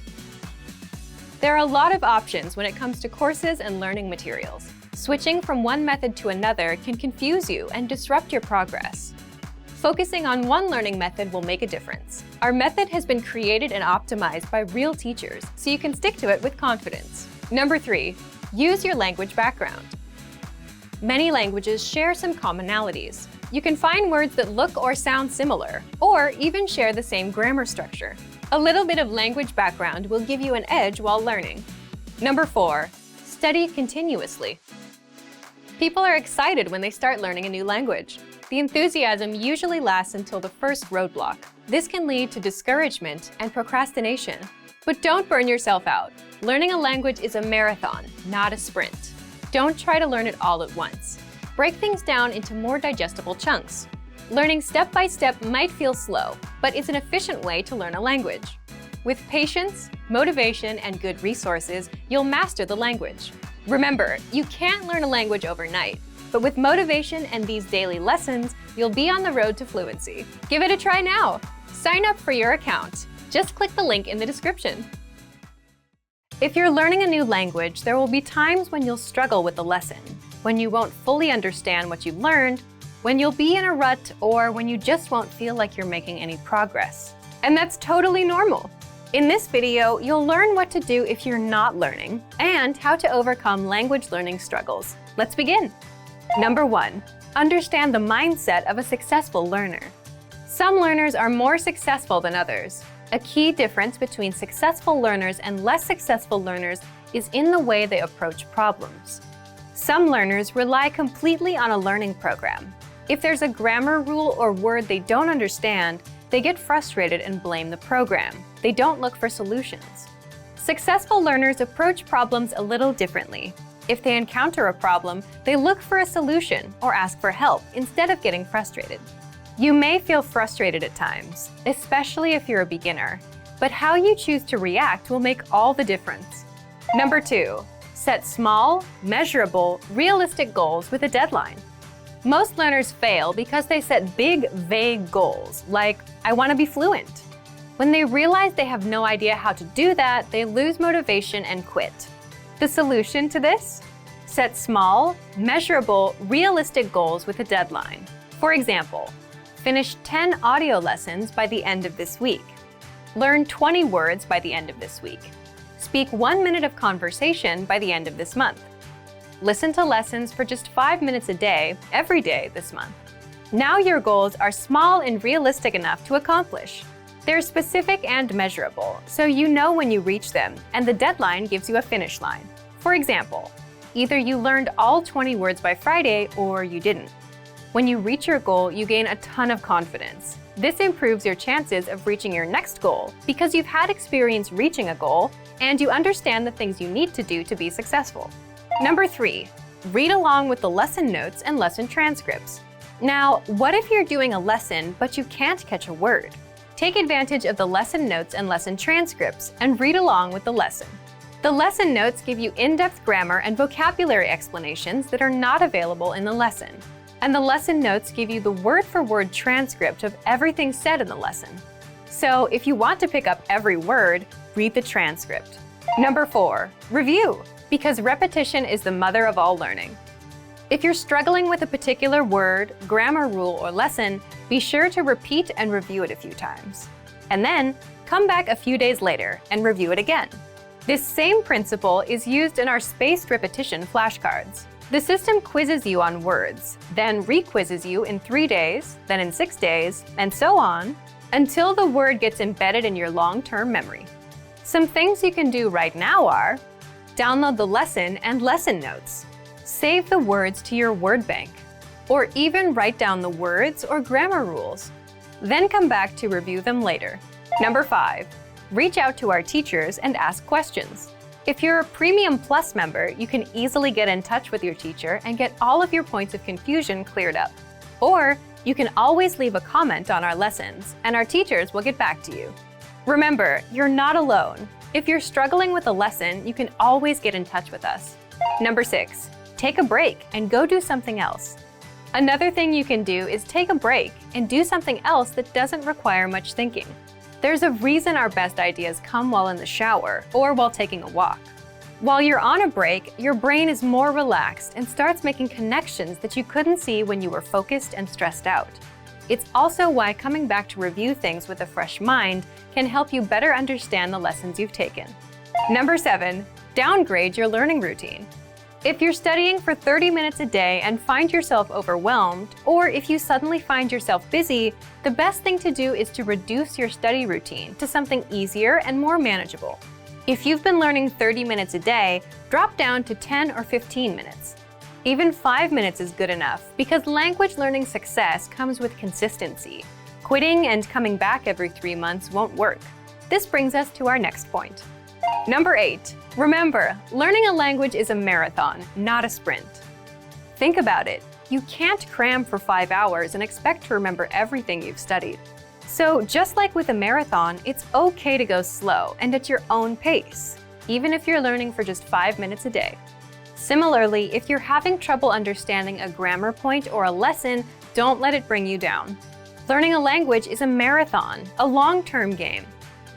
There are a lot of options when it comes to courses and learning materials. Switching from one method to another can confuse you and disrupt your progress. Focusing on one learning method will make a difference. Our method has been created and optimized by real teachers, so you can stick to it with confidence. Number 3, use your language background. Many languages share some commonalities. You can find words that look or sound similar, or even share the same grammar structure. A little bit of language background will give you an edge while learning. Number 4, study continuously. People are excited when they start learning a new language. The enthusiasm usually lasts until the first roadblock. This can lead to discouragement and procrastination. But don't burn yourself out. Learning a language is a marathon, not a sprint. Don't try to learn it all at once. Break things down into more digestible chunks. Learning step by step might feel slow, but it's an efficient way to learn a language. With patience, motivation, and good resources, you'll master the language. Remember, you can't learn a language overnight, but with motivation and these daily lessons, you'll be on the road to fluency. Give it a try now. Sign up for your account. Just click the link in the description. If you're learning a new language, there will be times when you'll struggle with the lesson, when you won't fully understand what you learned, when you'll be in a rut, or when you just won't feel like you're making any progress. And that's totally normal. In this video, you'll learn what to do if you're not learning, and how to overcome language learning struggles. Let's begin. Number 1, understand the mindset of a successful learner. Some learners are more successful than others. A key difference between successful learners and less successful learners is in the way they approach problems. Some learners rely completely on a learning program. If there's a grammar rule or word they don't understand, they get frustrated and blame the program. They don't look for solutions. Successful learners approach problems a little differently. If they encounter a problem, they look for a solution or ask for help instead of getting frustrated. You may feel frustrated at times, especially if you're a beginner, but how you choose to react will make all the difference. Number 2, set small, measurable, realistic goals with a deadline. Most learners fail because they set big, vague goals, like, I want to be fluent. When they realize they have no idea how to do that, they lose motivation and quit. The solution to this? Set small, measurable, realistic goals with a deadline. For example, finish 10 audio lessons by the end of this week. Learn 20 words by the end of this week. Speak 1 minute of conversation by the end of this month. Listen to lessons for just 5 minutes a day, every day this month. Now your goals are small and realistic enough to accomplish. They're specific and measurable, so you know when you reach them, and the deadline gives you a finish line. For example, either you learned all 20 words by Friday or you didn't. When you reach your goal, you gain a ton of confidence. This improves your chances of reaching your next goal because you've had experience reaching a goal and you understand the things you need to do to be successful. Number 3, read along with the lesson notes and lesson transcripts. Now, what if you're doing a lesson but you can't catch a word? Take advantage of the lesson notes and lesson transcripts and read along with the lesson. The lesson notes give you in-depth grammar and vocabulary explanations that are not available in the lesson. And the lesson notes give you the word-for-word transcript of everything said in the lesson. So if you want to pick up every word, read the transcript. Number 4, review, because repetition is the mother of all learning. If you're struggling with a particular word, grammar rule, or lesson, be sure to repeat and review it a few times. And then, come back a few days later and review it again. This same principle is used in our spaced repetition flashcards. The system quizzes you on words, then re-quizzes you in 3 days, then in 6 days, and so on, until the word gets embedded in your long-term memory. Some things you can do right now are download the lesson and lesson notes, save the words to your word bank, or even write down the words or grammar rules. Then come back to review them later. Number 5, reach out to our teachers and ask questions. If you're a Premium Plus member, you can easily get in touch with your teacher and get all of your points of confusion cleared up. Or you can always leave a comment on our lessons, and our teachers will get back to you. Remember, you're not alone. If you're struggling with a lesson, you can always get in touch with us. Number 6, take a break and go do something else. Another thing you can do is take a break and do something else that doesn't require much thinking. There's a reason our best ideas come while in the shower or while taking a walk. While you're on a break, your brain is more relaxed and starts making connections that you couldn't see when you were focused and stressed out. It's also why coming back to review things with a fresh mind can help you better understand the lessons you've taken. Number 7, downgrade your learning routine. If you're studying for 30 minutes a day and find yourself overwhelmed, or if you suddenly find yourself busy, the best thing to do is to reduce your study routine to something easier and more manageable. If you've been learning 30 minutes a day, drop down to 10 or 15 minutes. Even 5 minutes is good enough because language learning success comes with consistency. Quitting and coming back every 3 months won't work. This brings us to our next point. Number 8, remember, learning a language is a marathon, not a sprint. Think about it. You can't cram for 5 hours and expect to remember everything you've studied. So just like with a marathon, it's okay to go slow and at your own pace, even if you're learning for just 5 minutes a day. Similarly, if you're having trouble understanding a grammar point or a lesson, don't let it bring you down. Learning a language is a marathon, a long-term game.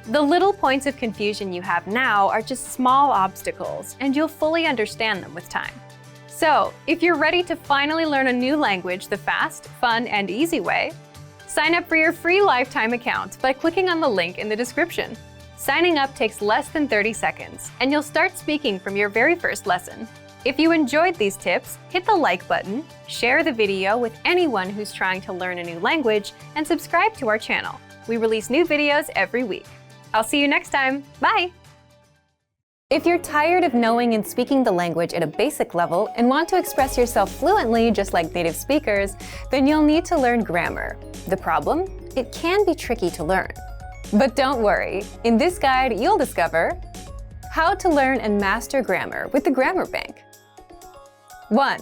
The little points of confusion you have now are just small obstacles, and you'll fully understand them with time. So, if you're ready to finally learn a new language the fast, fun, and easy way, sign up for your free lifetime account by clicking on the link in the description. Signing up takes less than 30 seconds, and you'll start speaking from your very first lesson. If you enjoyed these tips, hit the like button, share the video with anyone who's trying to learn a new language, and subscribe to our channel. We release new videos every week. I'll see you next time. Bye! If you're tired of knowing and speaking the language at a basic level and want to express yourself fluently just like native speakers, then you'll need to learn grammar. The problem? It can be tricky to learn. But don't worry. In this guide, you'll discover how to learn and master grammar with the Grammar Bank. 1.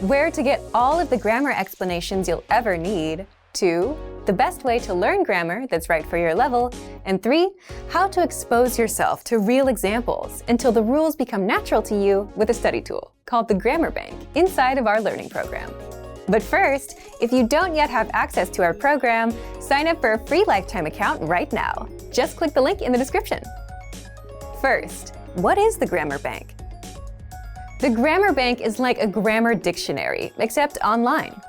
Where to get all of the grammar explanations you'll ever need. 2. The best way to learn grammar that's right for your level. And 3. How to expose yourself to real examples until the rules become natural to you with a study tool called the Grammar Bank inside of our learning program. But first, if you don't yet have access to our program, sign up for a free lifetime account right now. Just click the link in the description. First, what is the Grammar Bank? The Grammar Bank is like a grammar dictionary, except online.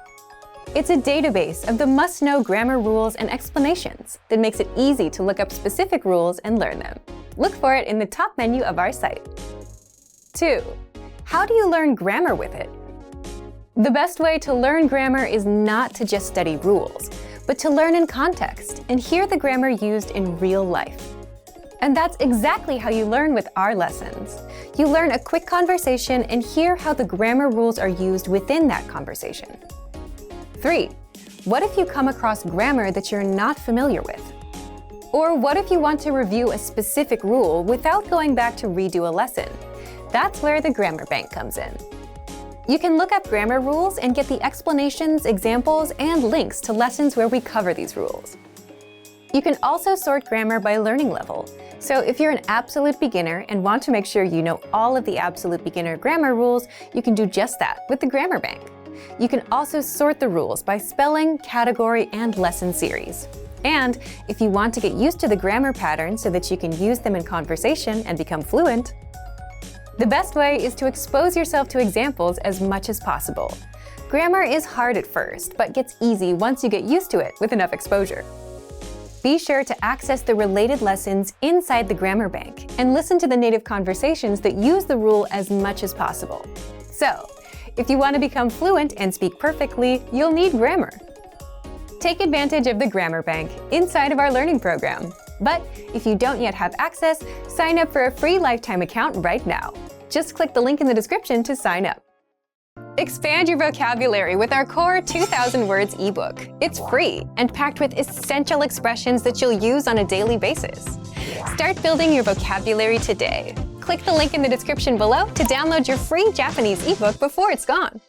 It's a database of the must-know grammar rules and explanations that makes it easy to look up specific rules and learn them. Look for it in the top menu of our site. 2. How do you learn grammar with it? The best way to learn grammar is not to just study rules, but to learn in context and hear the grammar used in real life. And that's exactly how you learn with our lessons. You learn a quick conversation and hear how the grammar rules are used within that conversation. 3. What if you come across grammar that you're not familiar with? Or what if you want to review a specific rule without going back to redo a lesson? That's where the Grammar Bank comes in. You can look up grammar rules and get the explanations, examples, and links to lessons where we cover these rules. You can also sort grammar by learning level. So if you're an absolute beginner and want to make sure you know all of the absolute beginner grammar rules, you can do just that with the Grammar Bank. You can also sort the rules by spelling, category, and lesson series. And if you want to get used to the grammar patterns so that you can use them in conversation and become fluent, the best way is to expose yourself to examples as much as possible. Grammar is hard at first, but gets easy once you get used to it with enough exposure. Be sure to access the related lessons inside the Grammar Bank and listen to the native conversations that use the rule as much as possible. So, if you want to become fluent and speak perfectly, you'll need grammar. Take advantage of the Grammar Bank inside of our learning program. But if you don't yet have access, sign up for a free lifetime account right now. Just click the link in the description to sign up. Expand your vocabulary with our core 2,000 words ebook. It's free and packed with essential expressions that you'll use on a daily basis. Start building your vocabulary today. Click the link in the description below to download your free Japanese ebook before it's gone.